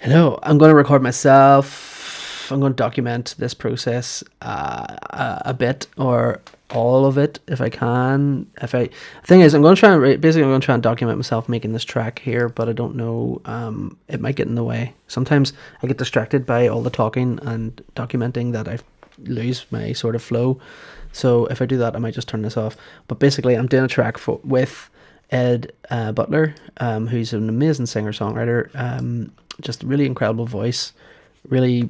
Hello, I'm going to record myself. I'm going to document this process a bit or all of it if I can. The thing is, I'm going to try and document myself making this track here, but I don't know. It might get in the way. Sometimes I get distracted by all the talking and documenting that I lose my sort of flow. So if I do that, I might just turn this off. But basically, I'm doing a track with Ed Butler, who's an amazing singer-songwriter. Just really incredible voice, really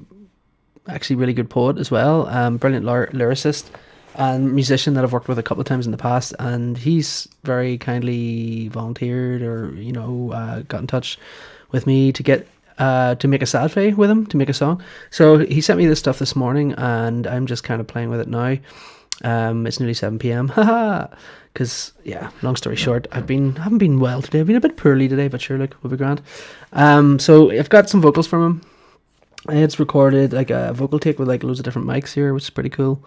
good poet as well, brilliant lyricist and musician that I've worked with a couple of times in the past, and he's very kindly volunteered or got in touch with me to get to make a Saffire with him, to make a song. So he sent me this stuff this morning and I'm just kind of playing with it now. It's nearly 7 p.m. haha, because long story short, I haven't been well today. I've been a bit poorly today, but sure, look, we'll be grand. So I've got some vocals from him. It's recorded like a vocal take with like loads of different mics here, which is pretty cool.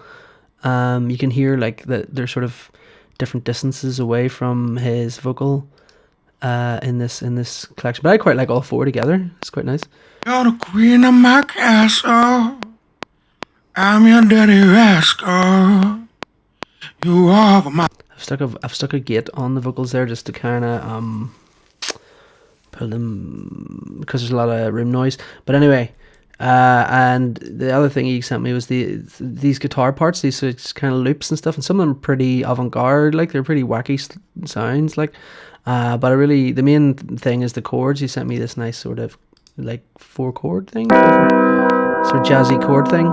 You can hear like they're sort of different distances away from his vocal in this collection, but I quite like all four together. It's quite nice. You're the queen of my castle, I'm your dirty rascal. You are my. I've stuck a gate on the vocals there just to kind of pull them, because there's a lot of room noise. But anyway, and the other thing he sent me was these guitar parts, these kind of loops and stuff, and some of them are pretty avant-garde, like they're pretty wacky sounds, like. But the main thing is the chords. He sent me this nice sort of like 4-chord thing, sort of jazzy chord thing.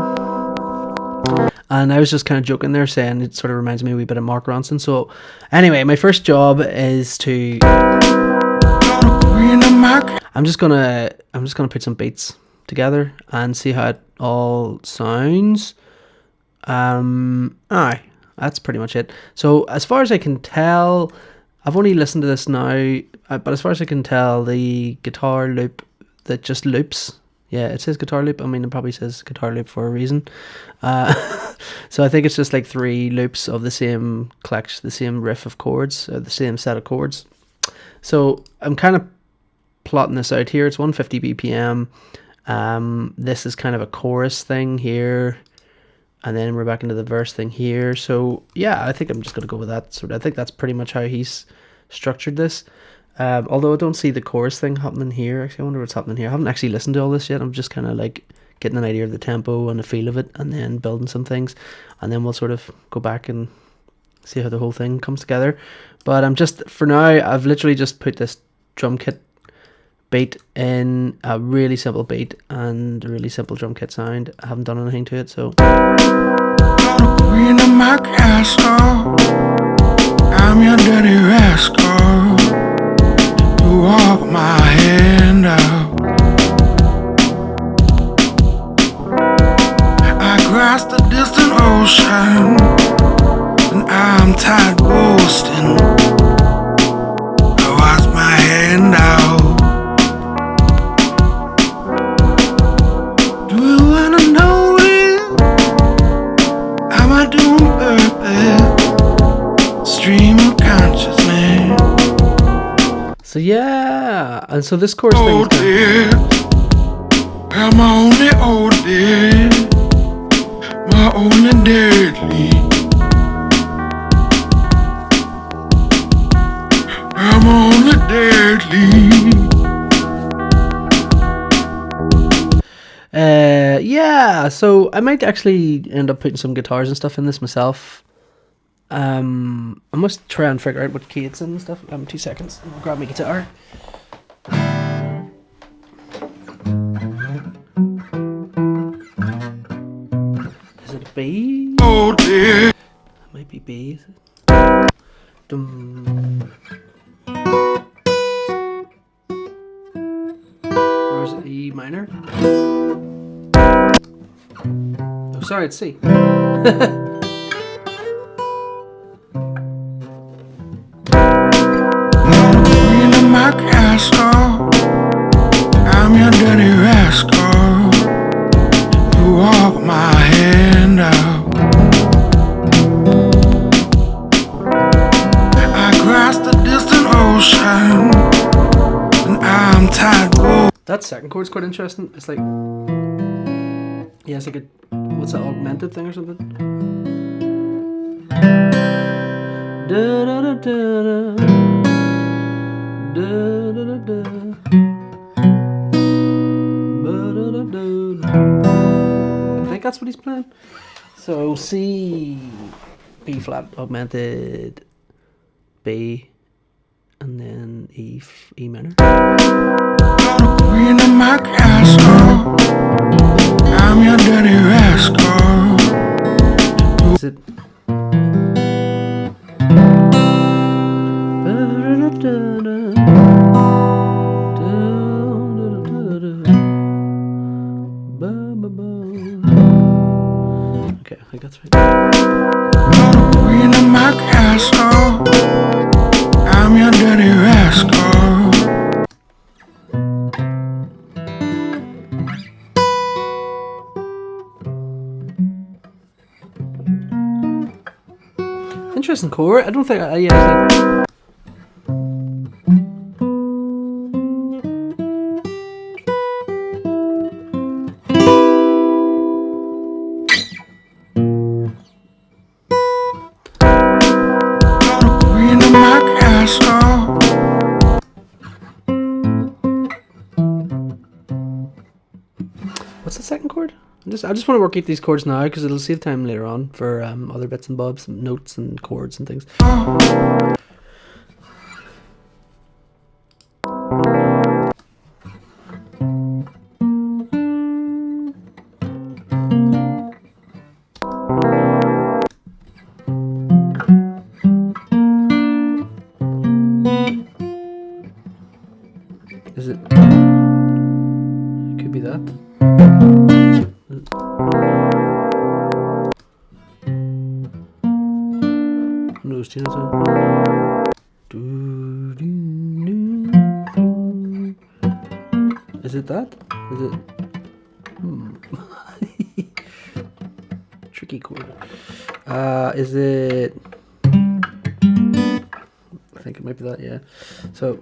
And I was just kind of joking there, saying it sort of reminds me a wee bit of Mark Ronson. So anyway, my first job is to I'm just gonna put some beats together and see how it all sounds. Alright, that's pretty much it. So as far as I can tell, I've only listened to this now, but as far as I can tell, the guitar loop that just loops. Yeah, it says guitar loop. I mean, it probably says guitar loop for a reason. So I think it's just like 3 loops of the same collection, the same riff of chords, the same set of chords. So I'm kind of plotting this out here. It's 150 BPM. This is kind of a chorus thing here, and then we're back into the verse thing here. So yeah, I think I'm just going to go with that. I think that's pretty much how he's structured this. Although I don't see the chorus thing happening here. Actually, I wonder what's happening here. I haven't actually listened to all this yet. I'm just kind of like getting an idea of the tempo and the feel of it, and then building some things, and then we'll sort of go back and see how the whole thing comes together. But I'm just, for now, I've literally just put this drum kit beat in, a really simple beat and a really simple drum kit sound. I haven't done anything to it, so. You're the queen of my castle, I'm your dirty rascal. You walk my hand out. I crossed the distant ocean, and I'm tired boasting. I wash my hand out. Do you wanna know it? Am I doing purpose? Stream of consciousness. So yeah, and so this chorus thing. I'm only oldest, my only deadly. I'm only deadly. Yeah, so I might actually end up putting some guitars and stuff in this myself. I must try and figure out what key it's in and stuff. 2 seconds. I'll grab my guitar. Is it a B? Oh dear. It might be B, is it? Dum. Or is it E minor? Oh, sorry, it's C. My castle, I'm your dirty rascal. You walk my hand out. I crossed the distant ocean, and I'm tired. That second chord's quite interesting. It's like, yeah, it's like a, what's that, augmented thing or something? Da da da da da da da da da. I think that's what he's playing. So C, B flat augmented, B, and then E minor. Queen of my castle, I'm your dirty rascal. Is it? Okay, I think that's right. Queen of my castle, I'm your dirty rascal. Interesting chord. I don't think I yeah. Queen of my castle. What's the second chord? I just want to work out these chords now because it'll save time later on for other bits and bobs, notes and chords and things. Is it? Could be that. Those tunes are. Is it that? Is it? Tricky chord. Is it? I think it might be that. Yeah. So.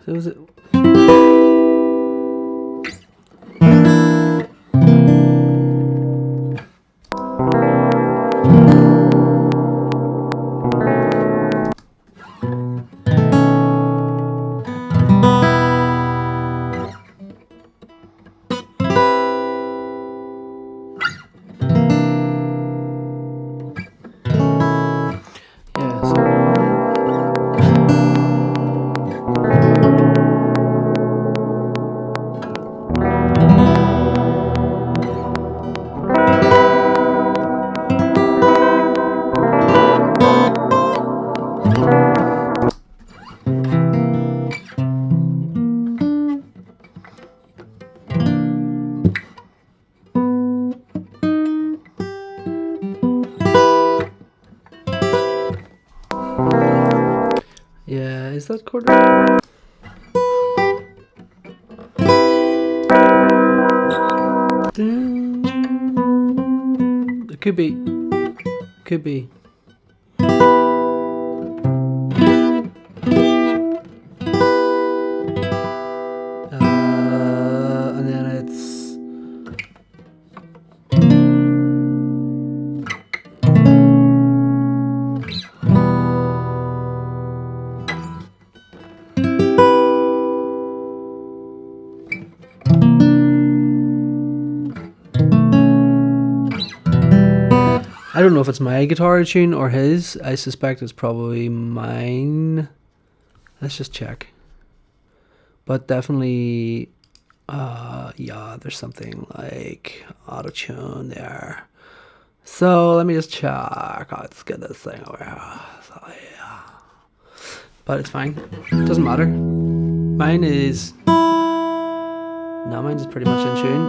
So is it? Yeah, is that chord right? It could be. Could be. And then it's. I don't know if it's my guitar tune or his. I suspect it's probably mine. Let's just check. But definitely, yeah, there's something like auto-tune there. So let me just check. Let's get this thing over here. So, yeah. But it's fine. Doesn't matter. Mine is... No, mine's pretty much in tune.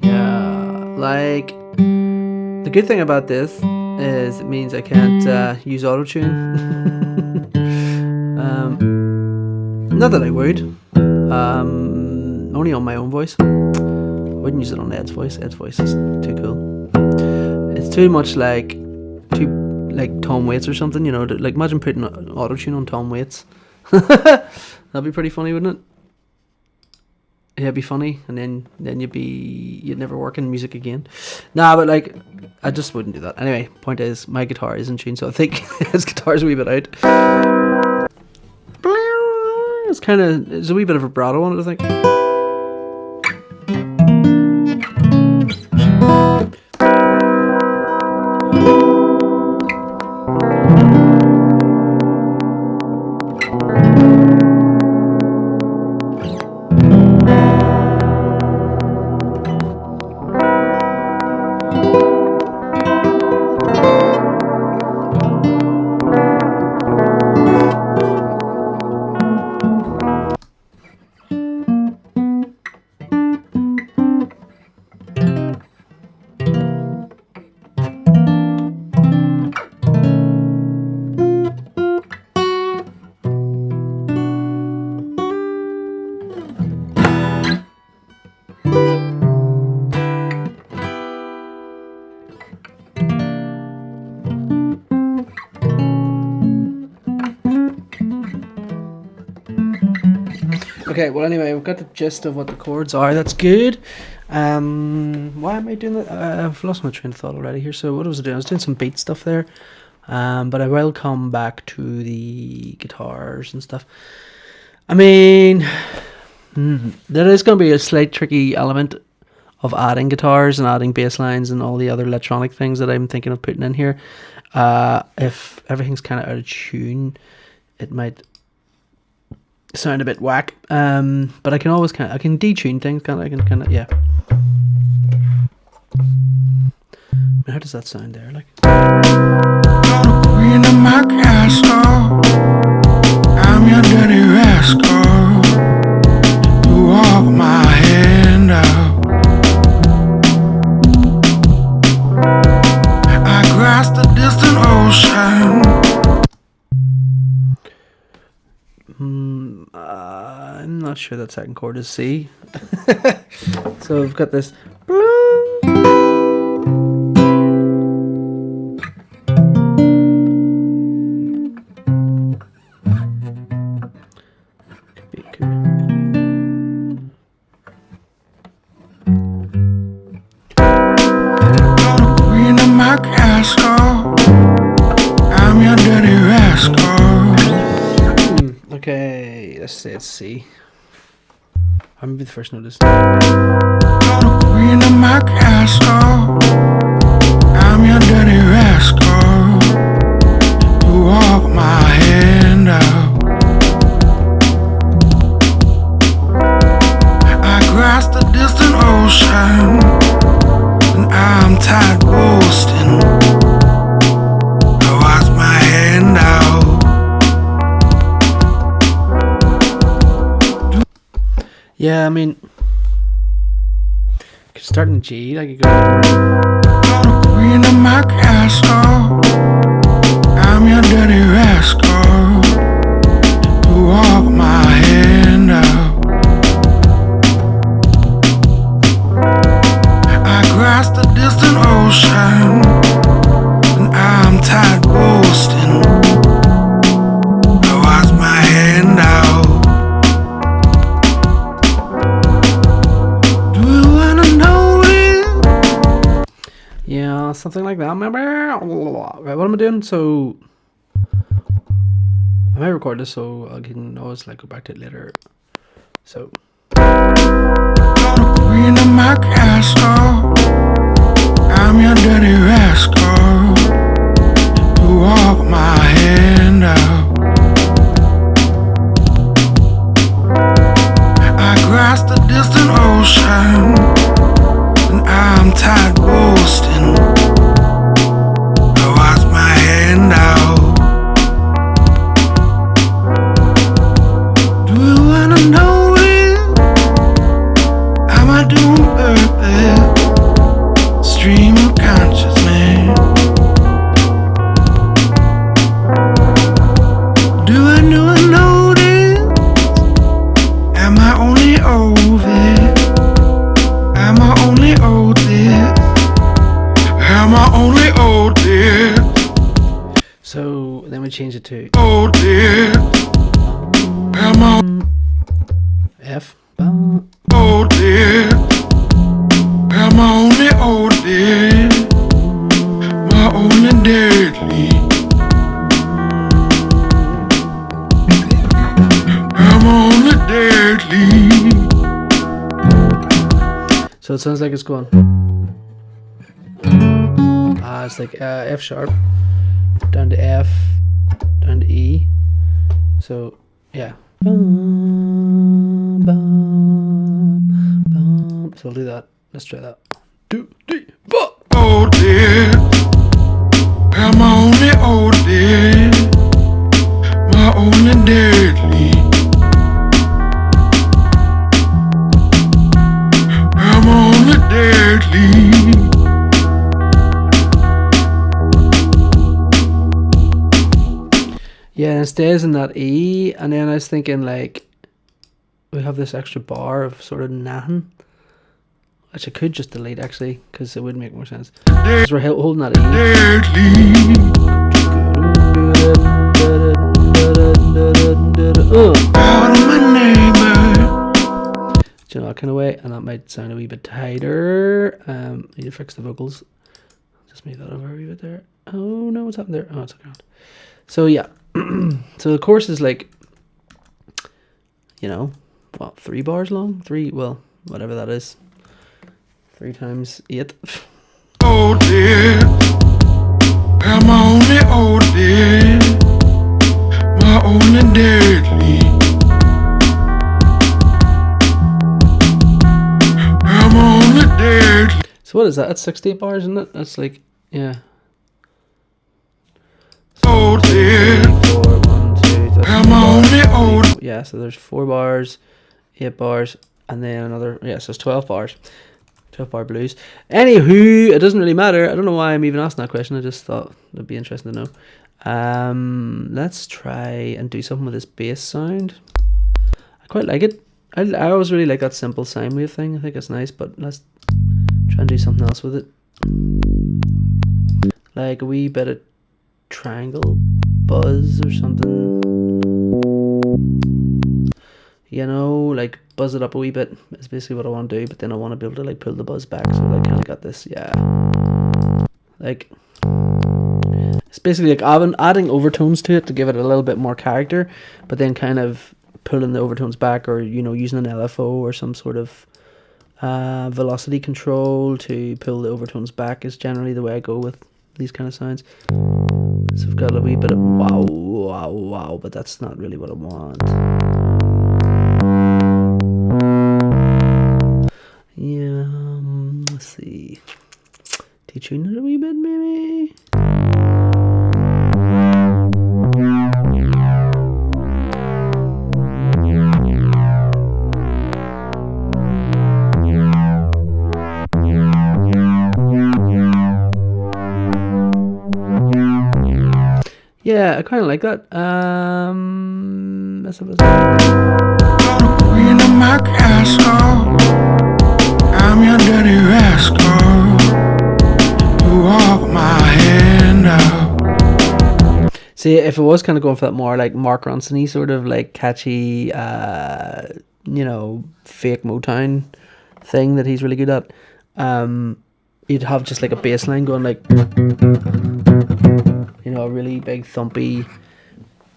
Yeah. like, the good thing about this is it means I can't use auto-tune. Not that I would. Only on my own voice. I wouldn't use it on Ed's voice. Ed's voice is too cool. It's too much like Tom Waits or something, you know. Like, imagine putting auto-tune on Tom Waits. That'd be pretty funny, wouldn't it? Yeah, it'd be funny, and then you'd never work in music again. Nah, but like, I just wouldn't do that. Anyway, point is, my guitar is in tune, so I think his guitar's a wee bit out. It's a wee bit of vibrato on it, I think. Okay, well anyway, we've got the gist of what the chords are. That's good. Why am I doing that? I've lost my train of thought already here. So what was I doing? I was doing some beat stuff there. But I will come back to the guitars and stuff. I mean, there is going to be a slight tricky element of adding guitars and adding bass lines and all the other electronic things that I'm thinking of putting in here. If everything's kind of out of tune, it might sound a bit whack, but I can always I can detune things, yeah. How does that sound there? Like, Queen of my castle, I'm your dirty rascal. You walk my hand out. I grasp the distant ocean. I'm not sure that second chord is C. So I've got this. Queen of my castle, I'm your dirty rascal. Okay, let's say it's C. I'm gonna be the first note is. Queen of my castle, I'm your dirty rascal. You walk my hand out. I grasp the distant ocean, and I'm tired boasting. I wash my hand out. Yeah, I mean, could start in G, like you go. Queen of my castle, I'm your dirty rascal. You walk my hand out. I grasp the distant ocean, and I'm tired boasting. I wash my hand out. Yeah, something like that. Right, what am I doing? So I might record this so I can always like go back to it later. So Queen of my castle, I'm your dirty rascal. You walk my hand out. I grasp the distant ocean, and I'm tired boasting. I wash my hand out. Do you wanna know it? Am I doing purpose? only owed this? Am I only owed this? So then we change it to Owed this? Am I F. owed this? Am I only owed this? My only deadly. I'm only deadly. So it sounds like it's going. It's like F sharp, down to F, down to E. So yeah. Bum, bum, bum. So I'll do that. Let's try that. 2, 3, 4. Owed this? Am I only owed this? My only deadly. I'm only deadly. Yeah, and it stays in that E, and then I was thinking like we have this extra bar of sort of nothing, which I could just delete actually, because it would make more sense. Because we're holding that E. Out of my neighbor. Do you know, that kind of way, and that might sound a wee bit tighter. Need to fix the vocals. Just move that over a wee bit there. Oh no, what's happened there? Oh, it's okay. So yeah. So the course is like, you know, what, 3 bars long? 3, well, whatever that is. 3 times 8. Owed this? Am I only owed this? My only deadly. I'm only deadly. So what is that? That's 68 bars, isn't it? That's like, yeah. Owed this? 4, 1, 2, that's Am I only owed? yeah, so there's 4 bars, 8 bars, and then another, yeah, so it's 12 bars. 12 bar blues. Anywho, it doesn't really matter. I don't know why I'm even asking that question. I just thought it'd be interesting to know. Let's try and do something with this bass sound. I quite like it. I always really like that simple sine wave thing. I think it's nice, but let's try and do something else with it. Like a wee bit of triangle buzz or something. You know, like buzz it up a wee bit. That's basically what I want to do, but then I want to be able to like pull the buzz back, so I kind of got this, yeah. Like, it's basically like adding overtones to it to give it a little bit more character, but then kind of pulling the overtones back, or, you know, using an LFO or some sort of velocity control to pull the overtones back is generally the way I go with these kind of sounds. So I've got a wee bit of wow, wow, wow, but that's not really what I want. Yeah, let's see. Detune it a wee bit, maybe. Yeah, I kind of like that. That's You're the queen of my castle. I'm your dirty rascal. You walk my hand out. See, if it was kind of going for that more like Mark Ronson-y sort of like catchy, you know, fake Motown thing that he's really good at, you'd have just like a bass line going like, you know, a really big thumpy,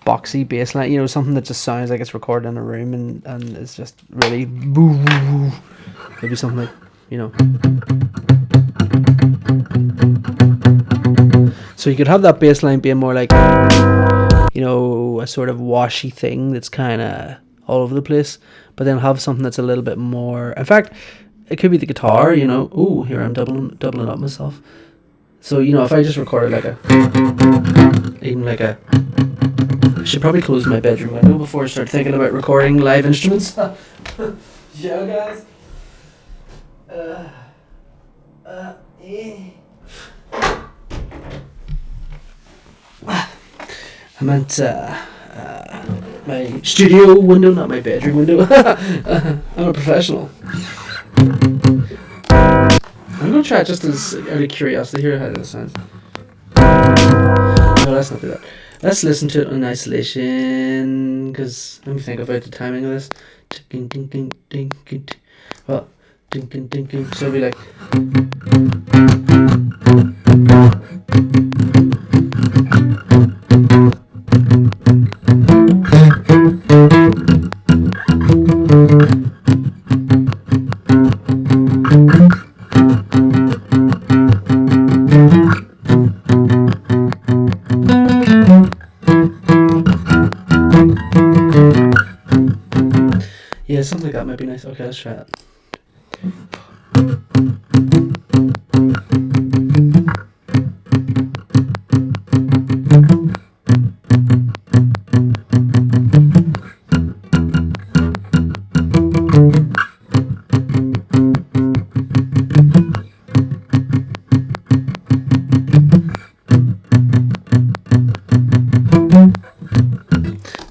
boxy bass line, you know, something that just sounds like it's recorded in a room and it's just really boo, boo, boo. Maybe something like, you know. So you could have that bass line being more like, you know, a sort of washy thing that's kind of all over the place, but then have something that's a little bit more, in fact, it could be the guitar, you know. Ooh, here I'm doubling up myself. So, you know, if I just recorded like a, even like a, I should probably close my bedroom window before I start thinking about recording live instruments. Yeah, guys. I meant my studio window, not my bedroom window. I'm a professional. going to try it just as out of curiosity. Hear how this sounds. No, let's not do that. Let's listen to it in isolation, because let me think about the timing of this. Well, so it'll be like. Yeah, something like that might be nice. Okay, let's try it.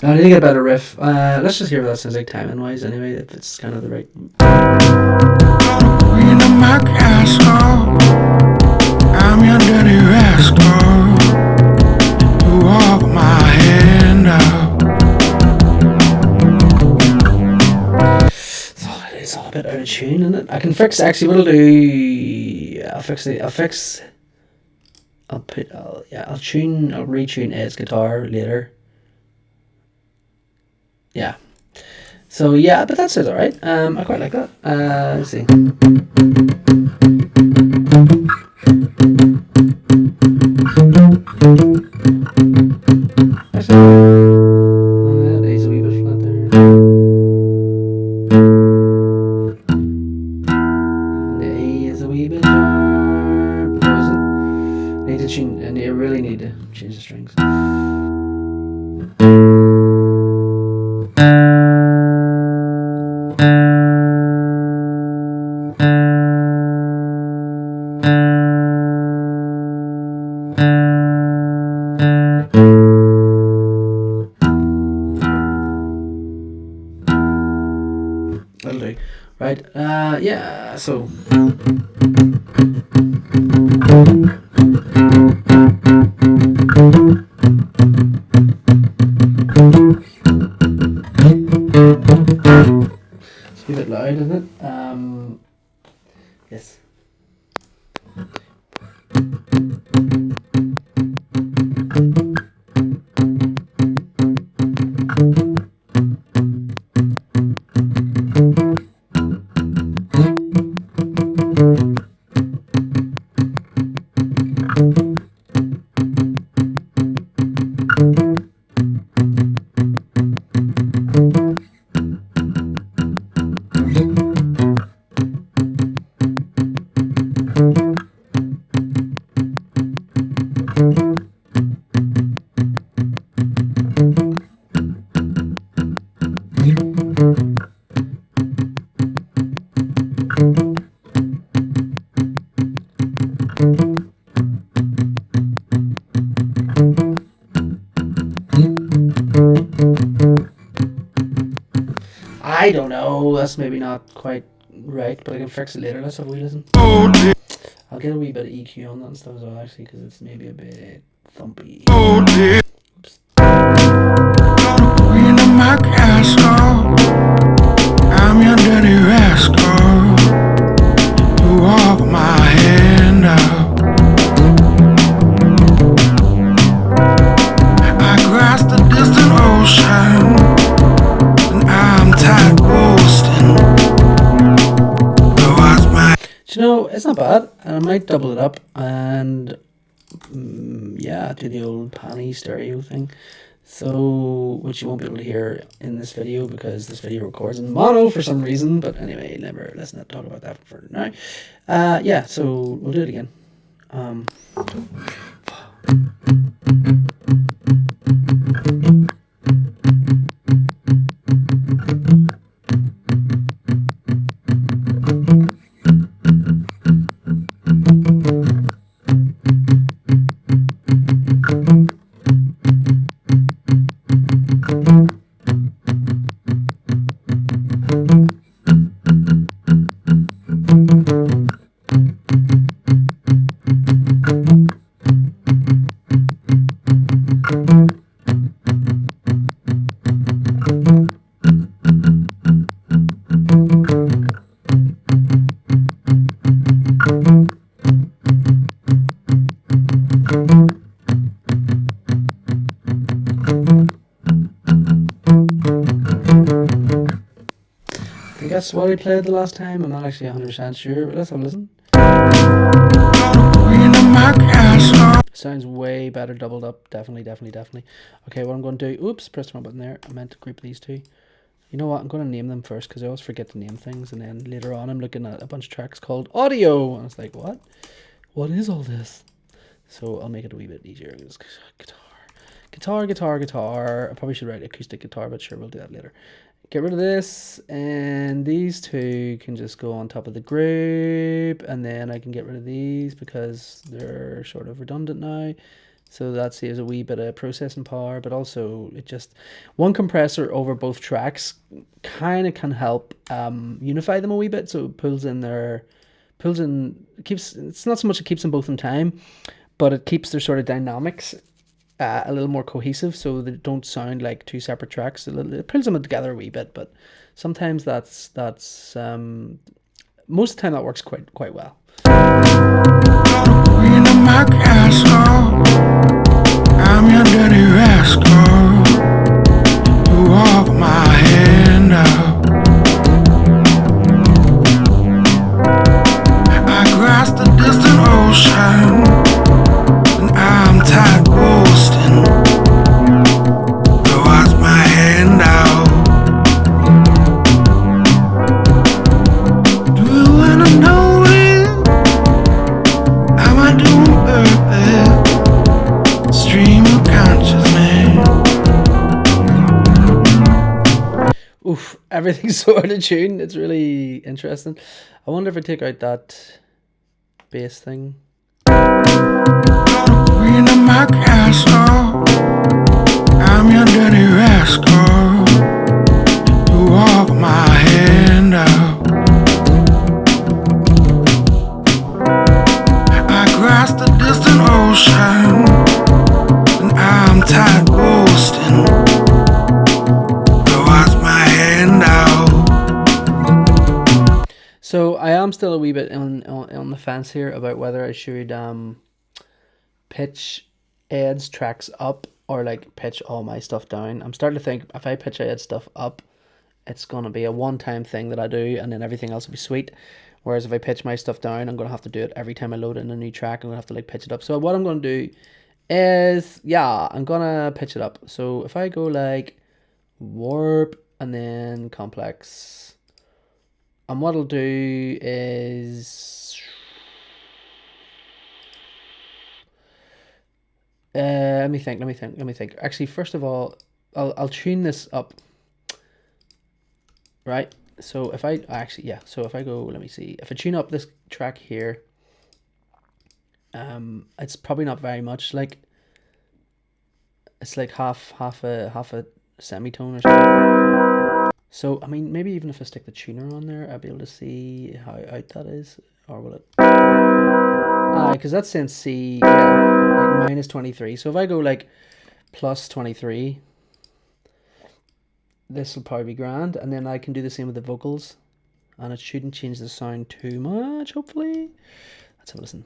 I need to get a better riff. Let's just hear what that sounds like timing wise anyway, if it's kind of the right. Queen of my castle, I'm your dirty rascal. You walk my hand out. It's all a bit out of tune, isn't it? I can fix. Actually, what I'll do, I'll retune Ed's guitar later. Yeah. So yeah, but that sounds alright. I quite like that. Let's see. He's a wee bit flat there. The A is a wee bit sharp. Need to tune, and you really need to change the strings. That'll do. Right, yeah, so. It's a bit loud, isn't it? Yes. I don't know, that's maybe not quite right, but I can fix it later. Let's have a wee listen. I'll get a wee bit of EQ on that and stuff as well, actually, because it's maybe a bit thumpy. Oops. Queen of my castle, I'm your dirty rascal. You walk my hand out. I grasp the distant ocean, and I'm tired boasting. You know, it's not bad, and I might double it up and yeah, do the old panny stereo thing, so which you won't be able to hear in this video because this video records in mono for some reason. But anyway, let's not talk about that for now. Yeah, so we'll do it again. guess what I played the last time? I'm not actually 100% sure, but let's have a listen. Sounds way better doubled up. Definitely. Okay, what I'm going to do... Oops, pressed the wrong button there. I meant to group these two. You know what? I'm going to name them first because I always forget to name things. And then later on, I'm looking at a bunch of tracks called audio. And it's like, what? What is all this? So I'll make it a wee bit easier. Just guitar. I probably should write acoustic guitar, but sure, we'll do that later. Get rid of this, and these two can just go on top of the group, and then I can get rid of these because they're sort of redundant now. So that saves a wee bit of processing power, but also it just, one compressor over both tracks kind of can help unify them a wee bit. So it it's not so much it keeps them both in time, but it keeps their sort of dynamics a little more cohesive, so they don't sound like two separate tracks. It pulls them together a wee bit, but sometimes that's most of the time that works quite well. I'm your dirty rascal. You walk my hand out. I cross the distant ocean, and I'm tired boasting. I wash my hand out. Do you wanna know it? Am I doing perfect? Stream of consciousness. Oof, everything's so out of tune. It's really interesting. I wonder if I take out that bass thing. Queen of my castle, I'm your dirty rascal. You walk my hand out. I cross the distant ocean, and I'm tired boasting. I wash my hand out. So I am still a wee bit on the fence here about whether I should pitch Ed's tracks up or like pitch all my stuff down. I'm starting to think if I pitch Ed's stuff up, it's gonna be a one-time thing that I do, and then everything else will be sweet. Whereas if I pitch my stuff down, I'm gonna have to do it every time I load in a new track. I'm gonna have to like pitch it up. So what I'm gonna do is, yeah, I'm gonna pitch it up. So if I go like warp and then complex, and what I'll do is let me think. Actually, first of all, I'll tune this up. Right. So if I so if I go, let me see. If I tune up this track here, it's probably not very much. Like it's like half a semitone or something. So I mean, maybe even if I stick the tuner on there, I'll be able to see how out that is, or will it? Because that's in C, yeah, like minus 23. So if I go like plus 23, this will probably be grand, and then I can do the same with the vocals, and it shouldn't change the sound too much, hopefully. Let's have a listen.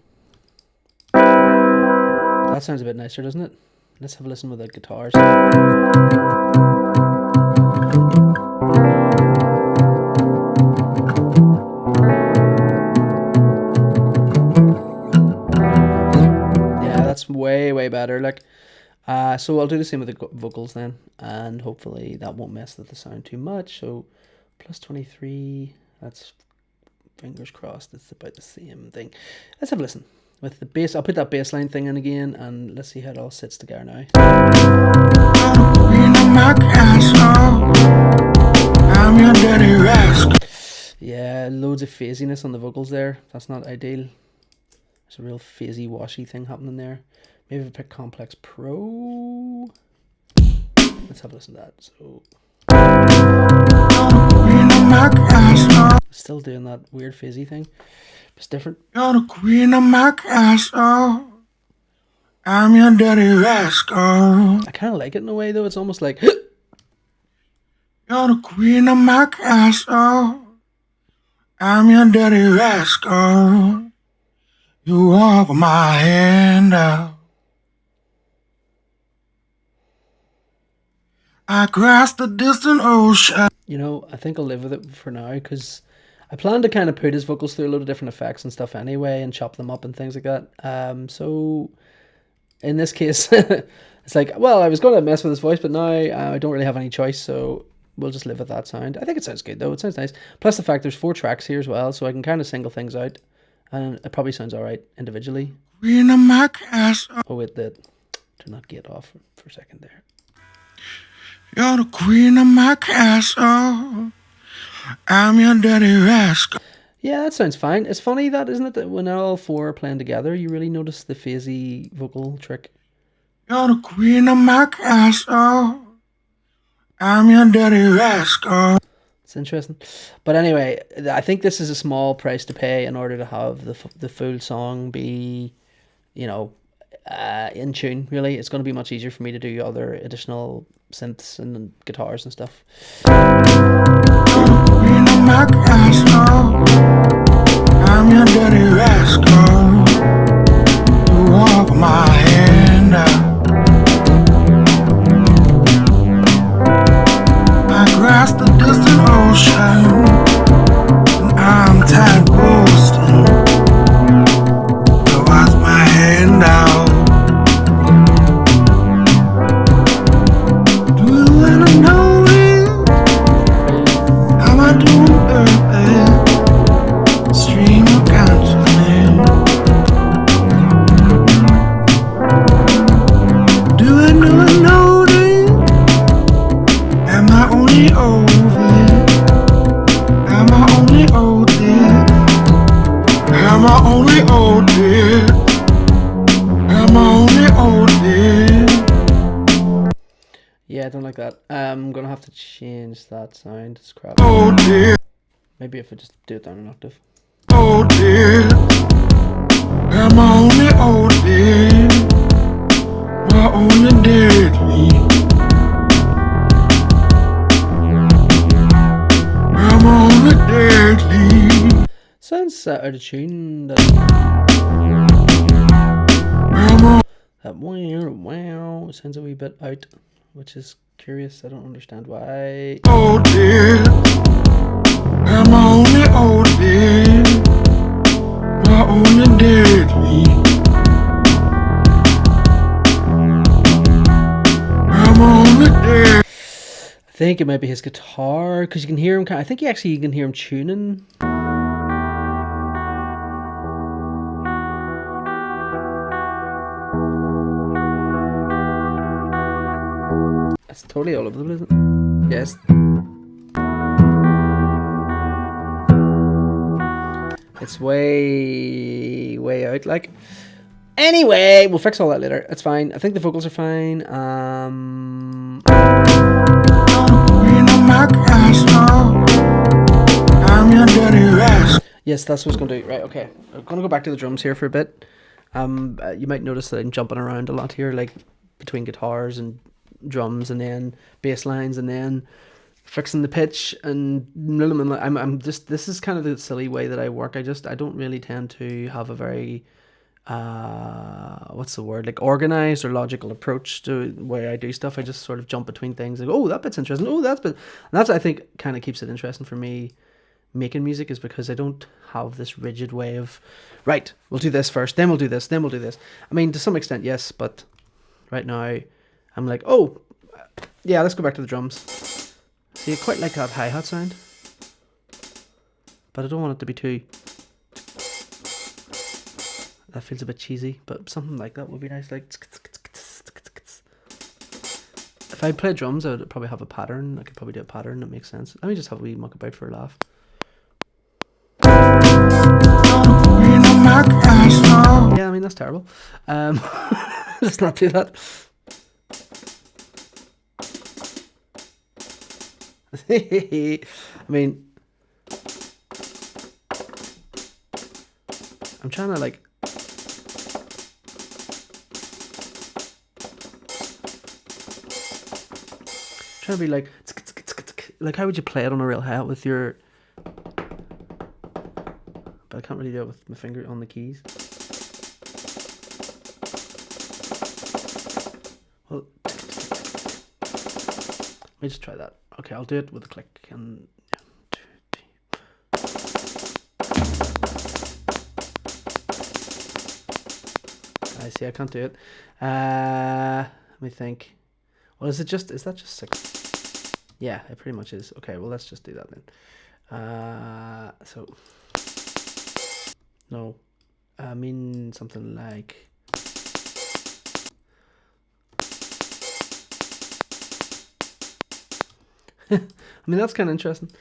That sounds a bit nicer, doesn't it? Let's have a listen with the guitars. Yeah, that's way better. Like, so I'll do the same with the vocals then, and hopefully that won't mess with the sound too much. So plus 23, that's fingers crossed, it's about the same thing. Let's have a listen with the bass. I'll put that bass line thing in again, and let's see how it all sits together now. I'm your dirty rascal. Yeah, loads of phasiness on the vocals there. That's not ideal. There's a real phasey, washy thing happening there. Maybe if I pick Complex Pro. Let's have a listen to that. So still doing that weird phasey thing. It's different. You're the queen of my castle. I'm your dirty rascal. I kind of like it in a way though. It's almost like you're the queen of my castle. I'm your dirty rascal. You walk my hand out. Across the distant ocean. You know, I think I'll live with it for now because I plan to kind of put his vocals through a load of different effects and stuff anyway and chop them up and things like that. So in this case, it's like, well, I was going to mess with his voice, but now I don't really have any choice, so we'll just live with that sound. I think it sounds good, though. It sounds nice. Plus the fact there's 4 tracks here as well, so I can kind of single things out, and it probably sounds all right individually. Queen of my castle. Oh, wait, do not get off for a second there. You're the queen of my castle. I'm your dirty rascal. Yeah, that sounds fine. It's funny that, isn't it, that when all 4 are playing together, you really notice the phasey vocal trick. You're the queen of my castle. I'm your dirty rascal. It's interesting. But anyway, I think this is a small price to pay in order to have the full song be, you know, in tune, really. It's going to be much easier for me to do other additional synths and guitars and stuff. Queen of my castle, I'm your dirty rascal. You walk my hand out. Across the distant ocean, and I'm tired boasting. So what's my hand out? Yeah, I don't like that. I'm gonna have to change that sound. It's crap. Oh dear. Maybe if I just do it down an octave. Oh dear. I'm only oh dear. My only deadly. I'm only deadly. Sounds out of tune. That wow sounds a wee bit out, which is curious. I don't understand why. Oh dear, I'm only oh dear, my only deadly. I'm only dead. I think it might be his guitar because you can hear him. I think you can hear him tuning. It's totally all over the place. Yes. It's way out, like. Anyway, we'll fix all that later. It's fine. I think the vocals are fine. Yes, that's what I was going to do. Right, okay. I'm going to go back to the drums here for a bit. You might notice that I'm jumping around a lot here, like between guitars and drums and then bass lines and then fixing the pitch and I'm just, this is kind of the silly way that I work. I don't really tend to have a very what's the word, like organized or logical approach to where I do stuff. I just sort of jump between things, like, oh, that bit's interesting, oh, that's I think kind of keeps it interesting for me making music, is because I don't have this rigid way of, right, we'll do this first, then we'll do this, then we'll do this. I mean, to some extent yes, but right now I'm like, oh, yeah, let's go back to the drums. See, I quite like that hi-hat sound, but I don't want it to be too... That feels a bit cheesy, but something like that would be nice, like... If I play drums, I would probably have a pattern. I could probably do a pattern that makes sense. Let me just have a wee muck about for a laugh. Yeah, I mean, that's terrible. Let's not do that. I mean, I'm trying to like be like how would you play it on a real hat with your, but I can't really do it with my finger on the keys. Well, me just try that. Okay, I'll do it with a click and yeah. 2, 3. I see. I can't do it. Let me think. Well, is that just 6? Yeah, it pretty much is. Okay, well let's just do that then. So no, I mean something like. I mean that's kind of interesting.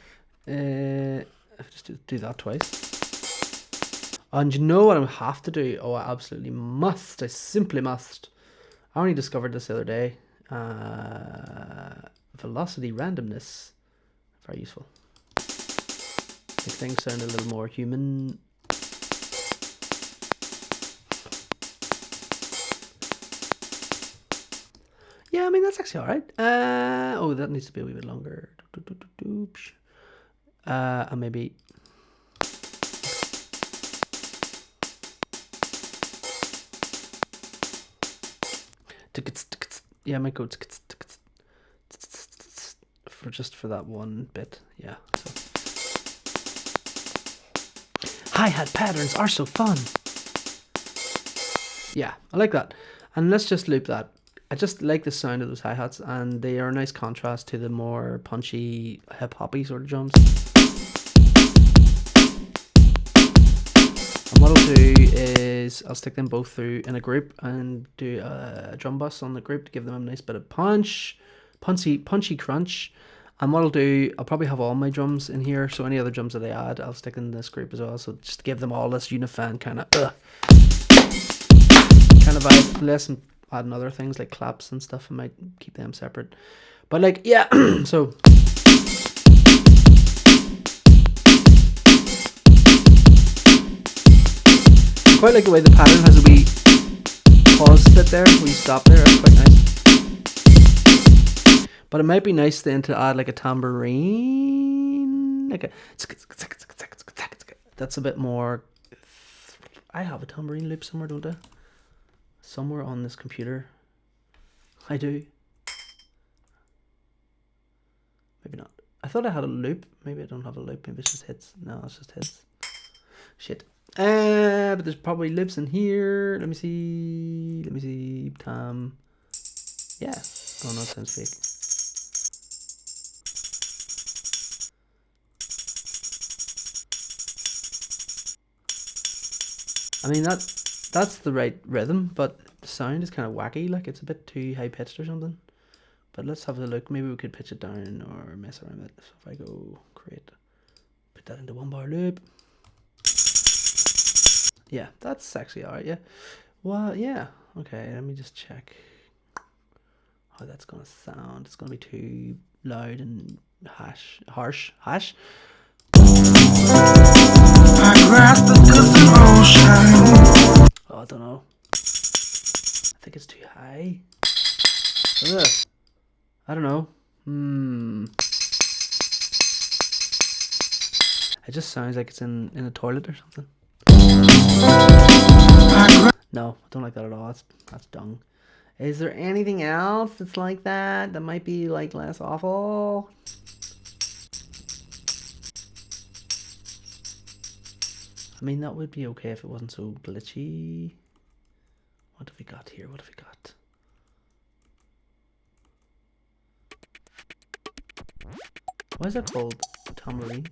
I just do that twice. And you know what I have to do? Oh, I absolutely must. I simply must. I only discovered this the other day. Velocity randomness. Very useful. Make things sound a little more human. Yeah, I mean, that's actually alright. Oh, that needs to be a wee bit longer. And maybe... Yeah, I might go for that one bit. Yeah. So. Hi-hat patterns are so fun. Yeah, I like that. And let's just loop that. I just like the sound of those hi-hats, and they are a nice contrast to the more punchy, hip-hoppy sort of drums. And what I'll do is I'll stick them both through in a group and do a drum bus on the group to give them a nice bit of punchy crunch. And what I'll do, I'll probably have all my drums in here, so any other drums that I add, I'll stick in this group as well. So just to give them all this unifying kind of vibe. Unless I'm adding other things like claps and stuff, I might keep them separate. But like, yeah, so. I quite like the way the pattern has a wee pause bit there, wee stop there. That's quite nice. But it might be nice then to add like a tambourine, like a. That's a bit more. I have a tambourine loop somewhere, don't I? Somewhere on this computer. I do. Maybe not. I thought I had a loop. Maybe I don't have a loop. Maybe it's just hits. No, it's just hits. Shit. But there's probably loops in here. Let me see. Tam. Yeah. Oh no, it sounds fake. I mean that's the right rhythm, but the sound is kind of wacky. Like it's a bit too high pitched or something. But let's have a look. Maybe we could pitch it down or mess around with it. So if I go create, put that into 1 bar loop. Yeah, that's actually alright. Yeah. Well, yeah. Okay, let me just check how that's gonna sound. It's gonna be too loud and harsh. I grasp the distant ocean. Oh, I don't know. I think it's too high. Ugh. I don't know. It just sounds like it's in a toilet or something. No, I don't like that at all. That's dung. Is there anything else that's like that might be like less awful? I mean, that would be okay if it wasn't so glitchy. What have we got here? What have we got? Why is that called tambourine?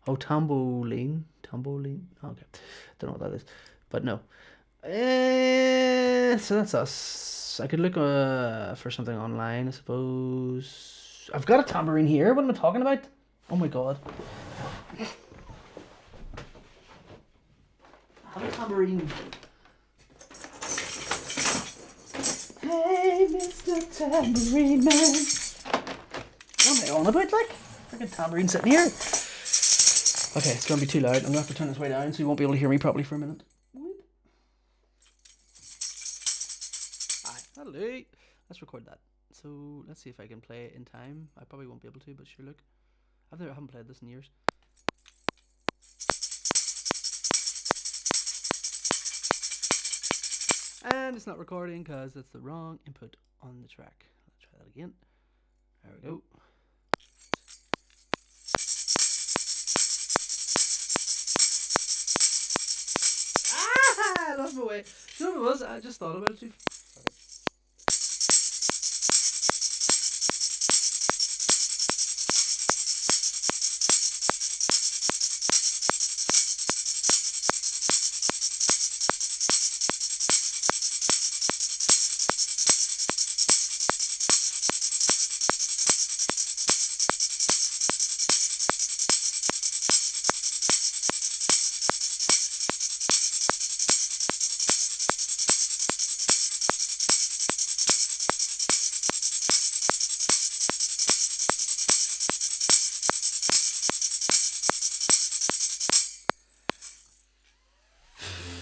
Oh, tambourine. Tambourine. Okay. Don't know what that is. But no. So that's us. I could look for something online, I suppose. I've got a tambourine here. What am I talking about? Oh my god. I have a tambourine. Hey, Mr. Tambourine Man. What am I on about, like? Freaking tambourine sitting here. Okay, it's gonna be too loud. I'm gonna have to turn this way down so you won't be able to hear me properly for a minute. Hello. Let's record that. So let's see if I can play it in time. I probably won't be able to, but sure, look. I haven't played this in years. And it's not recording because that's the wrong input on the track. Let's try that again. There we go. Ah, I lost my way. You know what it was? I just thought about it too.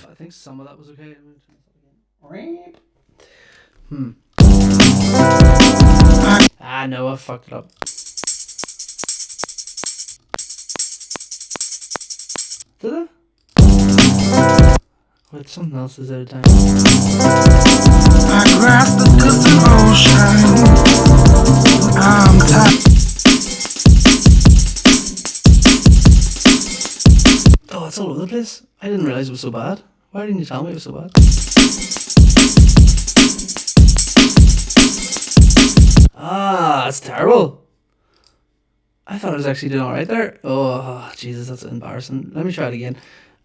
I think some of that was okay. Ah, no, I fucked it up. Did I? Wait, something else is out of time. I grasped the distant ocean. I'm tired. Oh, it's all over the place. I didn't realise it was so bad. Why didn't you tell me it was so bad? Ah, that's terrible. I thought I was actually doing alright there. Oh, Jesus, that's embarrassing. Let me try it again.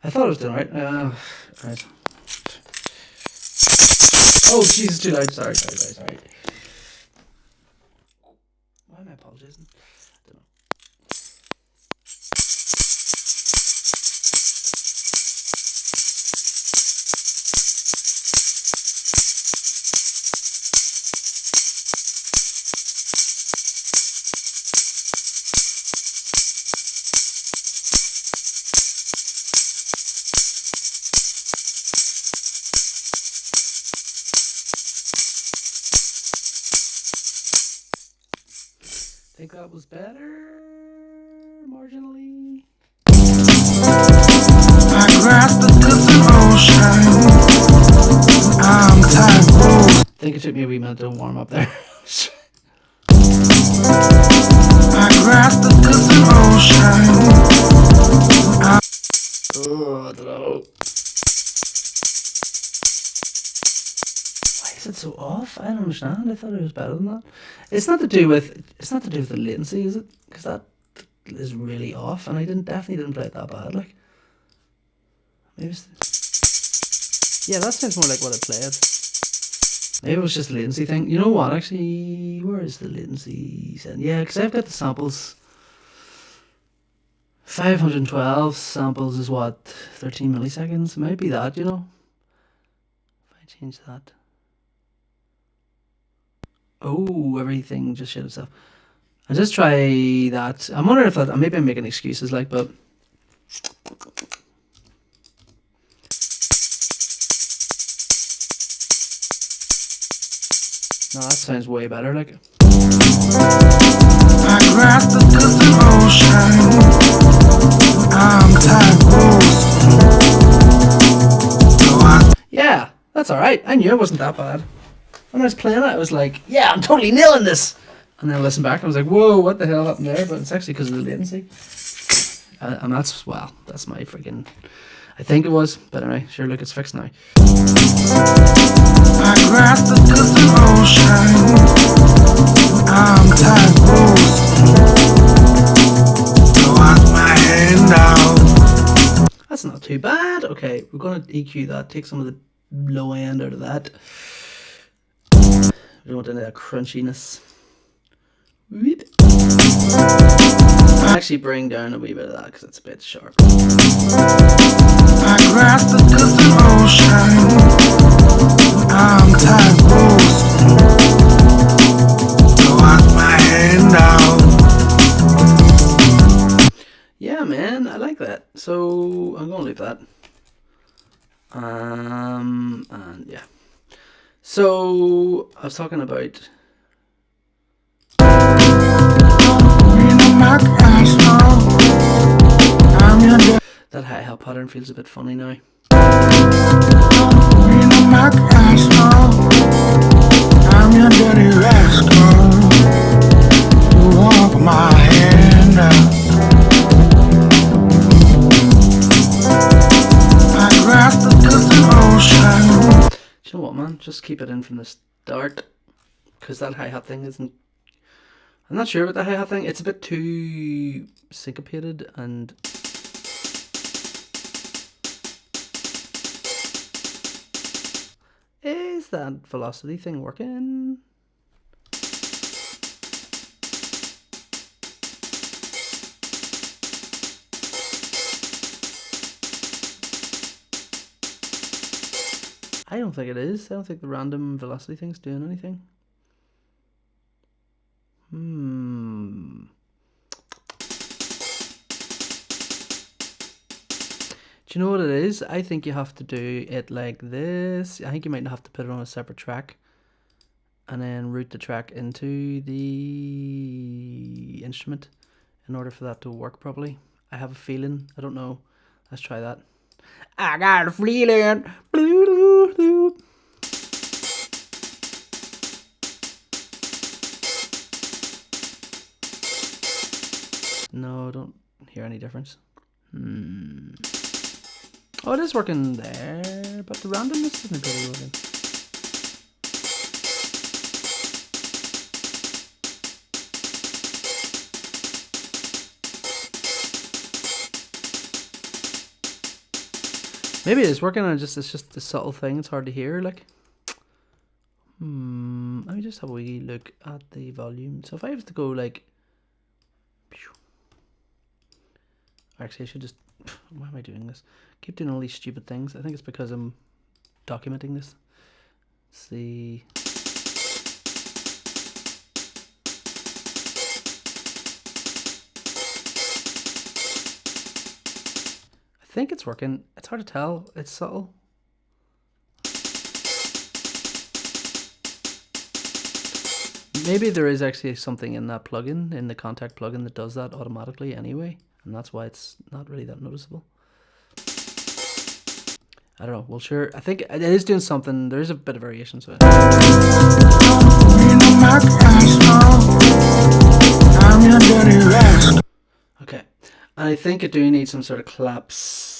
I thought I was doing alright. Right. Oh, Jesus, too loud. Sorry. Why am I apologizing? I don't know. I think that was better, marginally. I grasped the distant ocean. I'm tired. I think it took me a wee minute to warm up there. I grasped the distant ocean. Oh, I don't know. Why is it so off? I don't understand. I thought it was better than that. It's not to do with the latency, is it? Because that is really off, and I definitely didn't play it that bad. Like, maybe yeah, that sounds more like what I played. Maybe it was just a latency thing. You know what? Actually, where is the latency setting? Yeah, because I've got the samples. 512 samples is what? 13 milliseconds? It might be that, you know? If I change that. Oh, everything just shit itself. I'll just try that. I'm wondering if that, maybe I'm making excuses, like, but. No, that sounds way better, like. I grasped the distant ocean. I'm tired. Yeah, that's alright. I knew it wasn't that bad. When I was playing it, I was like, yeah, I'm totally nailing this. And then I listened back and I was like, whoa, what the hell happened there? But it's actually because of the latency. And that's, well, that's my freaking... I think it was. But anyway, sure, look, it's fixed now. I grasped the distant ocean. I'm tired. So I put my hand down. That's not too bad. Okay, we're going to EQ that. Take some of the low end out of that. We don't want any of that crunchiness. Whoop. I'll actually bring down a wee bit of that because it's a bit sharp. I grasped the distant ocean. I'm tired. So I put my hand down. Yeah, man, I like that. So I'm gonna leave that. And yeah. So I was talking about. That hi-hat pattern feels a bit funny now. I'm your dirty rascal. man. Just keep it in from the start, because that hi-hat thing isn't... I'm not sure about the hi-hat thing. It's a bit too syncopated and... Is that velocity thing working? I don't think it is. I don't think the random velocity thing's doing anything. Do you know what it is? I think you have to do it like this. I think you might have to put it on a separate track and then route the track into the instrument in order for that to work properly. I have a feeling. I don't know. Let's try that. I got a feeling. No, I don't hear any difference. Oh, it is working there, but the randomness isn't really working. Maybe it is working and it's just a subtle thing, it's hard to hear, like. Let me just have a wee look at the volume. So if I was to go like... Actually, I should just... Why am I doing this? Keep doing all these stupid things. I think it's because I'm documenting this. Let's see. I think it's working. It's hard to tell. It's subtle. Maybe there is actually something in that plugin, in the Kontakt plugin, that does that automatically anyway. And that's why it's not really that noticeable. I don't know. Well, sure. I think it is doing something. There is a bit of variation to it. Okay. And I think I do need some sort of claps.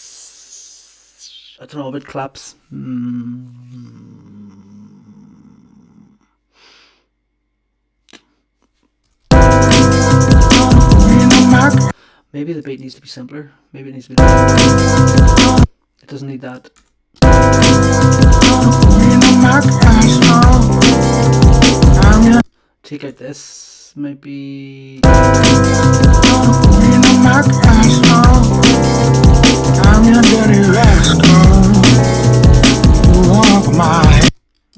I don't know about claps. Maybe the beat needs to be simpler. Maybe it needs to be... It doesn't need that. Take out this, maybe...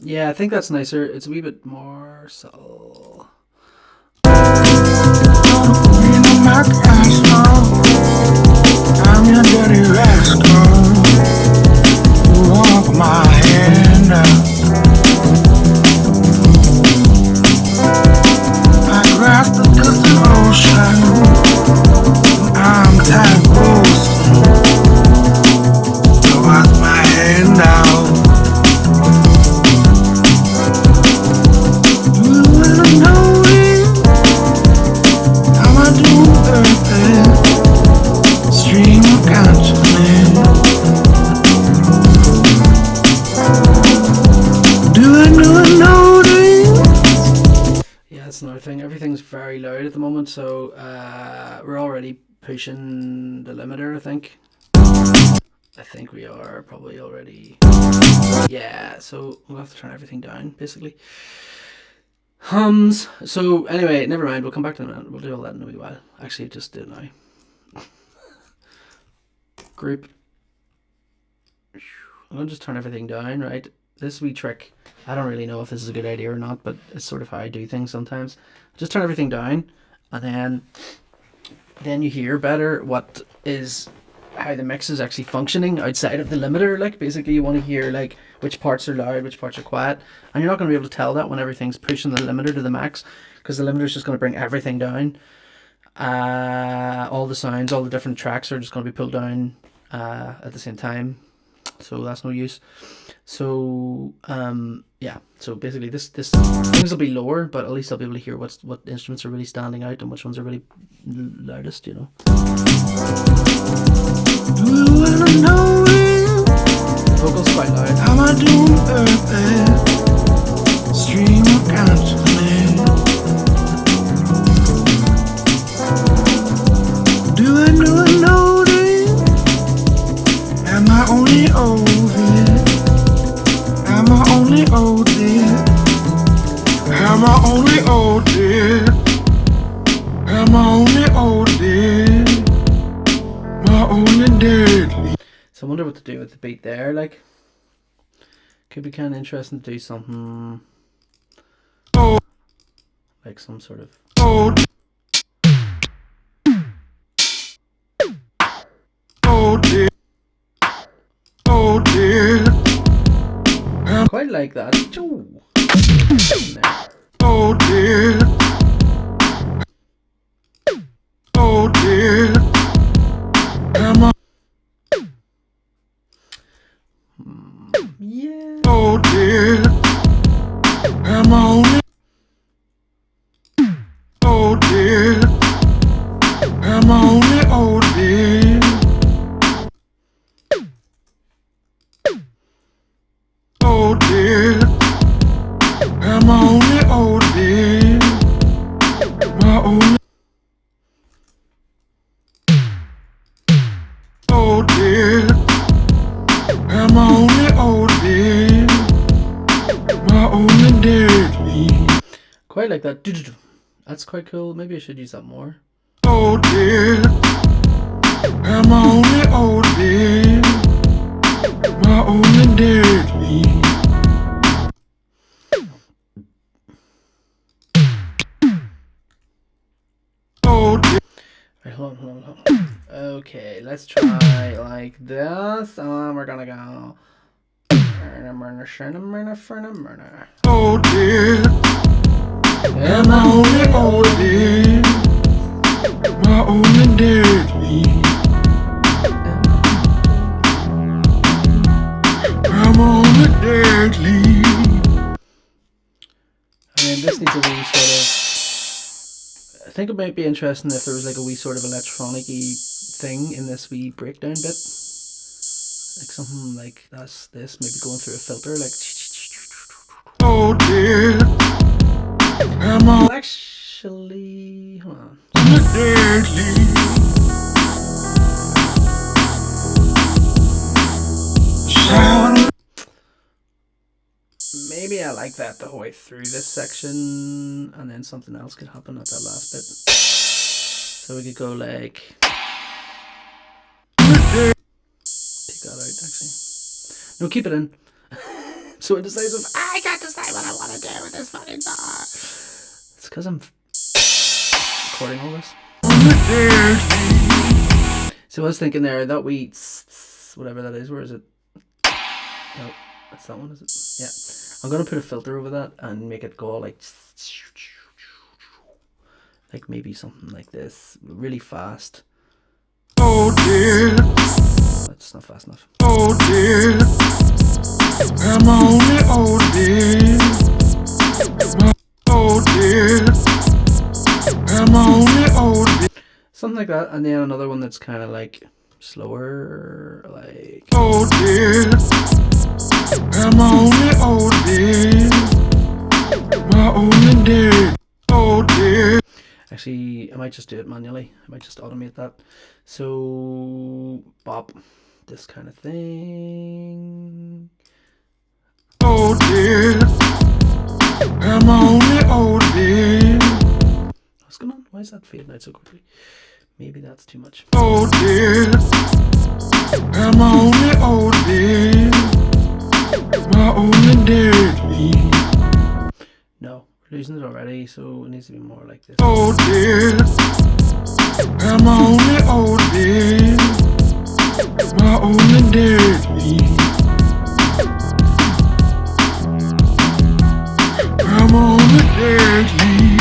Yeah, I think that's nicer. It's a wee bit more subtle. I'm your dirty rascal. You walk my hand out. I grasp the distant ocean. I'm tired of boasting. I wash my hand out. Do you wanna know it? How I do everything. Stream of consciousness. Do I know this? Yeah, that's another thing. Everything's very loud at the moment, so we're already pushing the limiter, I think. I think we are probably already... Yeah, so we'll have to turn everything down, basically. Hums. So anyway, never mind. We'll come back to that. We'll do all that in a wee while. Actually, just do it now. Group. I'm going to just turn everything down, right? This wee trick, I don't really know if this is a good idea or not, but it's sort of how I do things sometimes. Just turn everything down, and then you hear better what is... how the mix is actually functioning outside of the limiter. Like, basically you want to hear like which parts are loud, which parts are quiet, and you're not going to be able to tell that when everything's pushing the limiter to the max, because the limiter is just going to bring everything down. All the sounds, all the different tracks are just going to be pulled down at the same time, so that's no use. So yeah, so basically this things will be lower, but at least I'll be able to hear what instruments are really standing out and which ones are really loudest, you know. Do you wanna know it? Vocals quite loud. I'm a doomed earth, stream of consciousness. Do I know this? Am I only old this? Am I only old this? Am I only old this? Am I only old this? My only deadly. So I wonder what to do with the beat there. Like, could be kind of interesting to do something like some sort of. Old. Old dear. Old dear. Quite like that. Ooh. Old dear. Old dear. Am I? Yeah. Old dear. Am I only? Old dear. Am I only old dear? Old dear. Am I only old dear? My only. Old dear. Am I only old dear? My only deadly. Quite like that. That's quite cool. Maybe I should use that more. Old dear. Am I only old dear? My only deadly. Old dear. Right, hold on. Okay, let's try like this. We're gonna go. Old dear. Am I only old dear? My only deadly. I'm only deadly. I mean, this needs a wee sort of. I think it might be interesting if there was like a wee sort of electronic-y thing in this wee breakdown bit. Like something like that's this, maybe going through a filter, like. Oh dear. Am I Actually, hold on. deadly? Sound. Maybe I like that the whole way through this section, and then something else could happen at that last bit. So we could go like. Take that out, actually. No, keep it in. So indecisive. I can't decide what I want to do with this fucking song. It's because I'm recording all this. So I was thinking there, that wee whatever that is, where is it? No, that's that one, is it? Yeah. I'm going to put a filter over that and make it go like maybe something like this. Really fast. Oh dear. That's not fast enough. Oh dear. Am I only old dear? Oh dear. Am I only old dear? Something like that, and then another one that's kind of like slower, like. Oh dear. Am I only old dear? My only dear. Oh dear. Actually, I might just do it manually. I might just automate that. So, bop, this kind of thing. Oh dear. Am I only old dear? What's going on? Why is that fading out so quickly? Maybe that's too much. Oh dear. Am I only old dear? My only deadly. No, we're losing it already, so it needs to be more like this. Oh dear. Am I only old dear? My only deadly. I'm only deadly.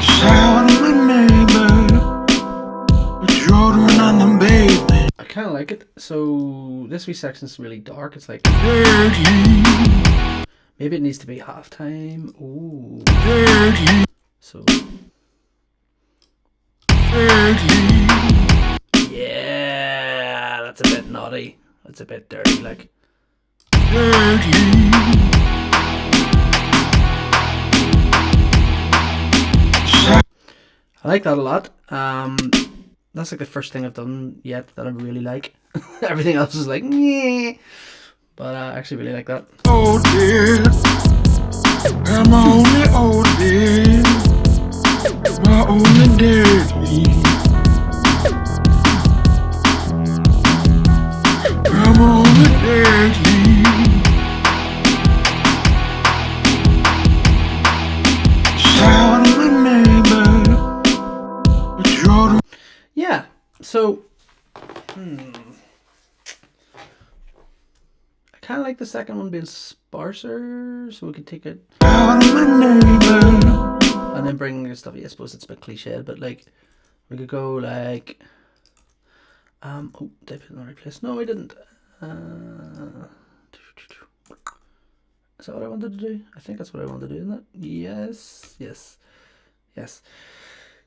Shout at my neighbor with children on the pavement. I kind of like it. So this wee section's really dark. It's like Deadly. maybe it needs to be halftime. Ooh. Deadly. So Deadly. Yeah, that's a bit naughty. That's a bit dirty, like. I like that a lot. That's like the first thing I've done yet that I really like. Everything else is like, yeah. But I actually really like that. Oh dear, I'm only old dear, my only daddy. I'm only daddy. Shout at my neighbor, but you're the... Yeah, so I kind of like the second one being sparser, so we could take it Shout at my neighbor. and then bring the stuff. Yeah, I suppose it's a bit cliched, but like we could go like oh, did I put it in the right place? No, I didn't. Is that what I wanted to do? I think that's what I wanted to do, isn't it? Yes.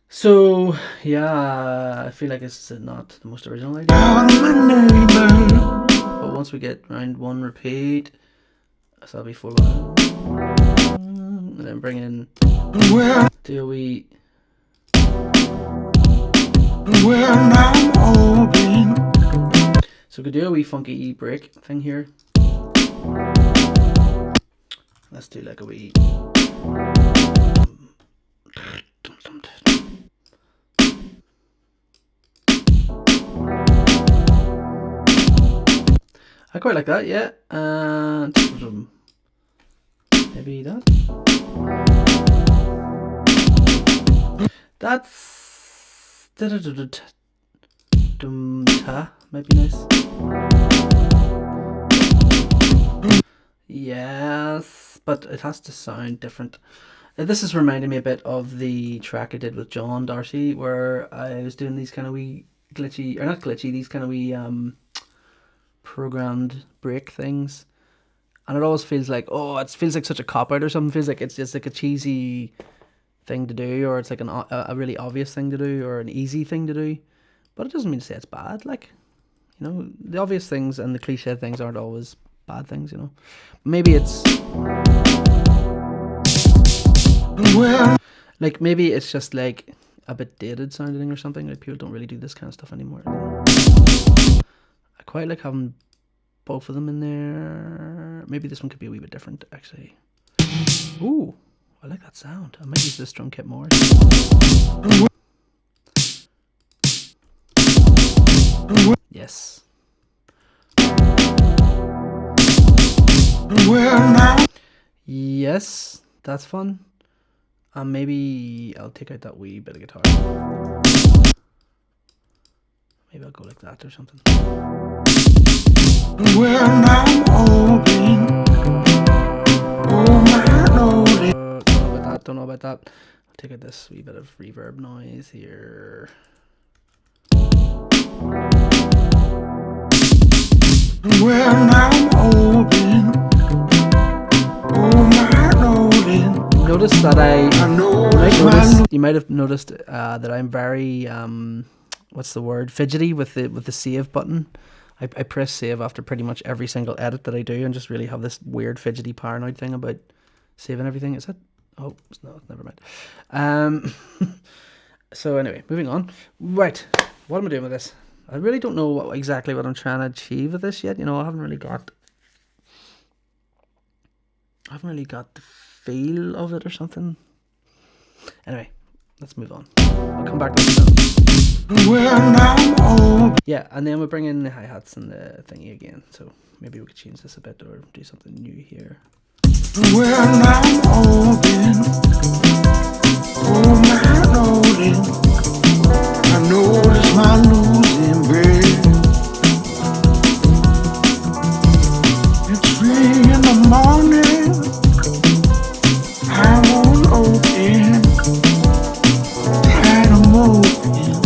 So yeah, I feel like this is not the most original idea. Shout at my neighbor. But once we get round one repeat, so that'll be 4/1, and then bring in Well, do a wee. well, now I'm open. So we could do a wee funky break thing here. Let's do like a wee. I quite like that, yeah. And maybe that. That's might be nice. Yes, but it has to sound different. This is reminding me a bit of the track I did with John Darcy, where I was doing these kind of wee glitchy, or not glitchy, these kind of wee programmed break things, and it always feels like, oh, it feels like such a cop out or something. It feels like it's just like a cheesy thing to do, or it's like a really obvious thing to do, or an easy thing to do. But it doesn't mean to say it's bad. Like, you know, the obvious things and the cliche things aren't always bad things, you know. Maybe it's like, maybe it's just like a bit dated sounding or something. Like, people don't really do this kind of stuff anymore. I quite like having both of them in there. Maybe this one could be a wee bit different, actually. Ooh, I like that sound. I might use this drum kit more. Yes. Yes, that's fun. And maybe I'll take out that wee bit of guitar. Maybe I'll go like that or something. Well, now I'm open. Oh, my Lord. Don't know about that. I'll take out this wee bit of reverb noise here. Well, now I'm open. Oh, my Lord. Notice that you might have noticed that I'm very what's the word, fidgety with the save button. I press save after pretty much every single edit that I do, and just really have this weird fidgety paranoid thing about saving everything. Is it? Oh no, never mind. So anyway, moving on. Right, what am I doing with this? I really don't know exactly what I'm trying to achieve with this yet. You know, I haven't really got the feel of it or something. Anyway, let's move on. I'll come back to this. Yeah, and then we'll bring in the hi-hats and the thingy again. So maybe we could change this a bit or do something new here. Well, now I'm open. Oh, my Lord. I notice my losing grade. It's 3 in the morning. I won't open. Tired of open.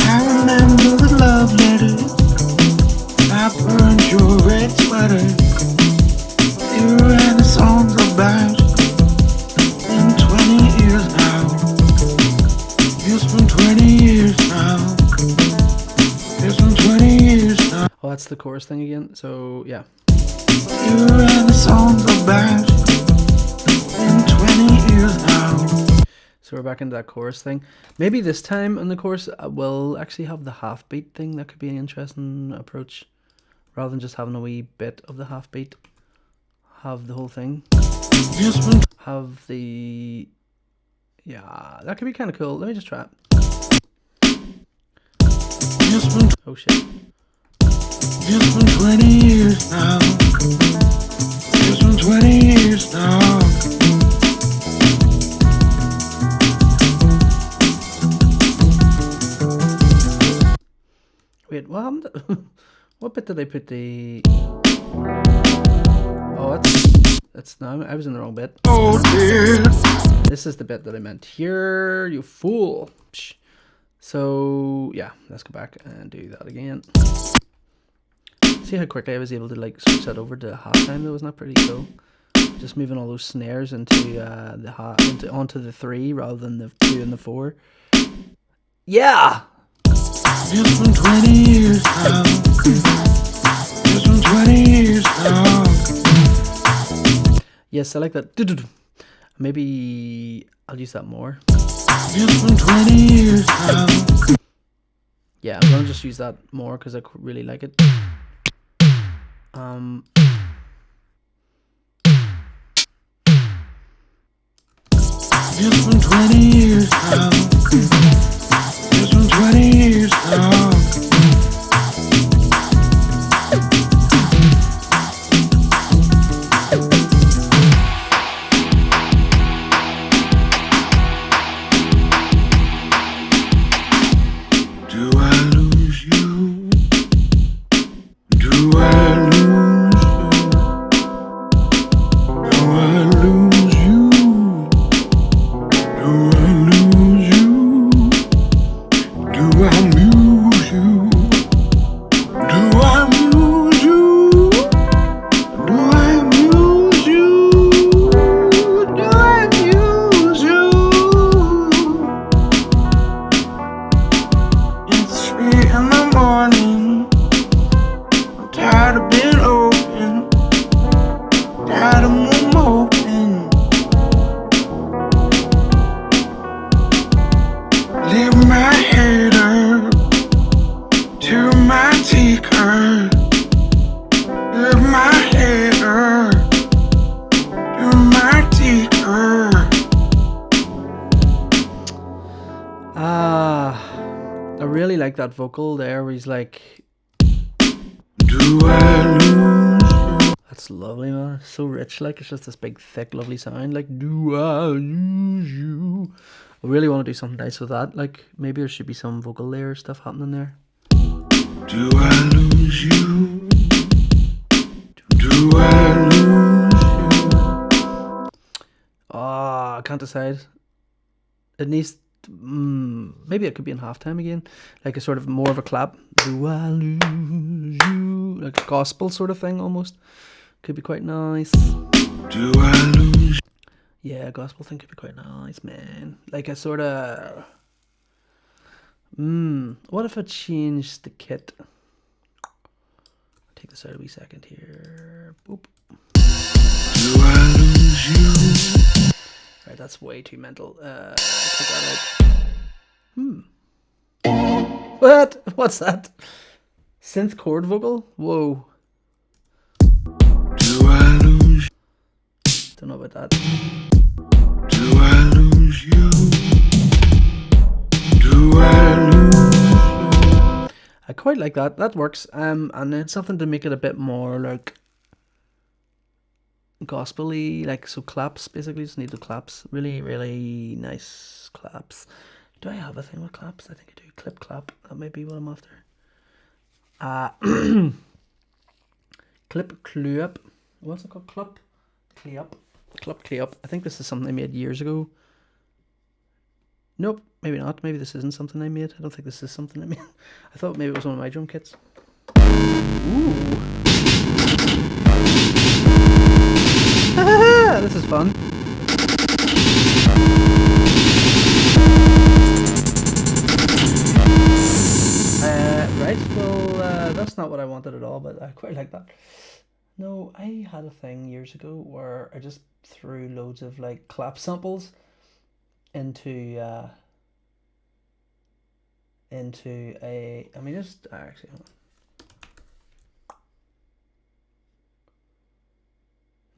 I remember the love letters. I burned your red sweater. You ran the songs about 20 years now. It's been 20 years now. Oh, that's the chorus thing again. So yeah. You and the songs are back. In 20 years now. So we're back into that chorus thing. Maybe this time in the chorus we'll actually have the half beat thing. That could be an interesting approach, rather than just having a wee bit of the half beat. Have the whole thing. Have the... Yeah, that could be kind of cool. Let me just try it. Oh shit. It's been 20 years now. It's been 20 years now. Wait, what happened? What bit did I put the... Oh, that's no, I was in the wrong bit. Oh dear. This is the bit that I meant here, you fool. Psh. So yeah, let's go back and do that again. See how quickly I was able to like switch that over to halftime though? Wasn't that pretty cool? Just moving all those snares into onto the 3 rather than the 2 and the 4. Yeah. It's been 20 years now. It's been 20 years now. Yes, I like that. Maybe I'll use that more. It's been 20 years now. Yeah, I'm gonna just use that more because I really like it. It's been 20 years now. It's been 20 years now. Do I lose you? Do I lose you? Do I lose you? Do I lose you? Do I muse you? Do I muse you? Do I muse you? Do I muse you? It's 3 in the morning. I'm tired of being open. Tired of moping. Leave my hater to my taker. Leave my hater to my taker. I really like that vocal there where he's like, Do I lose you? that's lovely, man. So rich, like it's just this big, thick, lovely sound. Like, do I lose you? I really want to do something nice with that. Like, maybe there should be some vocal layer stuff happening there. Do I lose you? Do I lose you? I can't decide. It needs... maybe it could be in halftime again. Like a sort of more of a clap. Do I lose you? Like a gospel sort of thing almost. Could be quite nice. Do I lose? Yeah, gospel thing could be quite nice, man. Like a sort of... what if I changed the kit? Take this out a wee second here. Boop. Do I lose you? Right, that's way too mental. Take that out. What? What's that? Synth chord vocal? Whoa. Do I lose? Don't know about that. Do I lose you? Do I lose? I quite like that. That works. And it's something to make it a bit more like gospel-y, like so claps basically. Just need the claps. Really, really nice claps. Do I have a thing with claps? I think I do. Clip clap. That might be what I'm after. Clip clup. What's it called? Clup clup. Clup clup. I think this is something I made years ago. Nope, maybe not. Maybe this isn't something I made. I don't think this is something I made. I thought maybe it was one of my drum kits. Ooh. This is fun. that's not what I wanted at all, but I quite like that. No, I had a thing years ago where I just threw loads of like clap samples into a. I mean, just actually. Hold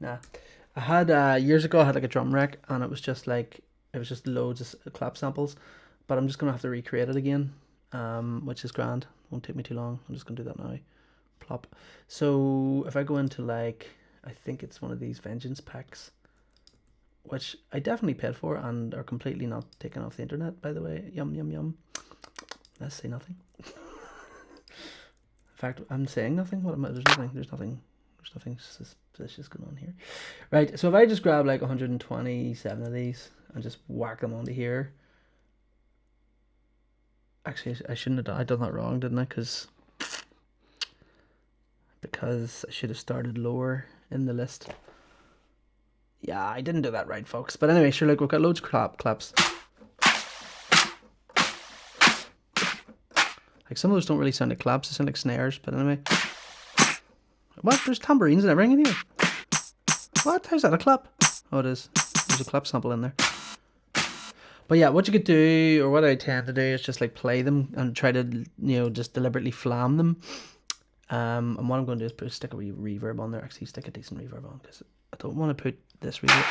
on. Nah, I had years ago. I had like a drum rack, and it was just loads of clap samples. But I'm just gonna have to recreate it again, which is grand. Won't take me too long. I'm just gonna do that now. Plop. So if I go into like, I think it's one of these Vengeance packs, which I definitely paid for and are completely not taken off the internet, by the way. Yum yum yum. Let's say nothing. In fact, I'm saying nothing. What am I? There's nothing suspicious going on here. Right, so if I just grab like 127 of these and just whack them onto here. Actually, I shouldn't have done. I done that wrong, didn't I? Because I should have started lower in the list. Yeah, I didn't do that right, folks. But anyway, sure, like we've got loads of claps. Like some of those don't really sound like claps, they sound like snares, but anyway. What? There's tambourines and everything in here. What? How's that a clap? Oh, it is. There's a clap sample in there. But yeah, what you could do, or what I tend to do, is just like play them and try to, just deliberately flam them. And what I'm going to do is stick a reverb on there. Actually, stick a decent reverb on, because I don't want to put this reverb.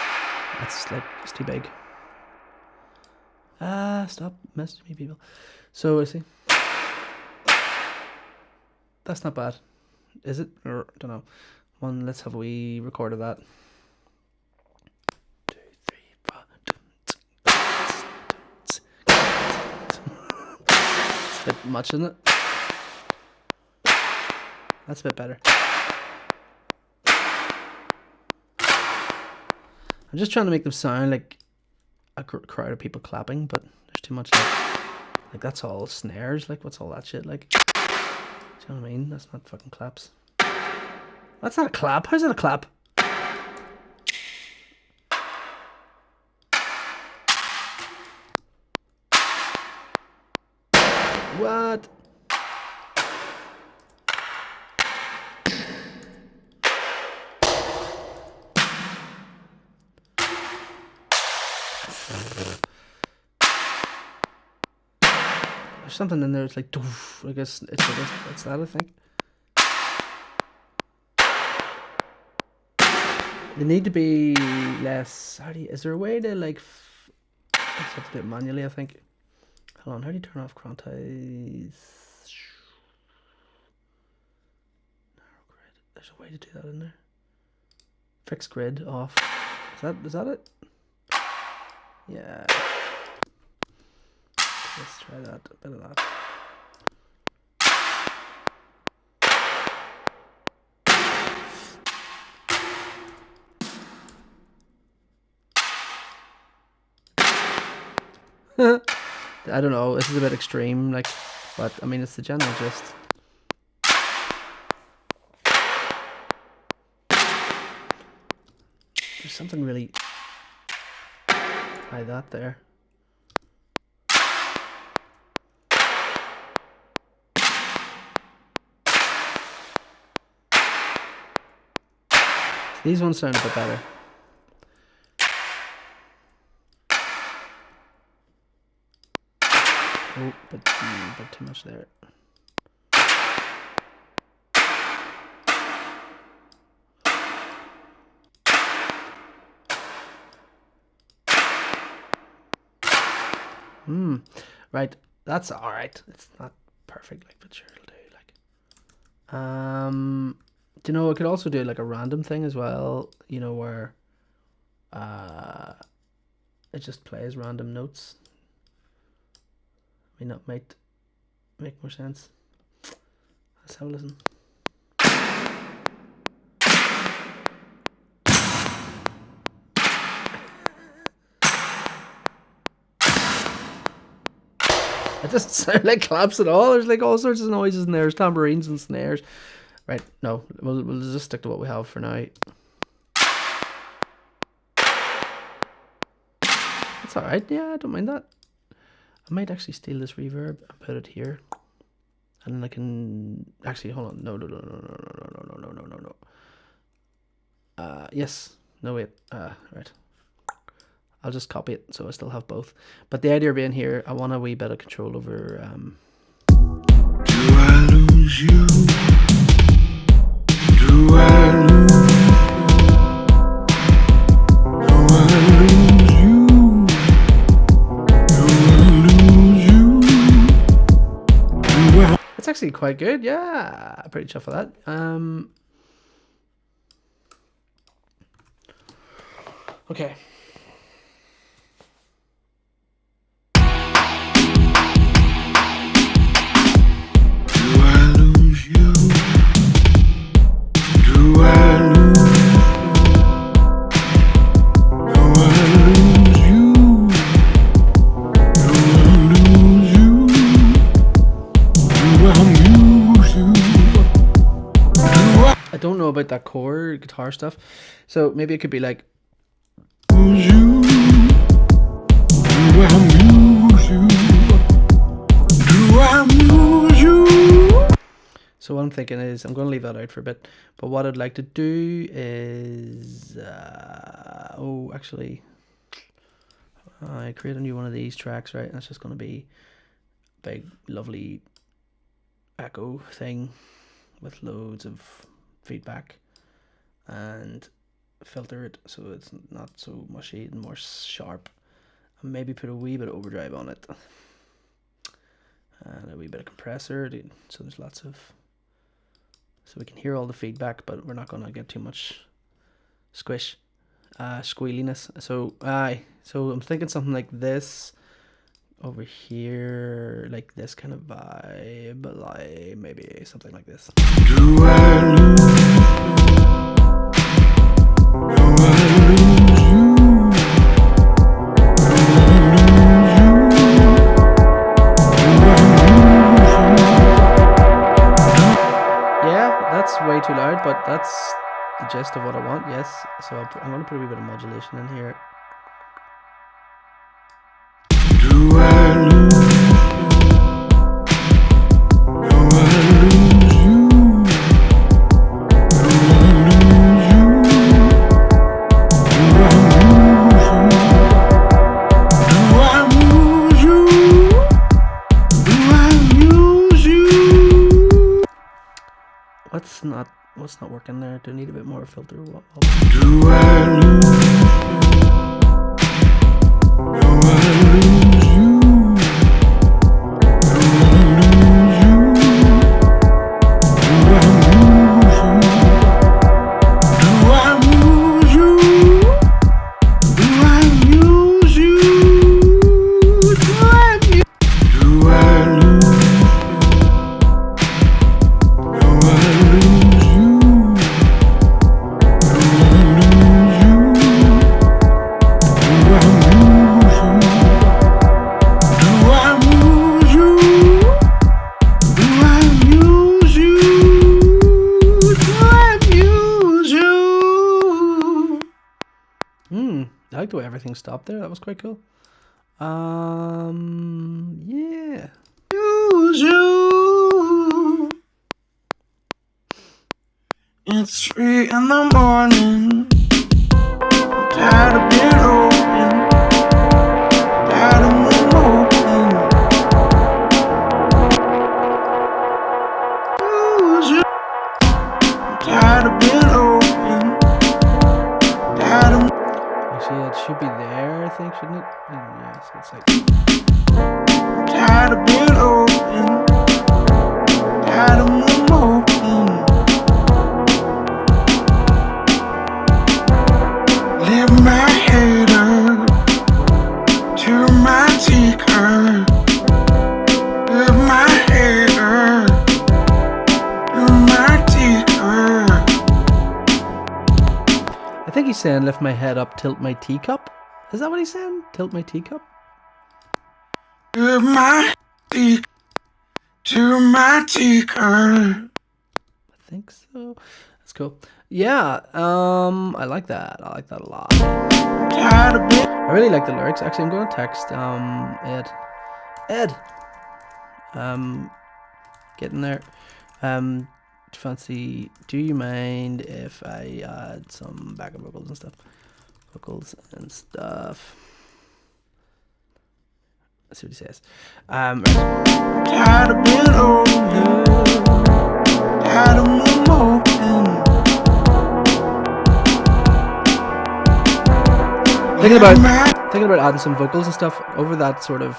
It's too big. Stop messaging me, people. So let's see. That's not bad, is it? Or don't know. Let's have a wee record of that. 2, 3, 4. It's a bit much, isn't it? That's a bit better. I'm just trying to make them sound like a crowd of people clapping, but there's too much like that's all snares. Like, what's all that shit like? Do you know what I mean? That's not fucking claps. That's not a clap. How's that a clap? What? There's something in there. It's like, doof. I guess it's that, I think. They need to be less. Is there a way to like? I have to do it manually, I think. Hold on. How do you turn off quantize? Narrow grid. There's a way to do that in there. Fixed grid off. Is that it? Yeah. Let's try that. A bit of that. I don't know. This is a bit extreme, like, but I mean, it's the general gist. There's something really like that there. These ones sound a bit better. Oh, but too much there. Right. That's all right. It's not perfect, like, but sure it'll do. Like, do you know? I could also do like a random thing as well. You know, where it just plays random notes. I mean, that might make more sense. Let's have a listen. It doesn't sound like claps at all. There's like all sorts of noises in there. There's tambourines and snares. Right, no, we'll just stick to what we have for now. That's alright, yeah, I don't mind that. I might actually steal this reverb and put it here. and then I can actually hold on. No. Yes. No wait. Right. I'll just copy it so I still have both. But the idea being here, I want a wee bit of control over. Do I lose you? Do I lose? Do I lose you? Do I lose you? Do I? It's actually quite good. Yeah, pretty chuffed for that. Okay. I don't know about that core guitar stuff, so maybe it could be like. So what I'm thinking is I'm going to leave that out for a bit, but what I'd like to do is actually I create a new one of these tracks, right? And it's just going to be a big lovely echo thing with loads of feedback and filter it so it's not so mushy and more sharp, and maybe put a wee bit of overdrive on it and a wee bit of compressor, so there's lots of, so we can hear all the feedback, but we're not going to get too much squealiness. So I'm thinking something like this over here, like this kind of vibe, like maybe something like this. Do I lose? Do I lose you? That's way too loud, but that's the gist of what I want. Yes, so I'm going to put a wee bit of modulation in here. Do I lose? Do I lose you? Do I lose you? Do I lose you? Do I lose you? What's not working there? Do I need a bit more filter? Do I lose? Do I lose you? Do I lose you? Do I lose you? Do I lose you? Do I lose you? Do I lose? I like the way everything stopped there. That was quite cool. Yeah. Use you. It's 3 in the morning. I'm tired of being open. Tired of my open. Use you. I'm tired of being open. Tired of. Actually, it should be there, I think, shouldn't it? Yeah, so it's like. Tired of being open. Tired of my open. Live my hater to my taker. Live my hater to my taker. I think he's saying lift my head up, tilt my teacup. Is that what he's saying? Tilt my teacup? Live my teaker to my taker. I think so. That's cool. Yeah, I like that. I like that a lot. Tired of being. I really like the lyrics. Actually, I'm going to text Ed. getting there. Fancy, do you mind if I add some backup vocals and stuff? Let's see what he says. Tired of being open. Tired of my moping. Thinking about adding some vocals and stuff over that sort of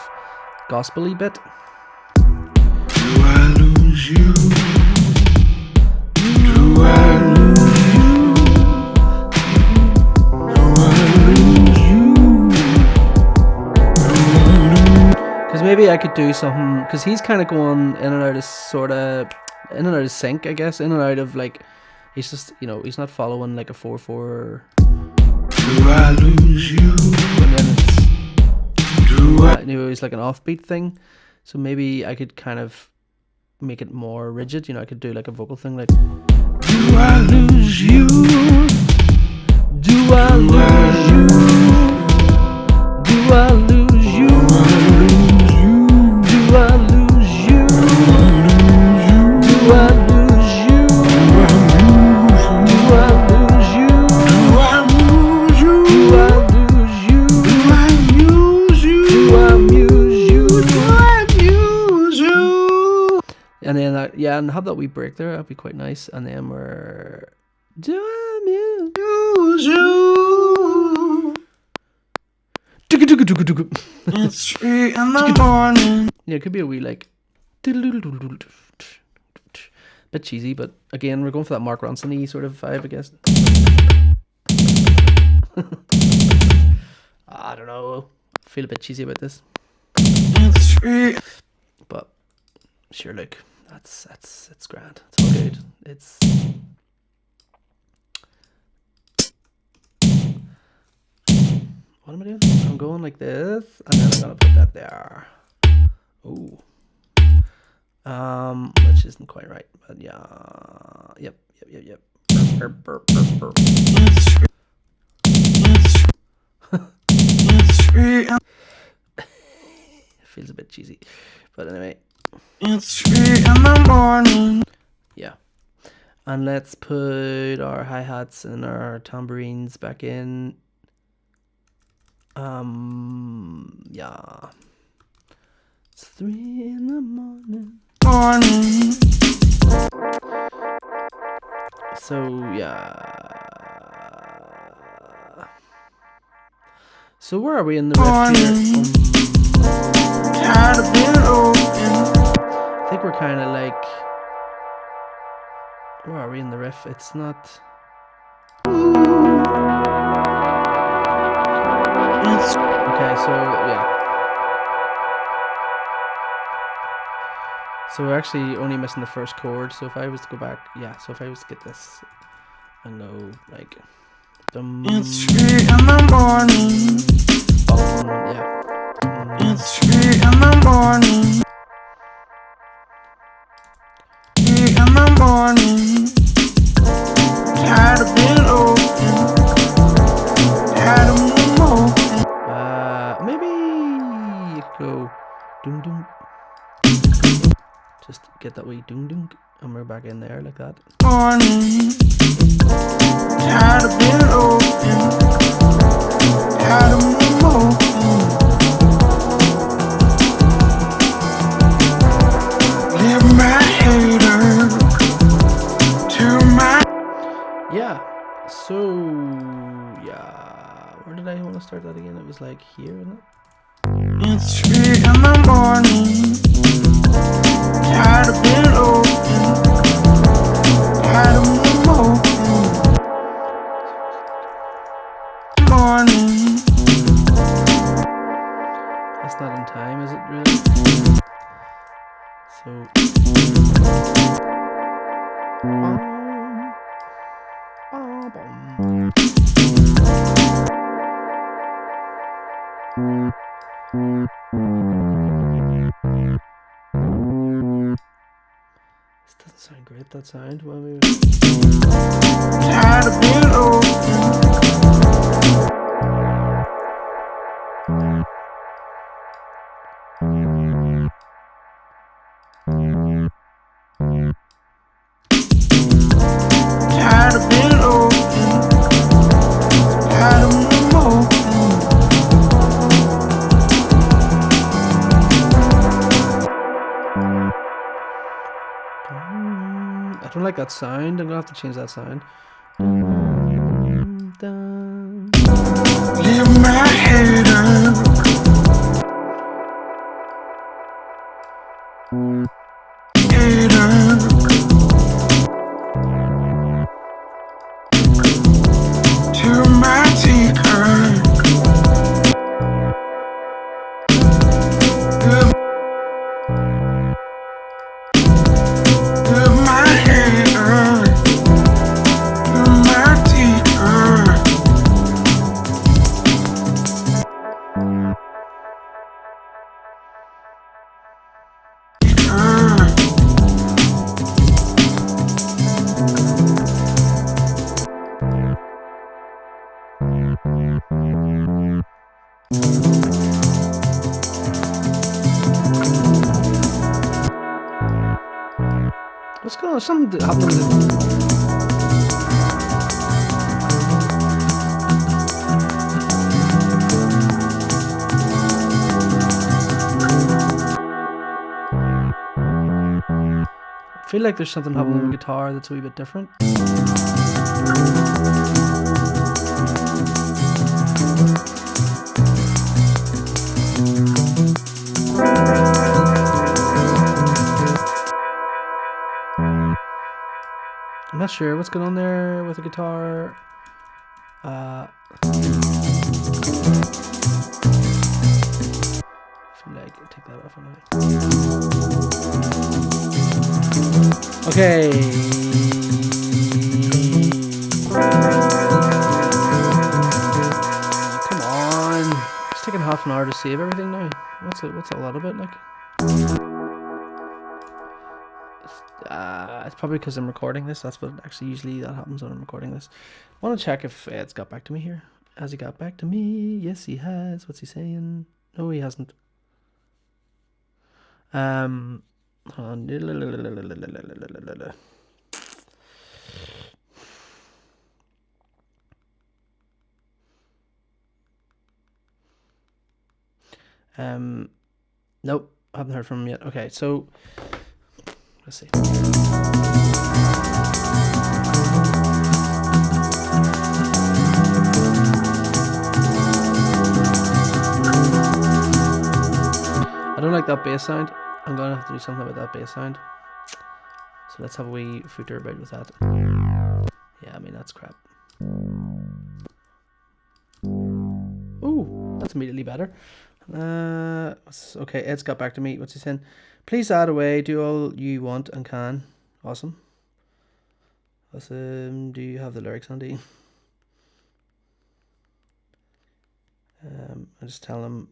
gospel-y bit. Do I lose you? Do I lose you? Do I lose you? Because maybe I could do something, because he's kind of going in and out of sync, I guess, in and out of like, he's just, you know, he's not following like a 4/4. Do I lose you? And then it's, Do I? you know, it's like an offbeat thing. So maybe I could kind of make it more rigid. You know, I could do like a vocal thing like, Do I lose you? do I lose you? Do I lose you? Do I lose you? Do I lose you? Do I lose you? Do I lose you? Do I lose you? Do I lose you? Do I muse you? Do I lose you? And then yeah, and have that wee break there. That'd be quite nice. And then we're do I muse Lose you. It's 3 in the morning. Yeah, it could be a wee like bit cheesy, but again, we're going for that Mark Ronson-y sort of vibe, I guess. I don't know. I feel a bit cheesy about this, It's 3. but sure, look, it's grand. It's all good. It's what am I doing? I'm going like this, and then I'm gonna put that there. Ooh. Which isn't quite right, but yeah. Yep. Burp, burp, burp, burp. It's 3. Feels a bit cheesy, but anyway. It's 3 in the morning. Yeah. And let's put our hi-hats and our tambourines back in. Yeah. It's 3 in the morning. So yeah. So where are we in the riff here? Tired of being open. I think we're kind of like. Where are we in the riff? It's not. Okay, so yeah. So we're actually only missing the first chord. So if I was to go back, yeah. So if I was to get this and go like, It's 3 in the morning. yeah. It's 3 in the morning. 3 in the morning. Tired of being open. Tired of being open. Maybe you could go doom doom. Just get that wee doom doom, and we're back in there like that. Morning. Tired of being open. Tired of being open. Leave my hater to my. Yeah. So yeah. Where did I want to start that again? It was like here, isn't it? It's 3 in the morning. Tired of being open. Tired of being open. Morning. That's not in time, is it really? So. This doesn't sound great, that sound. Well, maybe. Tired of being open. don't like that sound. I'm gonna have to change that sound. Leave my head up. Head up. To my taker. What's going on? Something happened. I feel like there's something happening with the guitar that's a wee bit different. I'm not sure what's going on there with the guitar. I feel like I'll take that off anyway. Okay. Come on. It's taking half an hour to save everything now. What's a lot of it like? It's probably because I'm recording this. That's what actually usually that happens when I'm recording this. I want to check if Ed's got back to me here. Has he got back to me? Yes, he has. What's he saying? No, he hasn't. Hold on. Nope, haven't heard from him yet. Okay, so let's see. I don't like that bass sound. I'm gonna have to do something about that bass sound. So let's have a wee footer about with that. Yeah, I mean that's crap. Ooh, that's immediately better. Okay, Ed's got back to me. What's he saying? Please add away. Do all you want and can. Awesome. Awesome. Do you have the lyrics, Andy? I just tell him.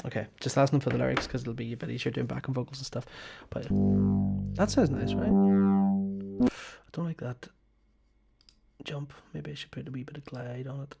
Okay, just asking for the lyrics because it'll be a bit easier doing backing vocals and stuff. But that sounds nice, right? I don't like that jump. Maybe I should put a wee bit of glide on it.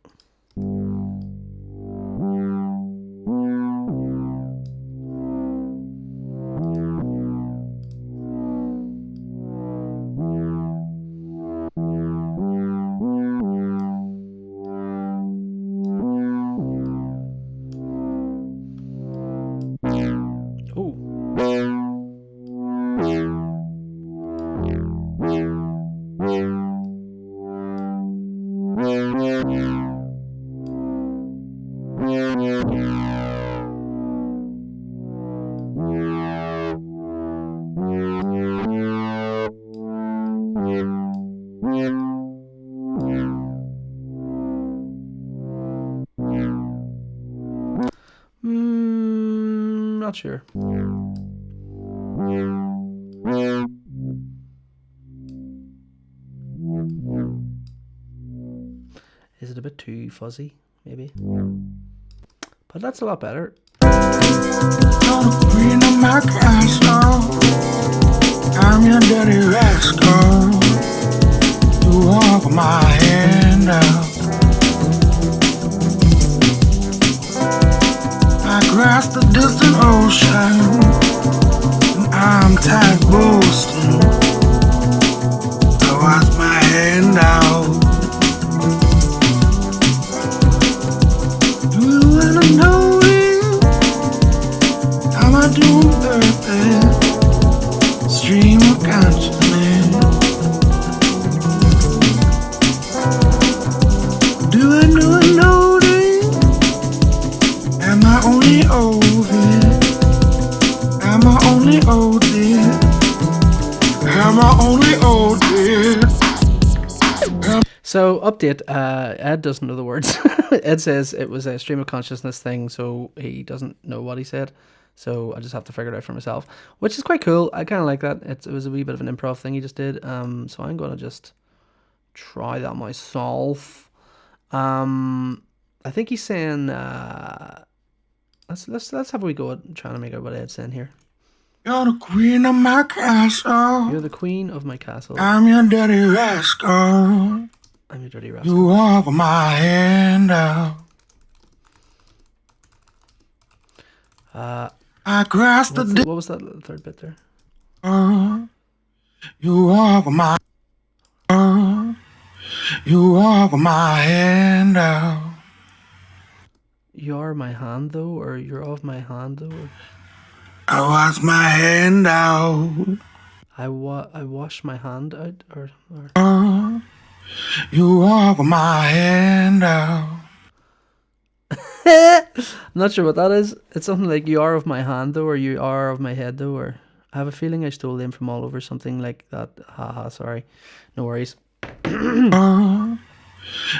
Not sure. Is it a bit too fuzzy? Maybe. But that's a lot better. I'm your dirty rascal. You walk my hand out. I grasp the distant ocean, and I'm tired boasting. I wash my hand out. of consciousness. Do I know this? Am I only over? Am I only over? Am I only over? So update, Ed doesn't know the words. Ed says it was a stream of consciousness thing, so he doesn't know what he said. So I just have to figure it out for myself, which is quite cool. I kind of like that. It was a wee bit of an improv thing he just did. So I'm gonna just try that myself. I think he's saying let's have a wee go at trying to make out what Ed's saying here. You're the queen of my castle. You're the queen of my castle. I'm your dirty rascal. I'm your dirty rascal. You walk my hand out. I grasped the what was that third bit there? You walk my you walk my hand out. You're my hand though, or you're of my hand though? I wash my hand out. I wash my hand out, or you walk my hand out. I'm not sure what that is. It's something like you are of my hand though, or you are of my head though, or I have a feeling I stole them from all over, something like that. Haha, sorry. No worries.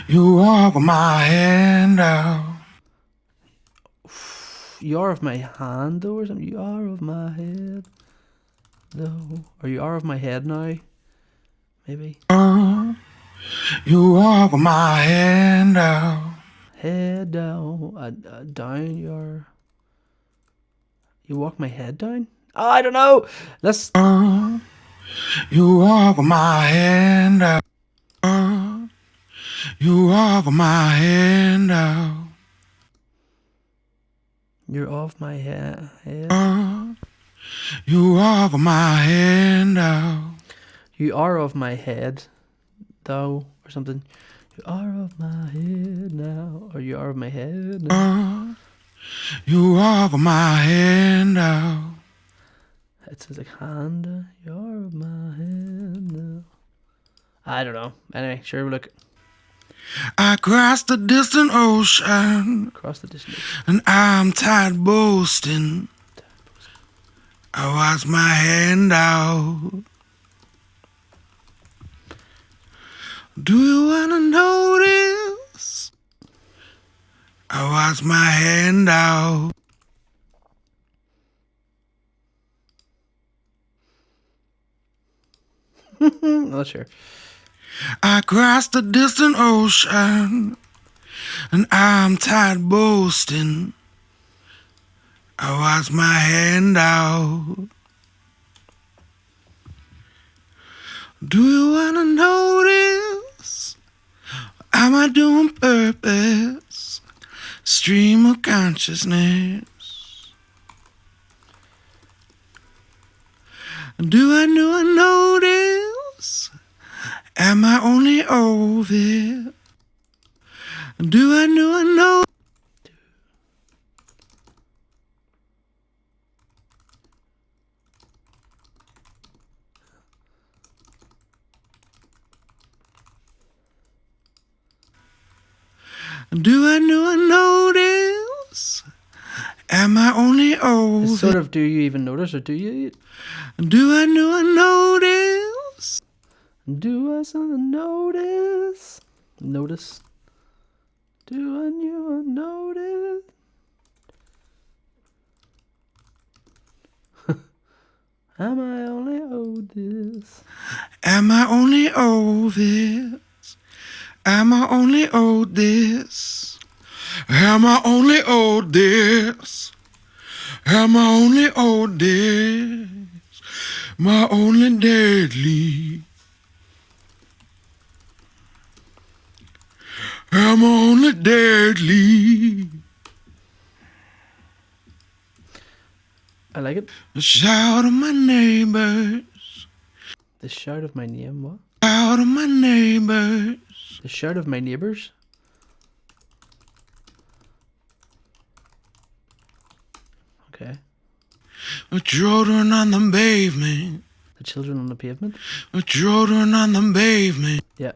You walk my hand out. You are of my hand though, or something. You are of my head though, or you are of my head now. Maybe. You walk my hand out. Head down, down your. You walk my head down. Oh, I don't know. Let's. You walk my hand out. You walk my hand out. You're off my head. You walk my hand out. You are of my head, though, or something. You are of my head now, or you are of my head now. You walk my hand out. It says like hand. You are of my head now. I don't know. Anyway, sure, look. I crossed the distant ocean. Across the distance. And I'm tired boasting. I wash my hand out. Do you wanna know this? I wash my hand out. Not sure. I crossed the distant ocean, and I'm tired boasting. I wash my hand out. Do you wanna know this? Am I doing purpose? Stream of consciousness. Do I know this? Am I only over it? Do I know? Do I know this? Am I only over? It's sort of, do you even notice, or do you? Do I know this? Do I something notice? Notice? Do I notice? Am I only owed this? Am I only over this? Am I only owed this? Am I only owed this? Am I only owed this? My only deadly. Am I only deadly? I like it. The shout of my neighbors. The shout of my name, what? Shout of my neighbors. The shout of my neighbours? Okay. The children on the pavement. The For children on the pavement. For children on the pavement. Yeah.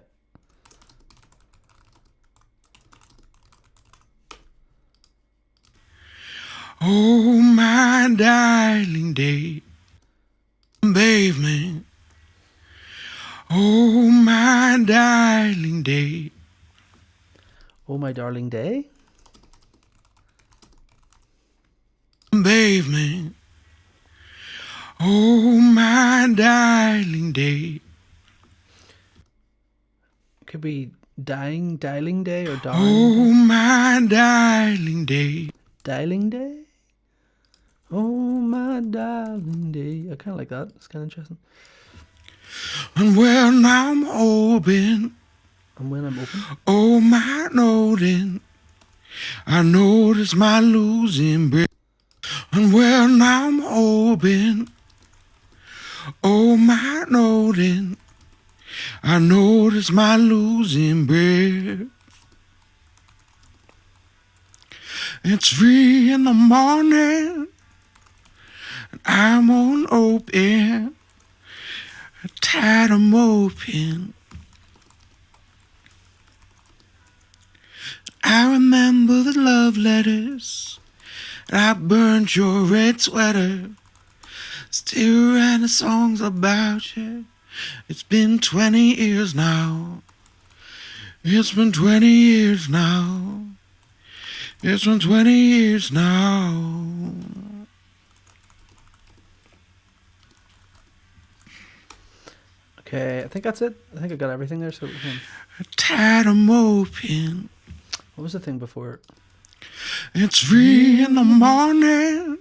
Oh, my darling day. Pavement. Oh, my darling day. Oh, my darling day. Pavement. Oh, my darling day. Could be dialing day or darling. Oh, my darling day. Dialing day? Oh, my darling day. I kind of like that. It's kind of interesting. And when I'm open. And when I'm open. Oh, my noting. I notice my losing breath. And when I'm open. Oh, my noting. I notice my losing breath. It's 3 in the morning. And I'm on open. Tired of moping. I remember the love letters. I burned your red sweater. Still writing songs about you. It's been 20 years now. It's been 20 years now. It's been 20 years now. Okay, I think that's it. I think I got everything there. So, tired of moping. What was the thing before? It's 3 in the morning.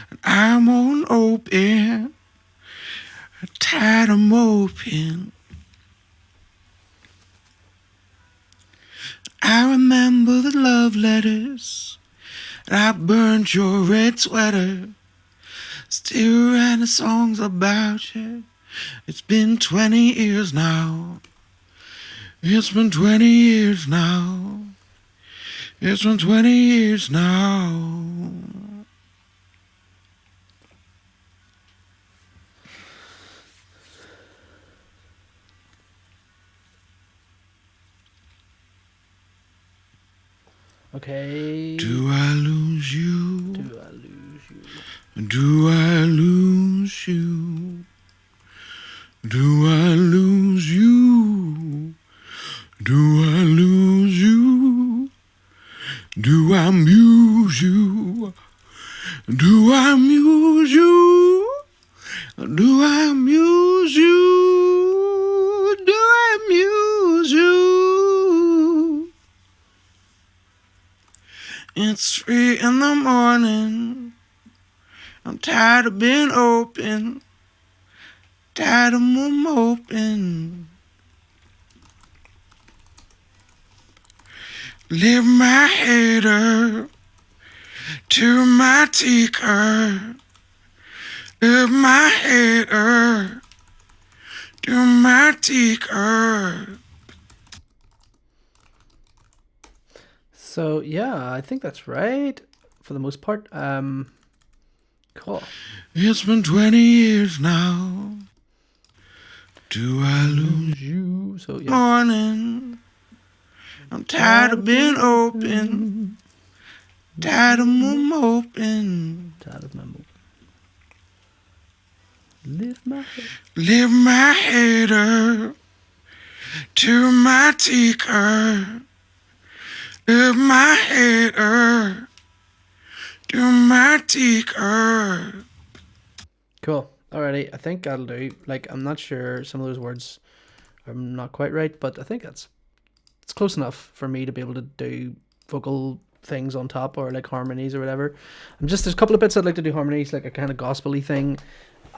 And I'm on open. Tired of moping. I remember the love letters. I burned your red sweater. Still writing songs about you. It's been 20 years now. It's been 20 years now. It's been 20 years now. Okay. Do I lose you? Do I lose you? Do I lose you? Do I lose you? Do I lose you? Do I muse you? Do I muse you? Do I muse you? Do I muse you? It's 3 in the morning. I'm tired of being open. Tired of moping. Lift my head up to my ticker. Lift my head up to my ticker. So yeah, I think that's right for the most part. Cool. It's been 20 years now. Do I lose you? So yeah. Morning. I'm tired of being open. Tired of moping. Tired of my moping. Lift my head. Lift my head up to my ticker. Lift my head up to my ticker. Cool. Alrighty, I think that'll do. Like, I'm not sure, some of those words are not quite right, but I think it's close enough for me to be able to do vocal things on top, or like harmonies or whatever. There's a couple of bits I'd like to do harmonies, like a kind of gospel-y thing,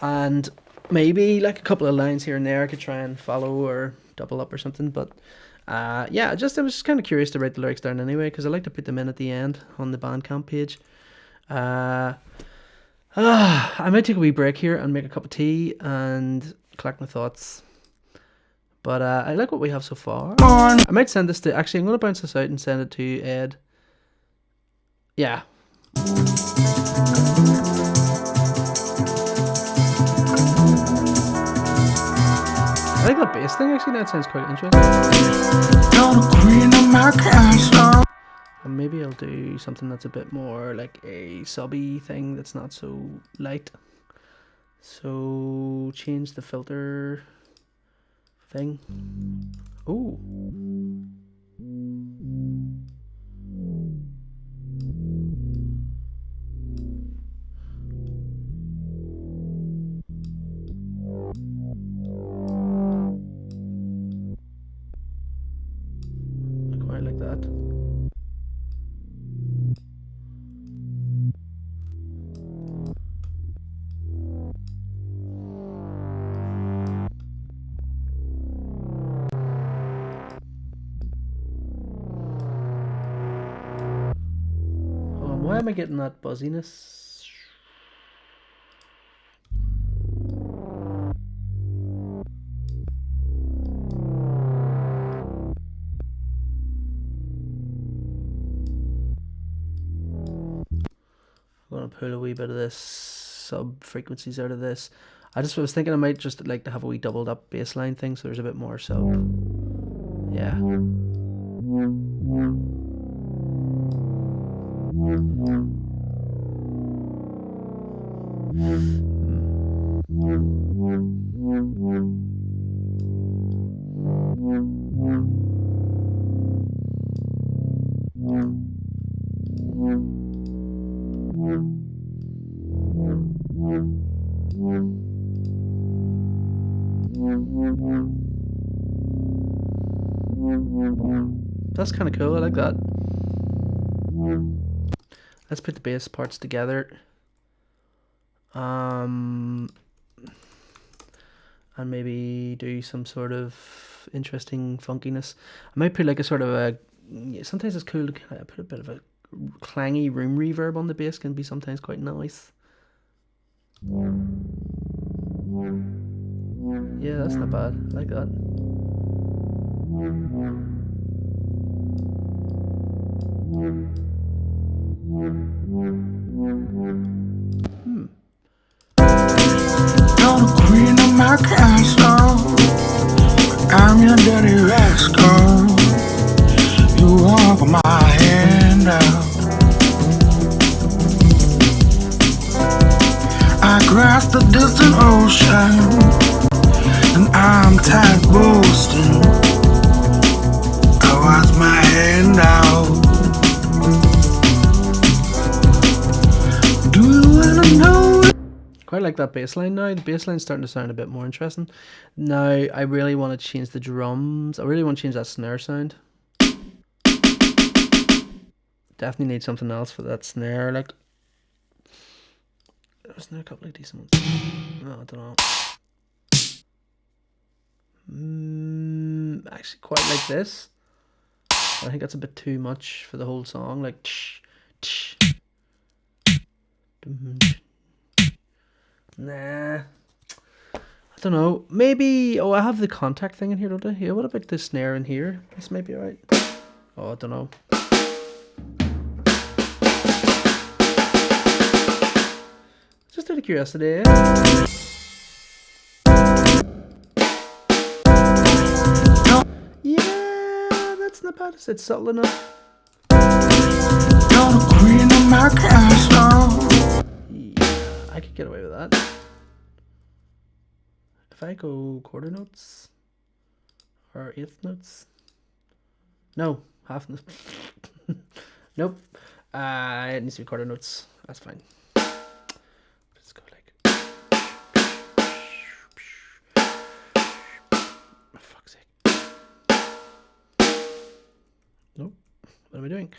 and maybe like a couple of lines here and there I could try and follow or double up or something. But yeah, I was just kind of curious to write the lyrics down anyway, because I like to put them in at the end on the Bandcamp page. I might take a wee break here and make a cup of tea and collect my thoughts. But I like what we have so far. I might send this to... Actually, I'm going to bounce this out and send it to Ed. Yeah. like that bass thing actually. That sounds quite interesting. You're the queen of my castle. And maybe I'll do something that's a bit more like a subby thing that's not so light. So change the filter thing. Oh. I quite like that. Why am I getting that buzziness? I'm gonna pull a wee bit of this sub frequencies out of this. I just was thinking I might just like to have a wee doubled up bassline thing, so there's a bit more sub. Yeah. That's kind of cool. I like that. Let's put the bass parts together. And maybe do some sort of interesting funkiness. I might put like a sort of a. Sometimes it's cool to kind of put a bit of a clangy room reverb on the bass. Can be sometimes quite nice. Yeah, that's not bad. I like that. You're the queen of my castle. I'm your dirty rascal. You offer my hand out. I grasp the distant ocean, and I'm tired boasting. I was my hand out. Do you wanna know? Quite like that bass line now. The bass line's starting to sound a bit more interesting. Now, I really want to change the drums. I really want to change that snare sound. Definitely need something else for that snare. Like, wasn't there a couple of decent ones? No, I don't know. Actually, quite like this. I think that's a bit too much for the whole song. Like, nah. I don't know. Maybe. Oh, I have the Kontakt thing in here, don't I? Yeah. What about the snare in here? This might be alright. Oh, I don't know. Just out of curiosity. Yeah, that's not bad. It's subtle enough. You're the queen of my castle. Yeah, I could get away with that. If I go quarter notes or eighth notes, no, half notes. Nope. It needs to be quarter notes. That's fine. Let's go like. For fuck's sake. Nope. What am I doing?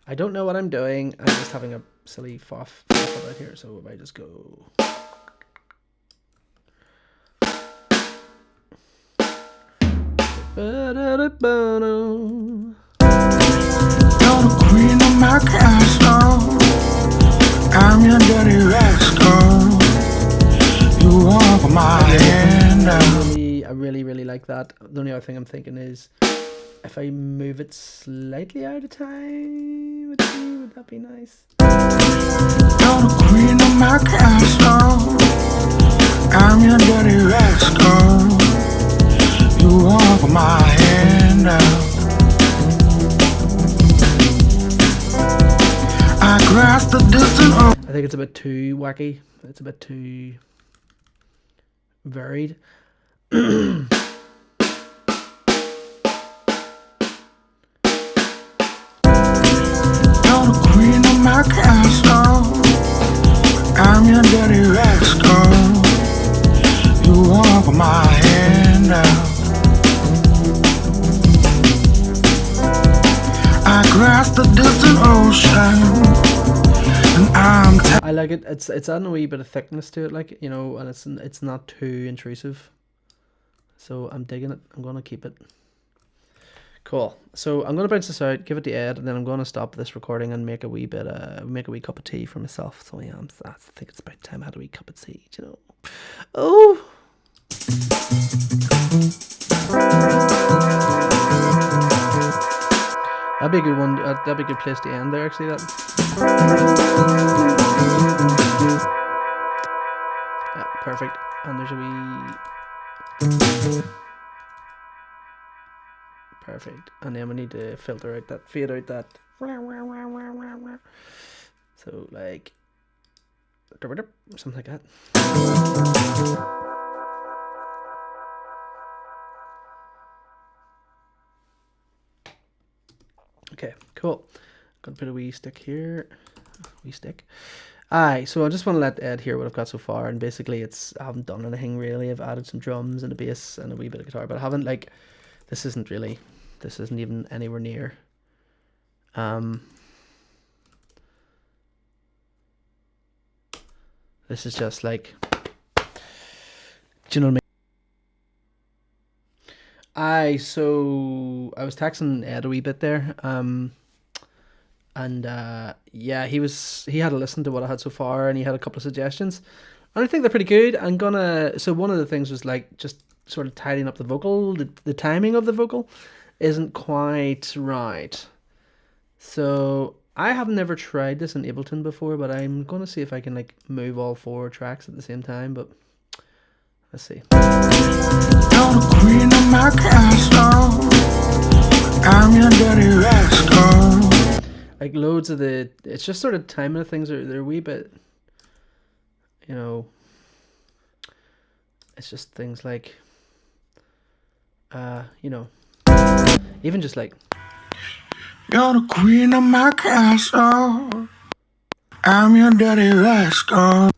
I don't know what I'm doing. I'm just having a silly faff about here. So if I just go. You're the queen of my castle. I'm your dirty rascal. You offer my hand out. I really like that. The only other thing I'm thinking is if I move it slightly out of time, would that be nice? You're the queen of my castle. I'm your dirty rascal. bit too wacky. It's a bit too varied. Queen of my castle, I'm your dirty rascal. You walk my hand out. I cross the distant ocean, and I like it. It's adding a wee bit of thickness to it, like, you know, and it's not too intrusive. So I'm digging it. I'm gonna keep it. Cool. So I'm gonna bounce this out, give it the ed, and then I'm gonna stop this recording and make a wee bit, make a wee cup of tea for myself. So yeah, I think it's about time I had a wee cup of tea. You know. Oh. That'd be a good one. That'd be a good place to end there. Actually, that. Yeah, perfect. And there's a wee. Perfect. And then we need to filter out that, fade out that. So like something like that. Okay, cool. Gonna put a wee stick here. Wee stick. Aye, so I just want to let Ed hear what I've got so far, and basically I haven't done anything really. I've added some drums and a bass and a wee bit of guitar, but I haven't like this isn't even anywhere near this is just like, do you know what I mean? So I was texting Ed a wee bit there, and yeah, he had to listen to what I had so far, and he had a couple of suggestions, and I think they're pretty good. So one of the things was like just sort of tidying up the vocal. The timing of the vocal isn't quite right. So I have never tried this in Ableton before, but I'm gonna see if I can like move all 4 tracks at the same time. But let's see. You're the queen of my castle, I'm your dirty rascal. Like loads of it's just sort of timing of things they're a wee bit, you know. It's just things like, you know, even just like. You're the queen of my castle, I'm your dirty rascal.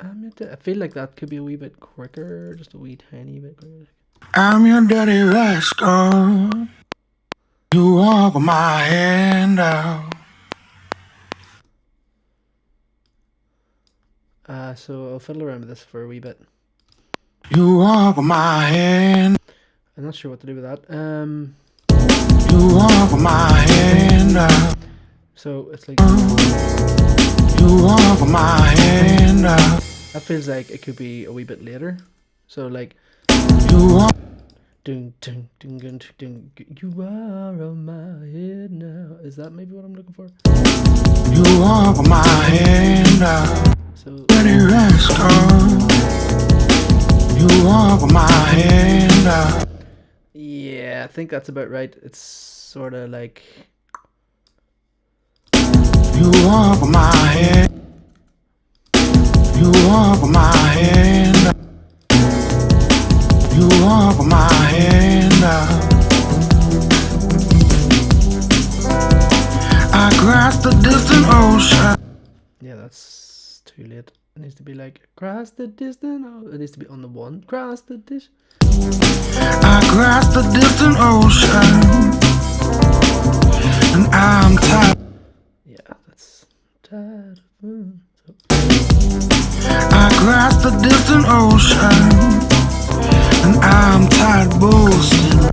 I feel like that could be a wee bit quicker, just a wee tiny bit quicker. I'm your dirty rascal. You walk my hand out. So I'll fiddle around with this for a wee bit. You walk my hand. I'm not sure what to do with that. You walk my hand out. So it's like. You walk my hand out. That feels like it could be a wee bit later. So like. You walk. Ding, ding, ding, ding, ding, you are on my head now. Is that maybe what I'm looking for? You walk my hand out. So. Dirty rascal. You walk my hand out. Yeah, I think that's about right. It's sort of like. You walk my hand. You walk my hand. You walk my hand out. I cross the distant ocean. Yeah, that's too late. It needs to be like across the distant. Oh, it needs to be on the one. Cross the dish. I cross the distant ocean, and I'm tired. Yeah, that's tired. So. I cross the distant ocean. And I'm tired boasting.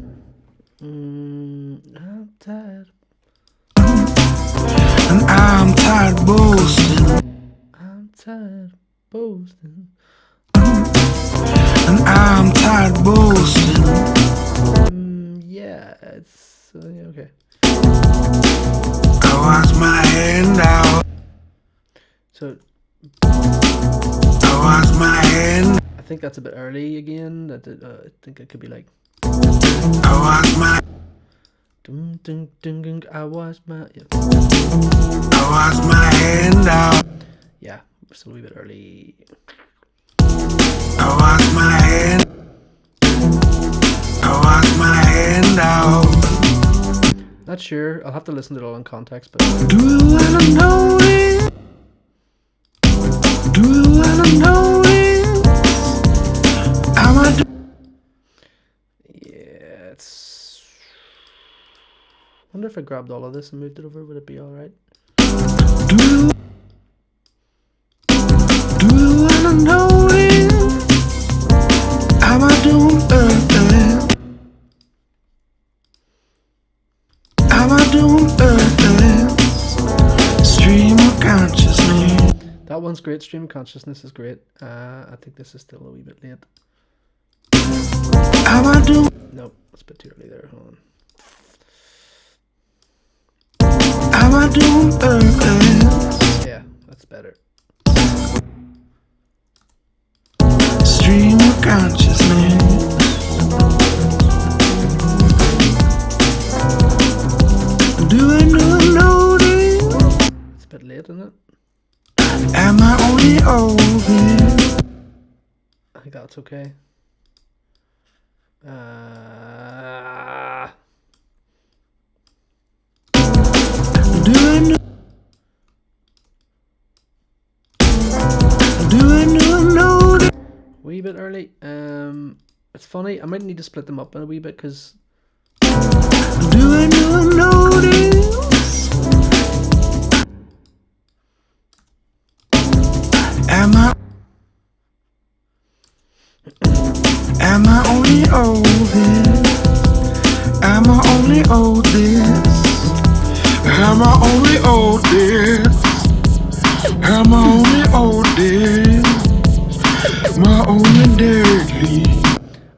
I'm tired. And I'm tired boasting. I'm tired boasting. And I'm tired boasting. Yeah, it's yeah, okay. I wash my hand out. So I wash my hand. I think that's a bit early again. That I think it could be like. I wash my. Ding, ding, ding, ding, I wash my. Yeah. I wash my hand out. Yeah, still a wee bit early. I wash my hand. I wash my hand out. Not sure. I'll have to listen to it all in context, but Do you wanna know it? Do you wanna know it? I'm a yeah, it's. I wonder if I grabbed all of this and moved it over, would it be alright? do you wanna know it? I'm a doing earth. I'm a doing earth. Stream of consciousness. That one's great. Stream of consciousness is great. I think this is still a wee bit late. I'm a doing. Nope, it's a bit too early there. Hold on. I'm a doing earth. Yeah, that's better. Stream of consciousness. Do I know this? It's a bit late, isn't it? Am I only over? I think that's okay. Do I know? Do I know this? Wee bit early. It's funny. I might need to split them up in a wee bit because. Do I know this? Am I only owed this? Am I only owed this? Am I only owed this? Am I only owed this? My only deadly. I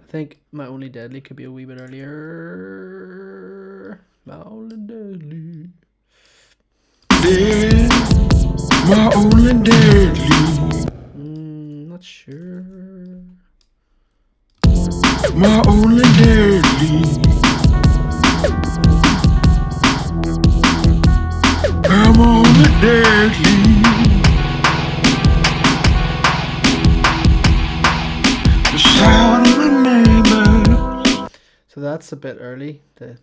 think my only deadly could be a wee bit earlier. My only deadly. Dead. My only deadly. Not sure. My only deadly. I'm only deadly. The sound of my neighbors. So that's a bit early. The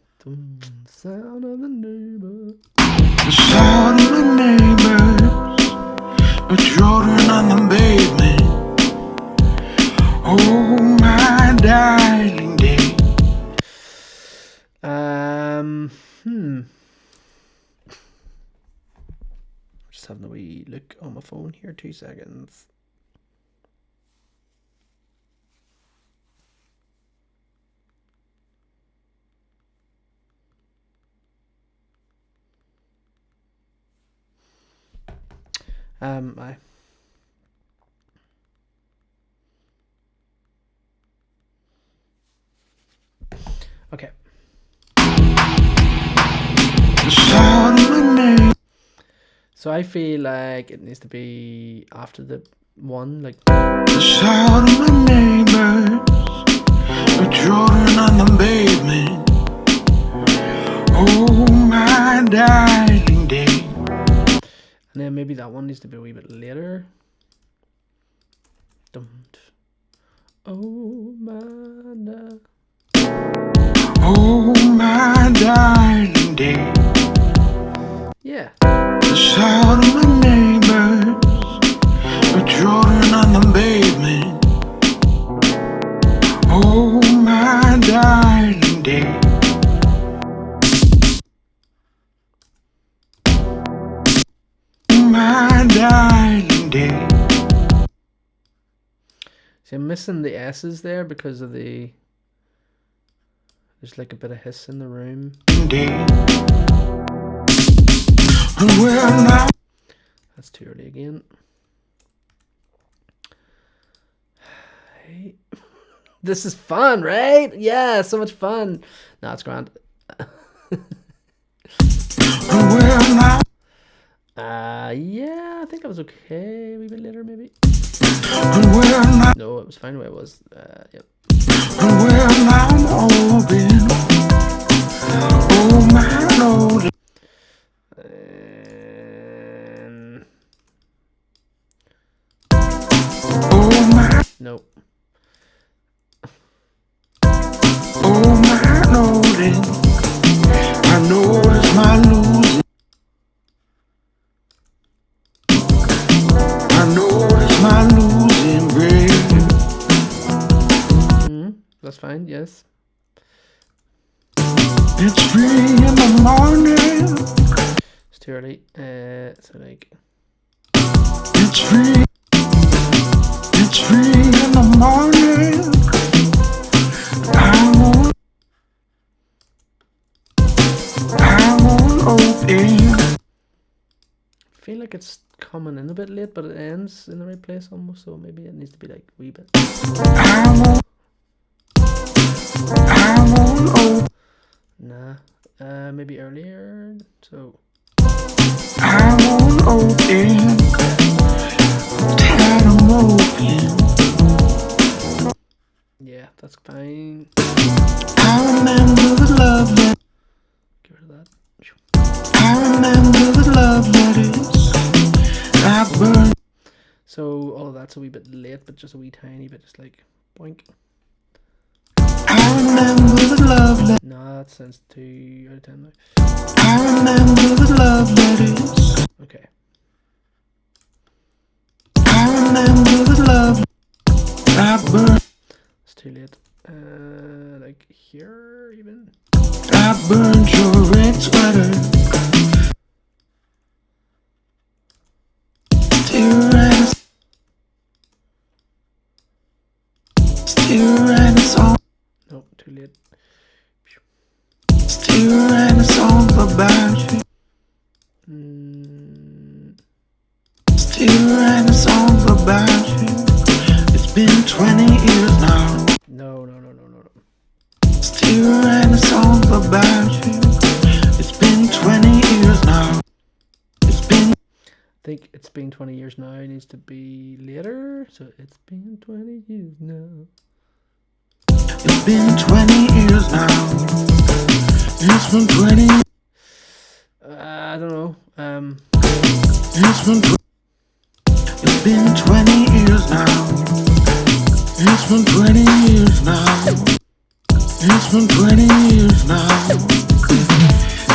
sound of the neighbor. The sound of my neighbors. The children on the pavement. Oh my darling day. Just having a wee look on my phone here. 2 seconds. I. Okay. So I feel like it needs to be after the one, like. The sound of my neighbors, the children on the pavement. Oh my darling day. And then maybe that one needs to be a wee bit later. Oh my. Oh my darling day. Yeah. The sound of my neighbors, the children on the pavement. Oh my darling day. Oh my darling day. See, I'm missing the S's there because of the. There's like a bit of hiss in the room. That's too early again. Hey. This is fun, right? Yeah, so much fun. No, it's grand. Yeah, I think I was okay. A wee bit later, maybe. No, it was fine the way it was. Yep. Oh my Lord. fading. I notice my losing. I notice my losing grade. That's fine, yes. It's 3 in the morning. It's too early. So like. It's 3. It's 3 in the morning. I won't open. I feel like it's coming in a bit late, but it ends in the right place almost. So maybe it needs to be like a wee bit. I won't open. Nah. Maybe earlier. So. I won't open. Tired of open. Yeah, that's fine. I remember the love letters. Get rid of that. I remember the love letters I burned. So all of that's a wee bit late, but just a wee tiny bit, just like boink. I remember the love letters. Nah, that sounds too out of time now. I remember the love letters. Okay. I remember the love I burned. It's too late. Like here even. I burned your red sweater. Still writing a song. Nope, too late. Still writing a song about you. Still writing songs about you. It's been 20 years now. No. Still writing songs about you. It's been 20 years now. It's been. I think it's been 20 years now. It needs to be later. So it's been 20 years now. It's been 20 years now. It's been 20. I don't know. It's been 20 years now. It's been 20 years now. It's been 20 years now.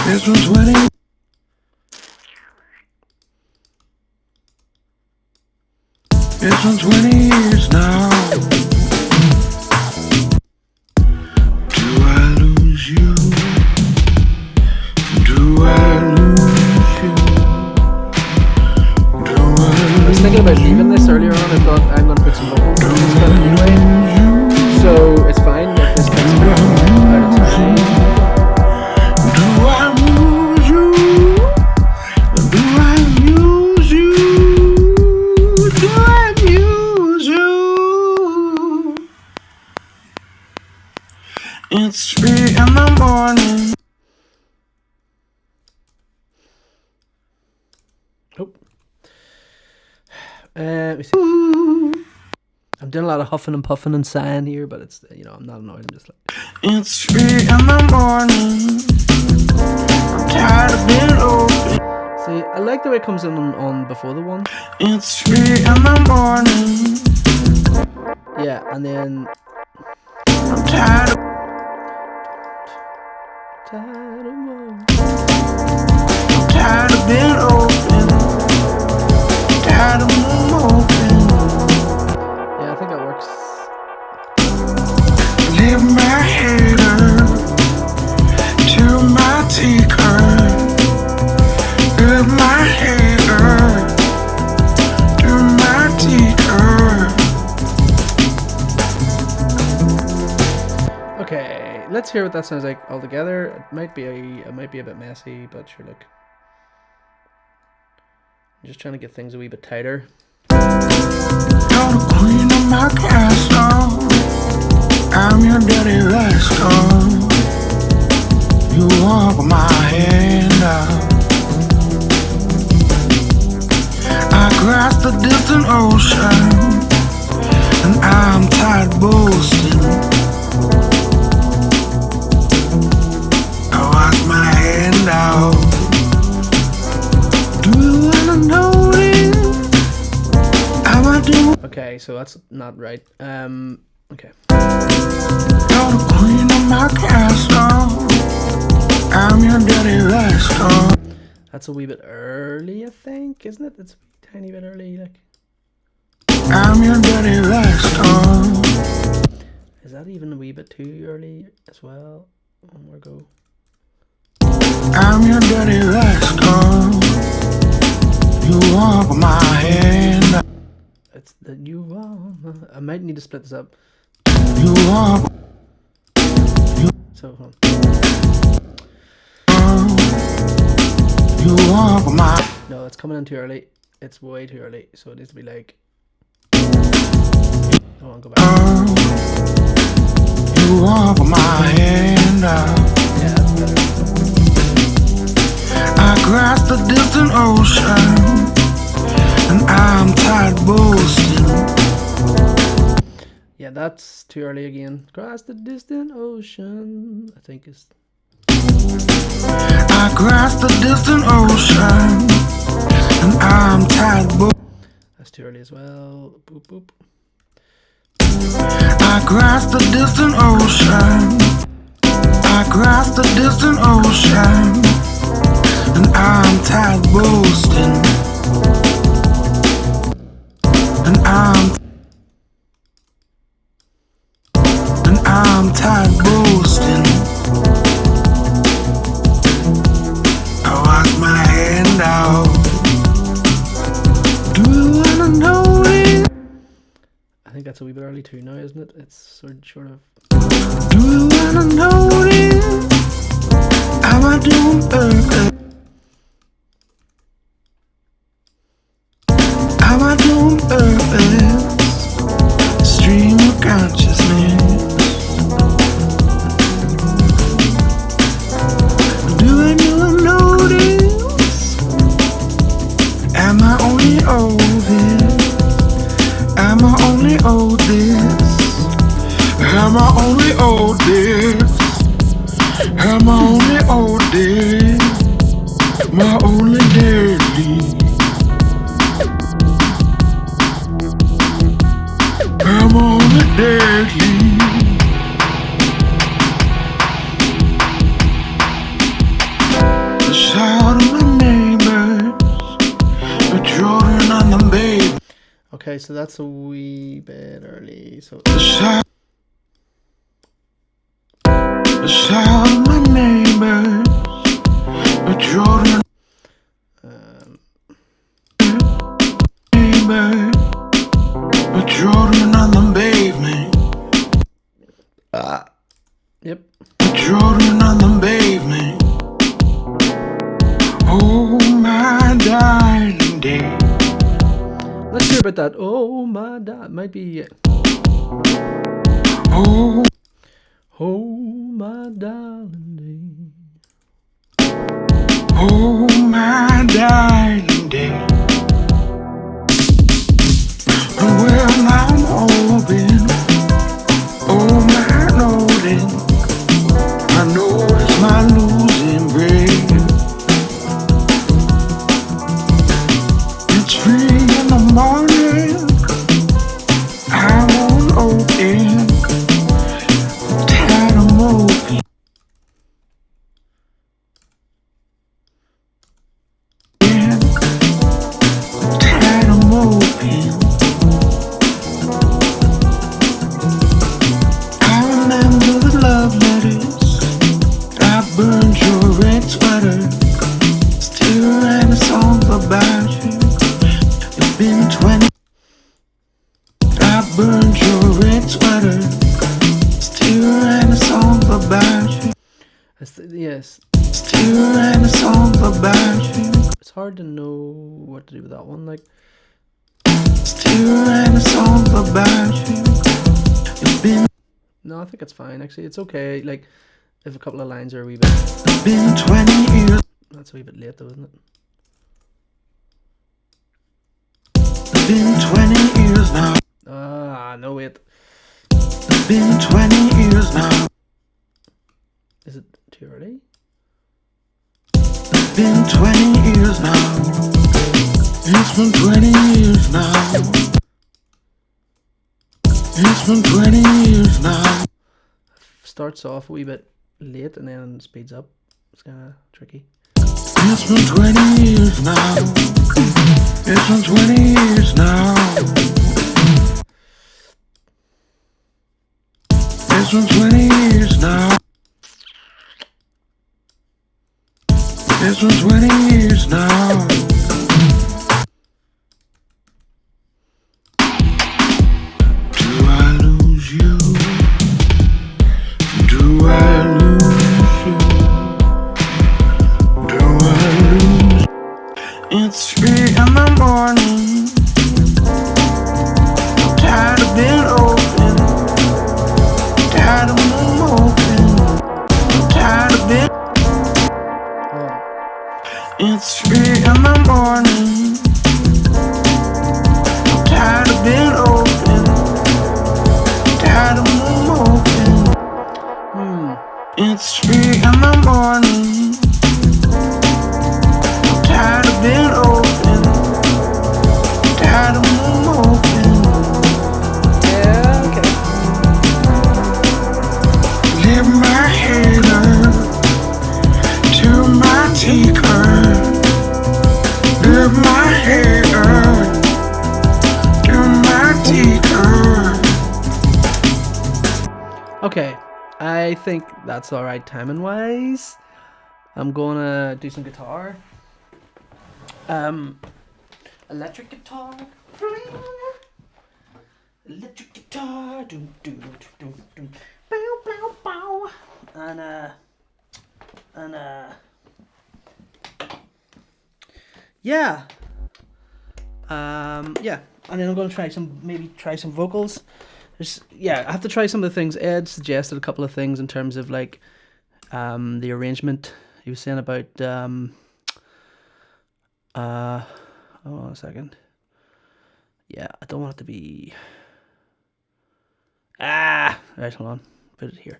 It's been 20. It's been 20 years now. Do I lose you? Do I lose you? Do I I was thinking about leaving this earlier on. I thought I'm going to put some vocals on this bit anyway. So it's fine if this takes a bit out of time. Do I lose you? Do I lose you? Do I lose you? It's 3 in the morning. Oh. Let me see. I'm doing a lot of huffing and puffing and sighing here, but it's, I'm not annoyed. I'm just like. It's 3 in the morning. I'm tired of being open. See, I like the way it comes in on before the one. It's 3 in the morning. Yeah, and then. I'm tired of. I'm tired of being open. Tired of being open. Yeah, I think that works. Leave my hater to my taker. Leave my hater to my taker. Okay, let's hear what that sounds like all together. It might be a bit messy, but sure, look. I'm just trying to get things a wee bit tighter. You're the queen of my castle. I'm your dirty rascal. You walk my hand out. I crossed the distant ocean, and I'm tired boasting. I wash my hand out. Do you wanna know this? How I do? Okay, so that's not right. Okay. You're the queen of my castle. That's a wee bit early, I think, isn't it? It's a tiny bit early, like. I'm your dirty rascal. Is that even a wee bit too early as well? One more go. I'm your dirty rascal. You walk my hand. It's the you are. I might need to split this up. You walk. So hold on. You walk my. No, it's coming in too early. It's way too early. So it needs to be like. I want to go back. You walk my hand out. Yeah, that's better. I cross the distant ocean, and I'm tired boasting. Yeah, that's too early again. Cross the distant ocean, I think is. I cross the distant ocean, and I'm tired boasting. That's too early as well. Boop boop. I cross the distant ocean. I cross the distant ocean, and I'm tired boasting. And I'm tired boasting. I wash my hand out. Do you wanna know it? I think that's a wee bit early too now, isn't it? It's sort of. Do you wanna know it? Am I doing perfect? Am I doing perfect? Stream of consciousness. Do anyone notice? Am I only old this? Am I only old this? Am I only old this? Am I only old this? My only daily. I'm only daily. The shout of my neighbors, the children and the baby. Okay, so that's a wee bit early. So the shout of my neighbors, the children, neighbors, the children on the pavement. Yep. The children on the pavement. Oh my darling day. Let's hear about that. Oh my god, might be it. Oh my darling day. Oh my darling day. Well, I'm hoping. Oh my noting. I notice my losing grade. It's 3 in the morning. I won't open. Tired of moping. Tired of moping. I remember the love letters. I burned your red sweater. Still writing a song about you. It's been 20. I burned your red sweater. Still writing a song about you. Yes. Still writing a song about you. It's hard to know what to do with that one. Like. Still writing a song about you. It's been. No, I think it's fine. Actually, it's okay. Like, if a couple of lines are a wee bit. It's been 20 years. That's a wee bit late, though, isn't it? It's been 20 years now. No wait. It's been 20 years now. Is it too early? It's been 20 years now. It's been 20 years now. It's been 20 years now. Starts off a wee bit late and then speeds up. It's kind of tricky. It's been 20 years now. It's been 20 years now. It's been 20 years now. It's been 20 years now. Do I lose you? Do I lose you? Do I lose? It's 3 in the morning. I'm tired of being open. Tired of being open. I'm tired of being. It's 3 in the morning. I'm tired of being open. Tired of being open. It's 3 in the morning. I'm tired of being open. Tired of being open. Yeah, okay. Lift my head up to my taker. Lift my head up to my taker. Okay, I think that's all right timing wise. I'm gonna do some guitar. Electric guitar. Electric guitar. Doom, doom, doom, doom. Bow, bow, bow. And yeah. Yeah. And then I'm gonna try some vocals. I have to try some of the things. Ed suggested a couple of things in terms of like the arrangement. He was saying about hold on a second. Yeah, I don't want it to be right, hold on. Put it here.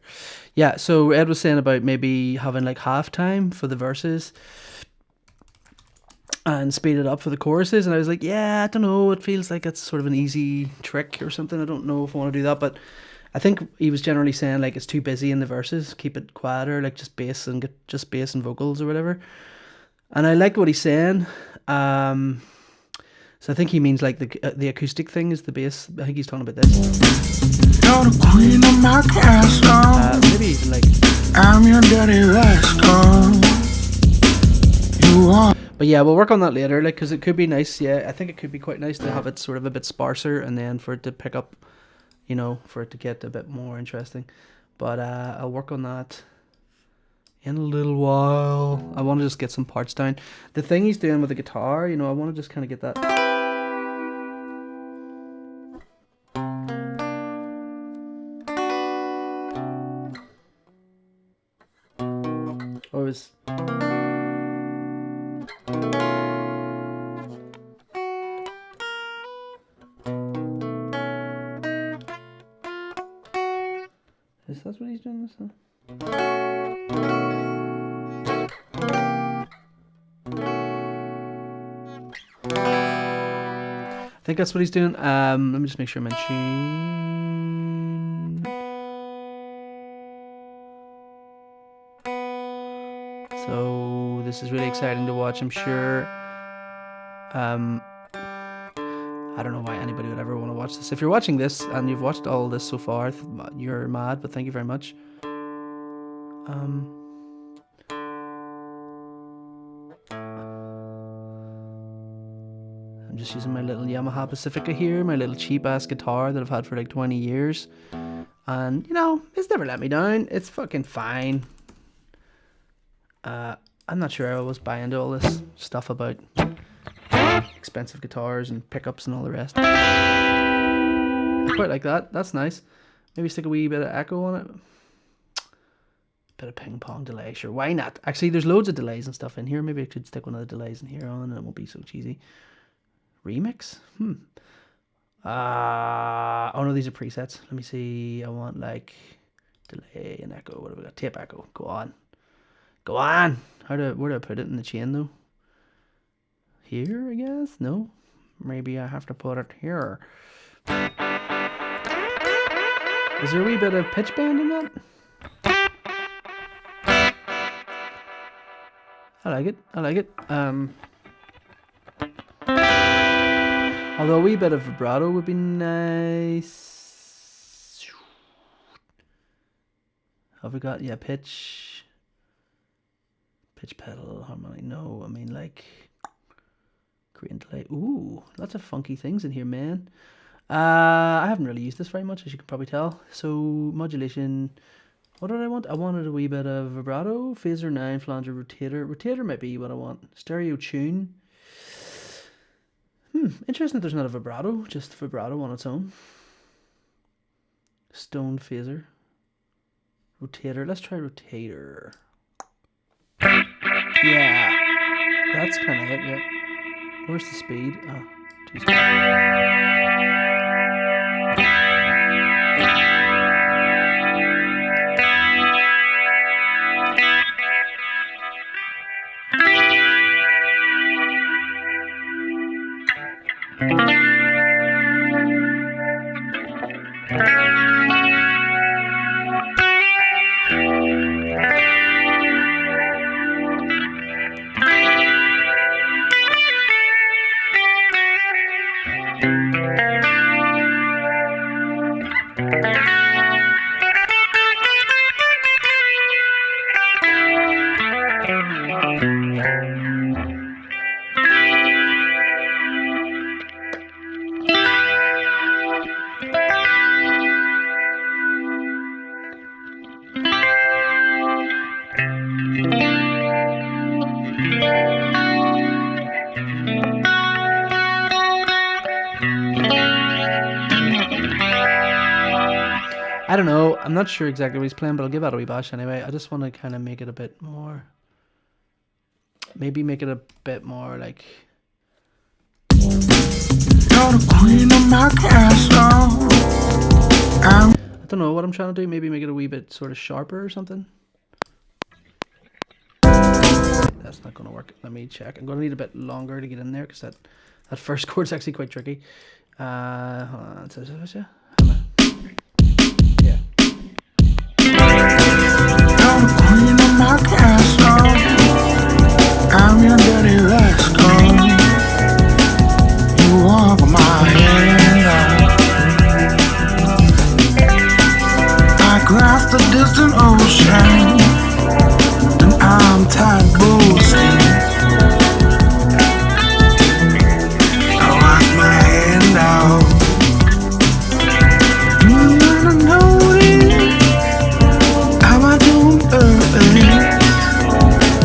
Yeah, so Ed was saying about maybe having like halftime for the verses and speed it up for the choruses, and I was like, yeah, I don't know, it feels like it's sort of an easy trick or something. I don't know if I want to do that, but I think he was generally saying like it's too busy in the verses, keep it quieter, like just bass and vocals or whatever. And I liked what he's saying. So I think he means like the acoustic thing is the bass. I think he's talking about this. You're the queen of my castle. Maybe even like I'm your dirty rascal. You are. But yeah, we'll work on that later, like, because it could be nice. Yeah, I think it could be quite nice to have it sort of a bit sparser, and then for it to pick up, you know, for it to get a bit more interesting. But I'll work on that in a little while. I want to just get some parts down. The thing he's doing with the guitar, you know, I want to just kind of get that. Or it was. Is that what he's doing this time? I think that's what he's doing. Let me just make sure I'm in tune. So this is really exciting to watch, I'm sure. I don't know why anybody would ever want to watch this. If you're watching this and you've watched all this so far, you're mad, but thank you very much. I'm just using my little Yamaha Pacifica here, my little cheap ass guitar that I've had for like 20 years. And, you know, it's never let me down. It's fucking fine. I'm not sure I was buying into all this stuff about expensive guitars and pickups and all the rest. I quite like that. That's nice. Maybe stick a wee bit of echo on it. Bit of ping pong delay. Sure, why not? Actually, there's loads of delays and stuff in here. Maybe I could stick one of the delays in here on and it won't be so cheesy. Remix? Oh no, these are presets. Let me see. I want like delay and echo. What have we got? Tape echo. Go on. Go on. Where do I put it in the chain though? Here, I guess? No? Maybe I have to put it here. Is there a wee bit of pitch bend in that? I like it. I like it. Although a wee bit of vibrato would be nice. Have we got, yeah, pitch pedal, harmonic, no, I mean like create delay. Ooh, lots of funky things in here, man. I haven't really used this very much, as you can probably tell. So modulation, what did I want? I wanted a wee bit of vibrato, phaser 9, flanger, rotator. Rotator might be what I want. Stereo tune. Interesting that there's not a vibrato, just vibrato on its own. Stone phaser. Rotator, let's try rotator. Yeah, that's kind of it, yeah. Where's the speed? Oh, too slow. I don't know. I'm not sure exactly what he's playing, but I'll give that a wee bash anyway. I just want to kind of make it a bit more. Maybe make it a bit more like. You're the queen of my castle. I don't know what I'm trying to do. Maybe make it a wee bit sort of sharper or something. That's not going to work. Let me check. I'm going to need a bit longer to get in there because that first chord's actually quite tricky. Hold on. Yeah. You're the queen of my castle. I'm your dirty rascal. You walk my hand out. I crossed the distant ocean, and I'm tired boasting. I wash my hand out. You wanna know this? How I doing early?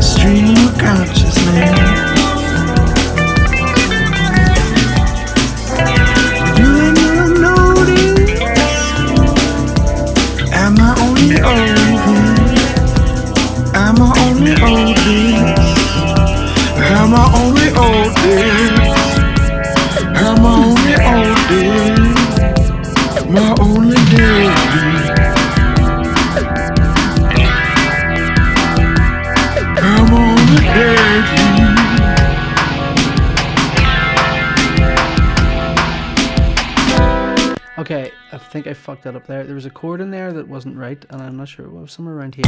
Stream of consciousness. You ain't never noticed. Am I only oldest? Am I only oldest? Am I only oldest? Am I only oldest? My only deadbeat. I'm only deadbeat. Okay, I think I fucked that up there. There was a chord in there that wasn't right, and I'm not sure. It was somewhere around here.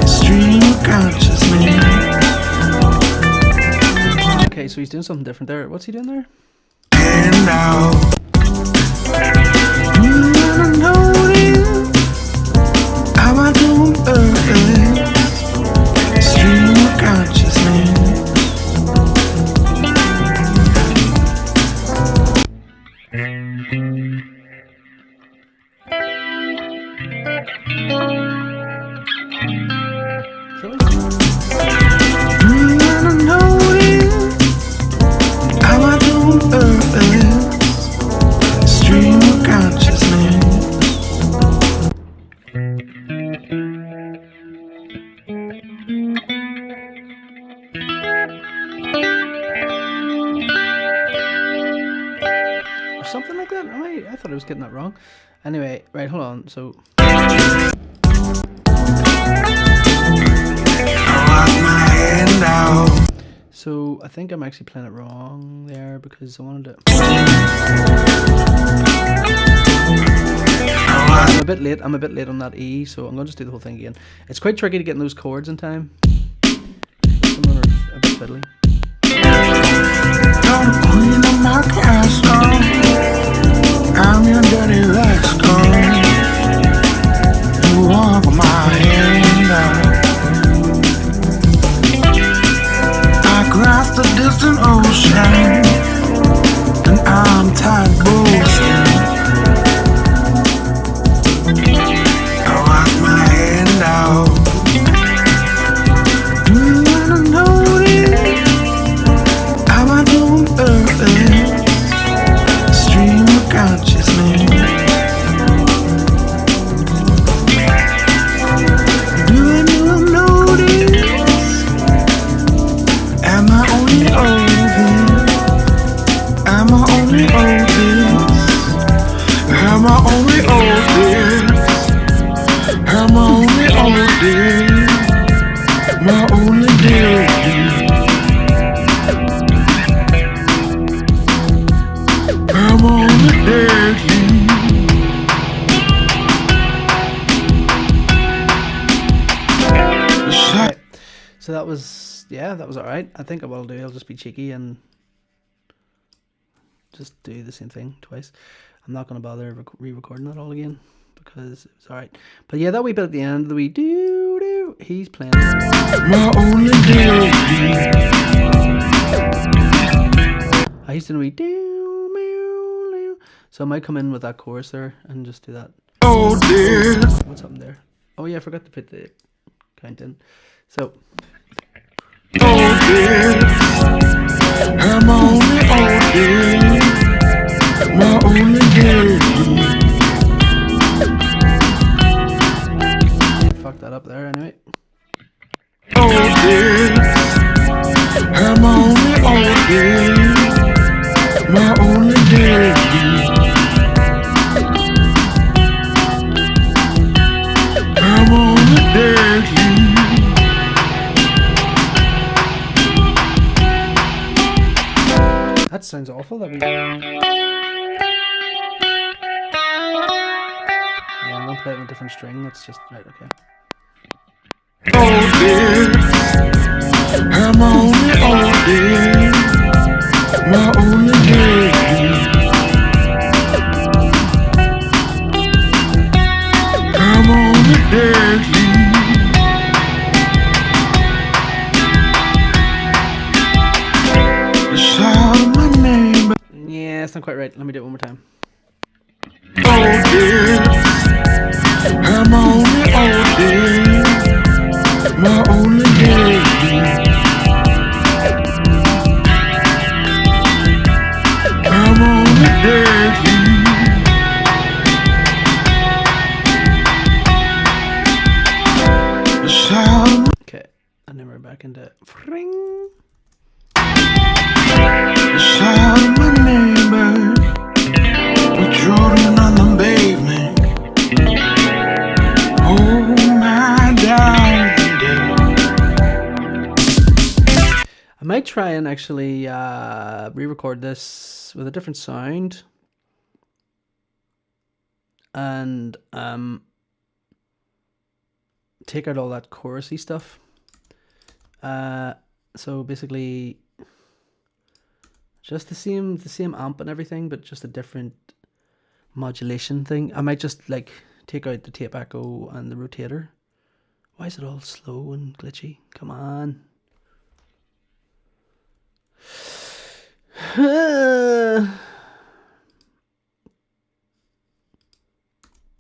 Stream of consciousness. Okay, so he's doing something different there. What's he doing there? And out. You wanna know this? How I doing early? Stream of consciousness. Really? You wanna know this? How I doing early? Stream of consciousness. Or something like that? I thought I was getting that wrong. Anyway, right, hold on. So I wash my hand out. So I think I'm actually playing it wrong there because I wanted to. I I'm a bit late on that E, so I'm gonna just do the whole thing again. It's quite tricky to get in those chords in time. Some of them are a bit fiddly. You're the queen of my castle. I'm your dirty rascal. You walk my hand out. Across the distant ocean, and I'm tired boasting. I walk my hand out. Do you wanna know this? How I do on purpose? Stream of consciousness. Do you know this? Am I only oldest? Am I only oldest? Am I only oldest? Am I only oldest? My only dearest. I'm only dearest. Okay. So that was, yeah, that was alright. I think what I'll do, I'll just be cheeky and just do the same thing twice. I'm not going to bother re-recording it all again because it was alright. But yeah, that wee bit at the end, the wee doo-doo, he's playing. My only dearest. I used to wee doo-meow-meow. So I might come in with that chorus there and just do that. Oh dear. What's up there? Oh yeah, I forgot to put the count in. So. Oh dear. I'm only oldest. My only dearest. Fuck that up there anyway. Oh dear. I'm only oldest. My only dearest. I'm only dearest. That sounds awful. Yeah, I'm gonna play it on a different string. That's just right. Okay. Oh dear, I'm only oldest. My only dearest. I'm only dearest. Yeah, it's not quite right. Let me do it one more time. Oh dear, I'm only oldest. My only dearest. I'm only dearest. Okay, and then we're back into fring. Shout my neighbor, patrolling on the pavement. Oh my darling. I might try and actually re-record this with a different sound and take out all that chorusy stuff. So basically just the same amp and everything, but just a different modulation thing. I might just like take out the tape echo and the rotator. Why is it all slow and glitchy? Come on.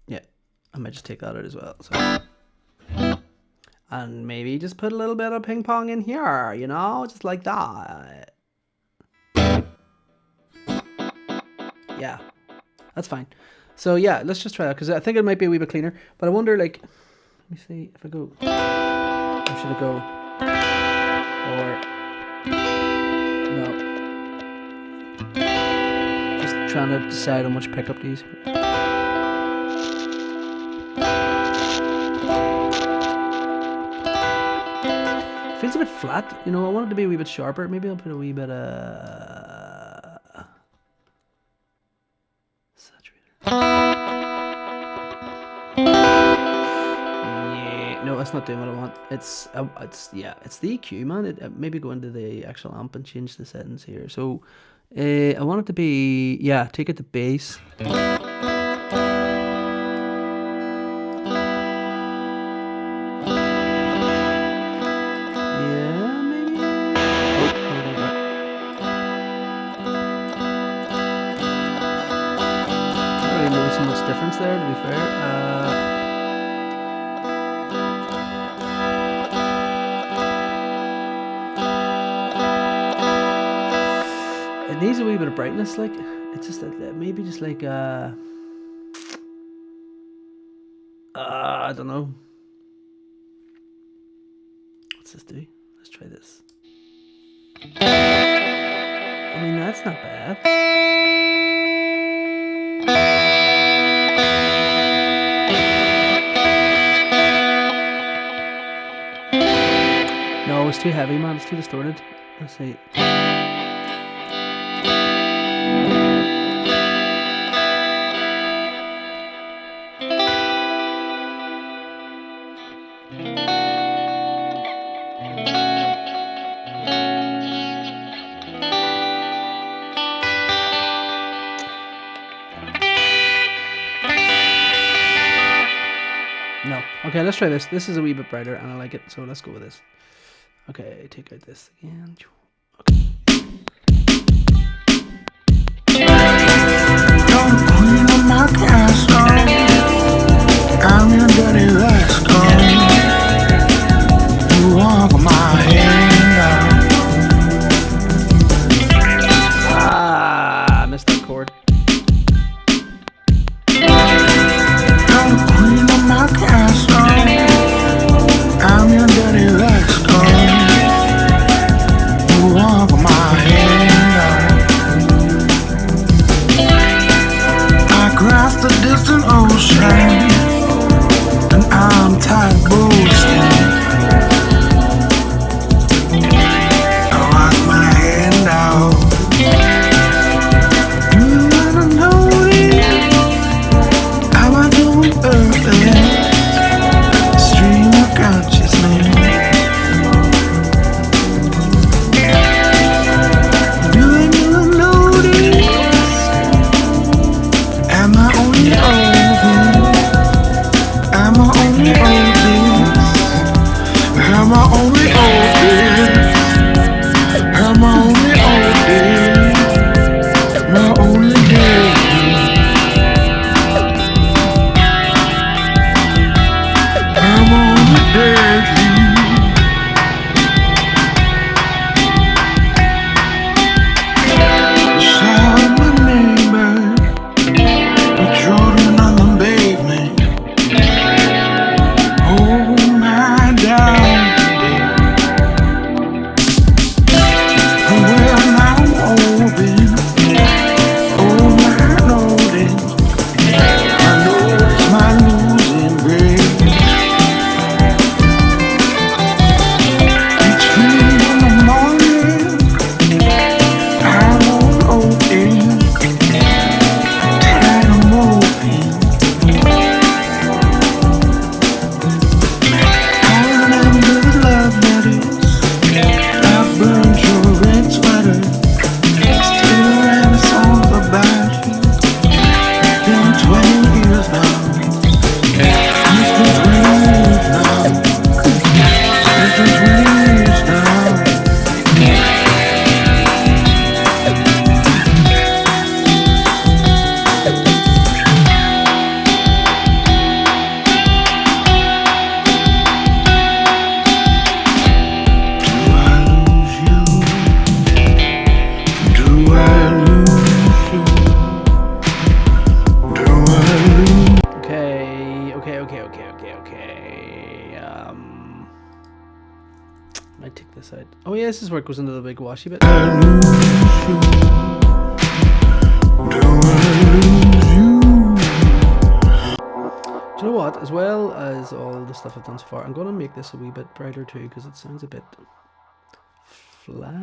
Yeah, I might just take that out as well. So. And maybe just put a little bit of ping pong in here, you know, just like that. Yeah, that's fine. So yeah, let's just try that because I think it might be a wee bit cleaner. But I wonder, like, let me see if I go. Or should I go? Or no? Just trying to decide how much pickup to use. Feels a bit flat, you know. I want it to be a wee bit sharper. Maybe I'll put a wee bit saturator. no, it's not doing what I want. It's the EQ, man. Maybe go into the actual amp and change the settings here. So I want it to be, yeah, take it to bass. Difference there, to be fair. It needs a wee bit of brightness, like it's just maybe just like I don't know. What's this do? Let's try this. I mean, that's not bad. No, it's too heavy, man. It's too distorted. Let's see. No. Okay, let's try this. This is a wee bit brighter and I like it, so let's go with this. Okay, take out this again. Okay. You're the queen of my castle. I'm your dirty rascal. You walk my hand I missed that chord. You're the queen of my castle. I'm your dirty rascal. You walk my hand across the distant ocean, and I'm tired boasting. I wash my hand out. Do you wanna know how I do earthly stream of consciousness? Do you notice? Am I only old? Am I only old? Am I only old? Am I only old? My only day. I'm only dead. Shout my neighbor. The children on the pavement. Oh my darling. Well, now I'm open. Oh my notice. I know it's my losing grade. It's 3 in the morning. I'm on open. Tired of moping. I remember the love letters. I burned your red sweater. Still writing songs about you. It's been 20 years now. It's been 20 years now. It's been 20 years now. Do I lose you? Do I lose you? Do I lose? Okay. Might take this out. Oh yeah, this is where it goes into the big washy bit. Do I lose you? Do you know what? As well as all the stuff I've done so far, I'm going to make this a wee bit brighter too because it sounds a bit flat.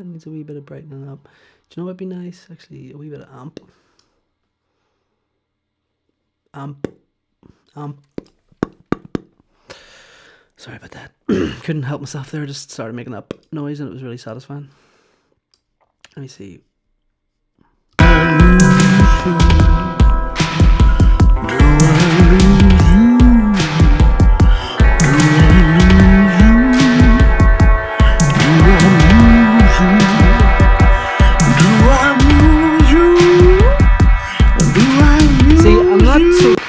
Needs a wee bit of brightening up. Do you know what'd be nice? Actually, a wee bit of amp. Sorry about that. Couldn't help myself there. Just started making that noise and it was really satisfying. Let me see.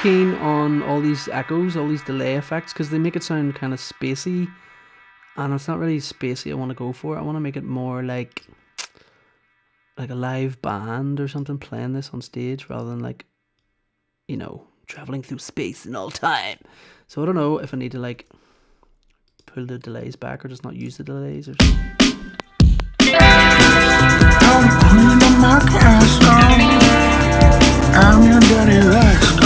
Keen on all these echoes, all these delay effects, because they make it sound kind of spacey, and it's not really spacey I want to go for. I want to make it more like a live band or something playing this on stage rather than like, you know, traveling through space in all time. So I don't know if I need to like pull the delays back or just not use the delays or something. I'm queen of my castle. I'm your daddy rockstar.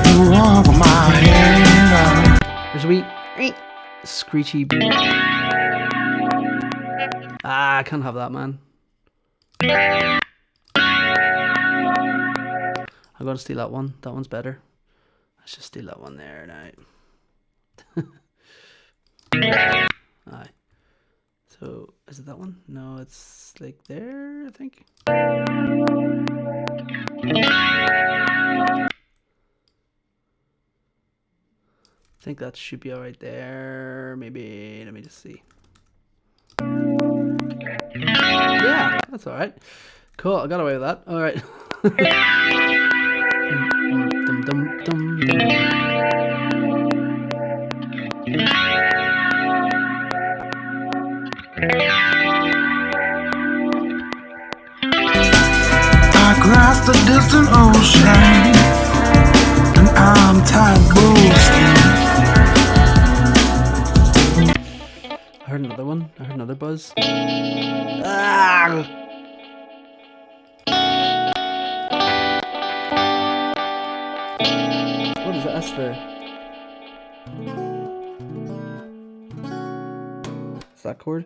You walk my hand. There's a wee screechy. I can't have that, man. I'm gonna steal that one. That one's better. Let's just steal that one there now. Aye. So, is it that one? No, it's like there, I think. I think that should be alright there. Maybe, let me just see. Yeah, that's alright. Cool, I got away with that. Alright. Dum, dum, dum, dum. Across the distant ocean, and I'm tired boasting. I heard another one. I heard another buzz. Ah! What is that? That's the... Is that chord?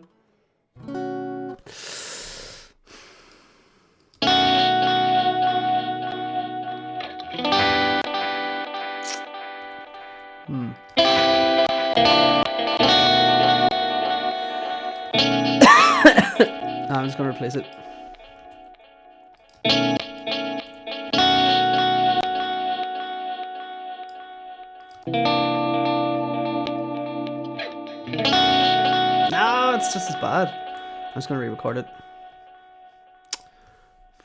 I'm just going to replace it. No, it's just as bad. I'm just going to re-record it.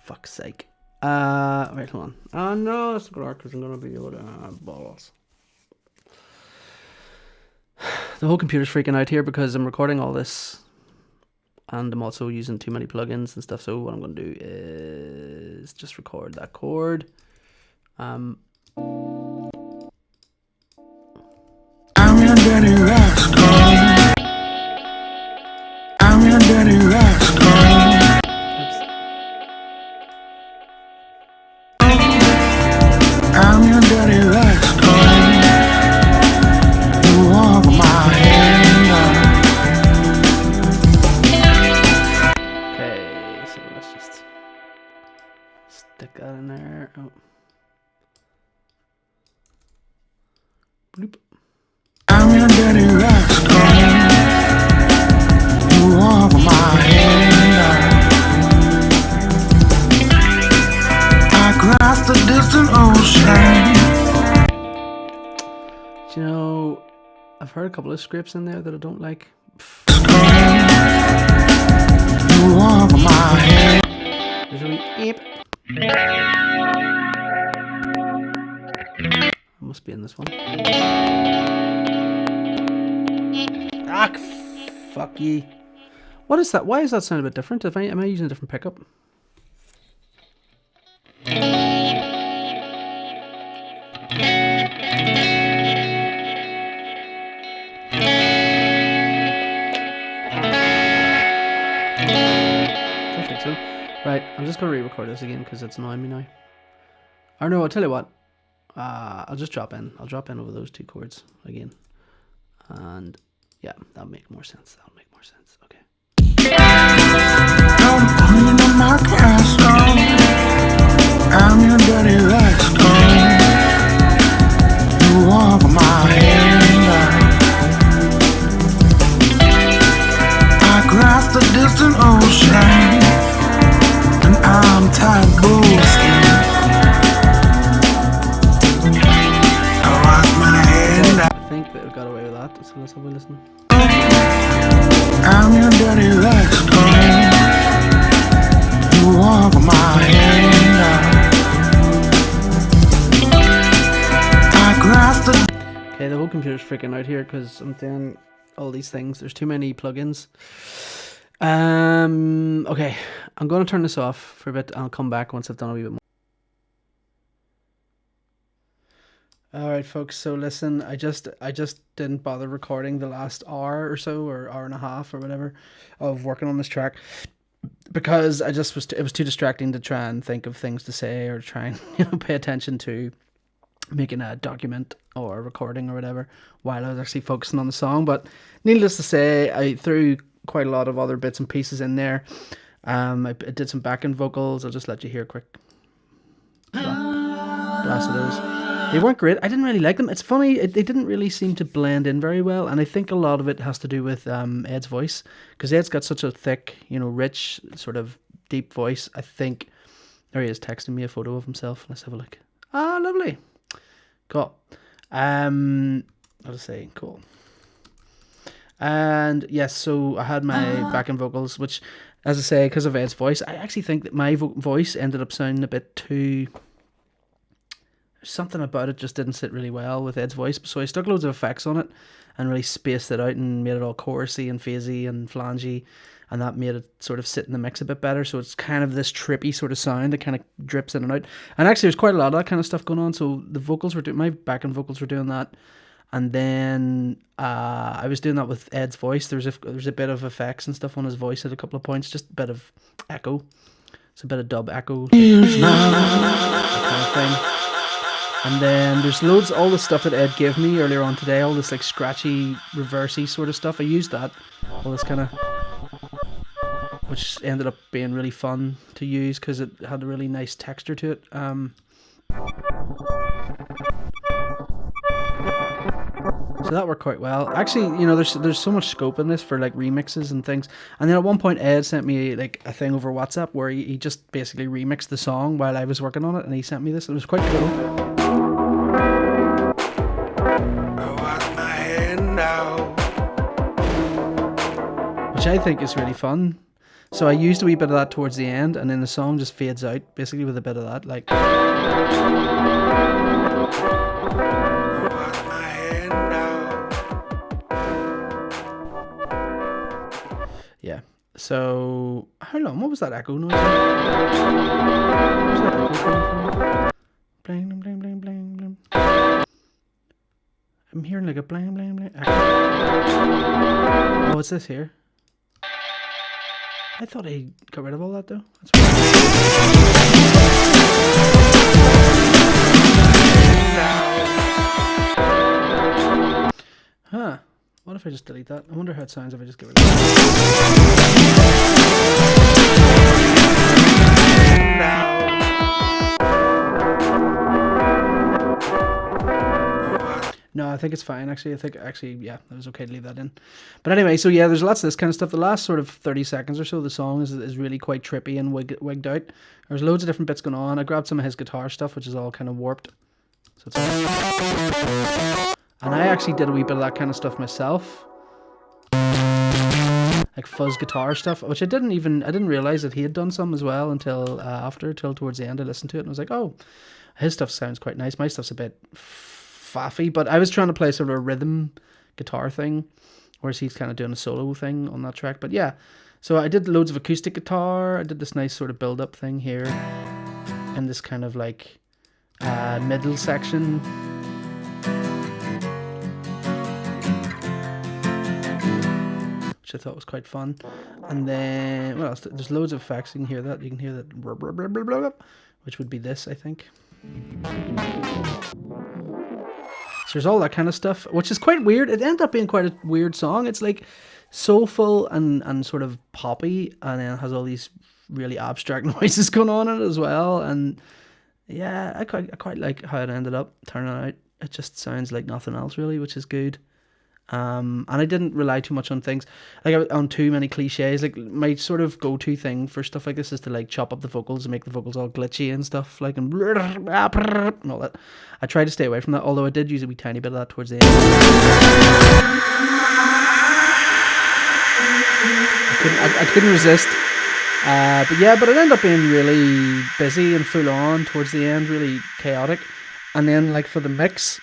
Fuck's sake. Wait, hold on. No, that's not going to work because I'm going to be able to balls. The whole computer's freaking out here because I'm recording all this and I'm also using too many plugins and stuff. So what I'm going to do is just record that chord. I'm your daddy rockstar. I'm your daddy rockstar. I'm your daddy rockstar. You walk my hand. Okay, so let's just stick that in there. Oh. Bloop. I'm your daddy rockstar. You walk my hand. Across the distant ocean. You know, I've heard a couple of scripts in there that I don't like. You walk my hand. There's a wee eep. Must be in this one. Ah, fuck ye. What is that? Why is that sound a bit different? Am I using a different pickup? Don't think so. Right, I'm just going to re-record this again because it's annoying me now. Or no, I'll tell you what. I'll just drop in. I'll drop in over those two chords again. And yeah, that'll make more sense. That'll make more sense. Okay. I'm queen of my castle. I'm your daddy rockstar. You walk my hand. So let's have a listen. I'm your dirty rascal. You walk my hand out. I grasp the. Okay, the whole computer's freaking out here because I'm doing all these things. There's too many plugins. Okay, I'm going to turn this off for a bit. I'll come back once I've done a wee bit more. Alright folks, so listen, I just didn't bother recording the last hour or so, or hour and a half or whatever, of working on this track, because I just it was too distracting to try and think of things to say, or try and pay attention to making a document or recording or whatever while I was actually focusing on the song. But needless to say, I threw quite a lot of other bits and pieces in there. I did some back-end vocals. I'll just let you hear a quick blast of those. They weren't great. I didn't really like them. It's funny, they didn't really seem to blend in very well, and I think a lot of it has to do with Ed's voice, because Ed's got such a thick, rich, sort of deep voice. I think there he is texting me a photo of himself. Let's have a look. Ah, lovely. Cool. I'll just say cool. And yes, so I had my backing vocals, which, as I say, because of Ed's voice, I actually think that my voice ended up sounding a bit too... Something about it just didn't sit really well with Ed's voice, so I stuck loads of effects on it and really spaced it out and made it all chorusy and phasey and flangey, and that made it sort of sit in the mix a bit better. So it's kind of this trippy sort of sound that kind of drips in and out. And actually, there's quite a lot of that kind of stuff going on. So the vocals were doing, my backing vocals were doing that, and then I was doing that with Ed's voice. There's a bit of effects and stuff on his voice at a couple of points, just a bit of echo. It's a bit of dub echo, that kind of thing. And then there's loads, all the stuff that Ed gave me earlier on today, all this like scratchy, reversey sort of stuff. I used that, all this kind of, which ended up being really fun to use because it had a really nice texture to it. So that worked quite well. Actually, there's so much scope in this for like remixes and things. And then at one point, Ed sent me like a thing over WhatsApp where he just basically remixed the song while I was working on it, and he sent me this. It was quite cool. Which I think is really fun. So I used a wee bit of that towards the end, and then the song just fades out basically with a bit of that, like. Yeah. So how long? What was that echo noise? Where's that echo coming from? Bling bling bling bling bling. I'm hearing like a bling bling bling echo. Oh, what's this here? I thought I got rid of all that though. That's weird. Huh. What if I just delete that? I wonder how it sounds if I just get rid of it. No, I think it's fine, actually. Yeah, it was okay to leave that in. But anyway, so yeah, there's lots of this kind of stuff. The last sort of 30 seconds or so of the song is really quite trippy and wigged out. There's loads of different bits going on. I grabbed some of his guitar stuff, which is all kind of warped. So it's and I actually did a wee bit of that kind of stuff myself. Like fuzz guitar stuff, which I didn't realize that he had done some as well until towards the end I listened to it and I was like, oh, his stuff sounds quite nice. My stuff's a bit faffy, but I was trying to play sort of a rhythm guitar thing, whereas he's kind of doing a solo thing on that track. But yeah, so I did loads of acoustic guitar. I did this nice sort of build up thing here in this kind of like middle section. Which I thought was quite fun. And then what else? There's loads of effects. You can hear that. You can hear that, which would be this, I think. So there's all that kind of stuff, which is quite weird. It ended up being quite a weird song. It's like soulful and sort of poppy, and then it has all these really abstract noises going on in it as well. And yeah, I quite like how it ended up turning out. It just sounds like nothing else really, which is good. And I didn't rely too much on things like on too many cliches. Like my sort of go-to thing for stuff like this is to like chop up the vocals and make the vocals all glitchy and stuff like and all that. I try to stay away from that, although I did use a wee tiny bit of that towards the end. I couldn't resist. But it ended up being really busy and full on towards the end, really chaotic. And then like for the mix,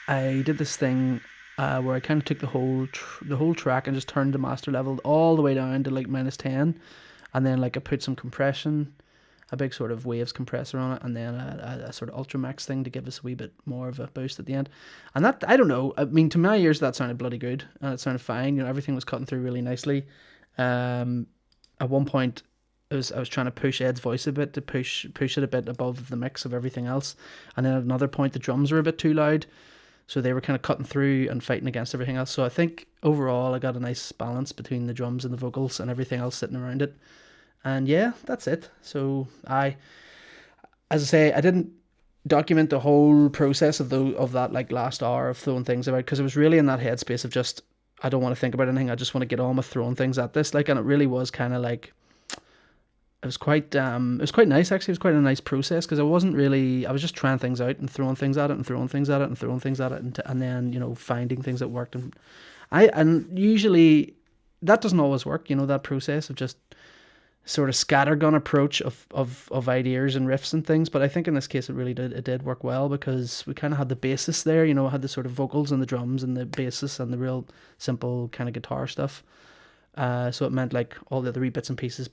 I did this thing where I kind of took the whole track and just turned the master level all the way down to like -10, and then like I put some compression, a big sort of waves compressor on it, and then a sort of ultra max thing to give us a wee bit more of a boost at the end. And that, I don't know, I mean, to my ears that sounded bloody good and it sounded fine. You know, everything was cutting through really nicely. At one point I was trying to push Ed's voice a bit to push it a bit above the mix of everything else, and then at another point the drums were a bit too loud, so they were kind of cutting through and fighting against everything else. So I think overall I got a nice balance between the drums and the vocals and everything else sitting around it. And yeah, that's it. So as I say, I didn't document the whole process of that like last hour of throwing things about, because it was really in that headspace of just, I don't want to think about anything. I just want to get on with throwing things at this. Like, and it really was kind of like, it was quite nice actually. It was quite a nice process, because I was just trying things out and throwing things at it and throwing things at it and throwing things at it, and then, you know, finding things that worked. And usually that doesn't always work, you know, that process of just sort of scattergun approach of ideas and riffs and things. But I think in this case it did work well, because we kind of had the basis there, you know, had the sort of vocals and the drums and the basis and the real simple kind of guitar stuff. So it meant like all the other wee bits and pieces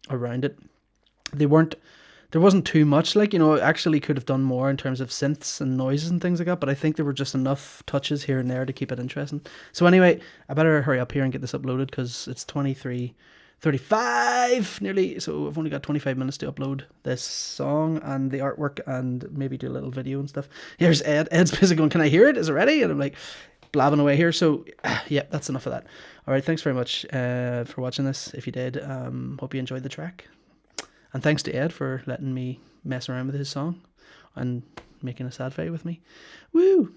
around it, there wasn't too much, like, you know, actually could have done more in terms of synths and noises and things like that, but I think there were just enough touches here and there to keep it interesting. So anyway, I better hurry up here and get this uploaded, because it's 23:35 nearly, so I've only got 25 minutes to upload this song and the artwork and maybe do a little video and stuff. Here's Ed's busy going, can I hear it, is it ready? And I'm like blabbing away here. So yeah, that's enough of that. All right, thanks very much for watching this. If you did, hope you enjoyed the track, and thanks to Ed for letting me mess around with his song and making a sad fight with me. Woo!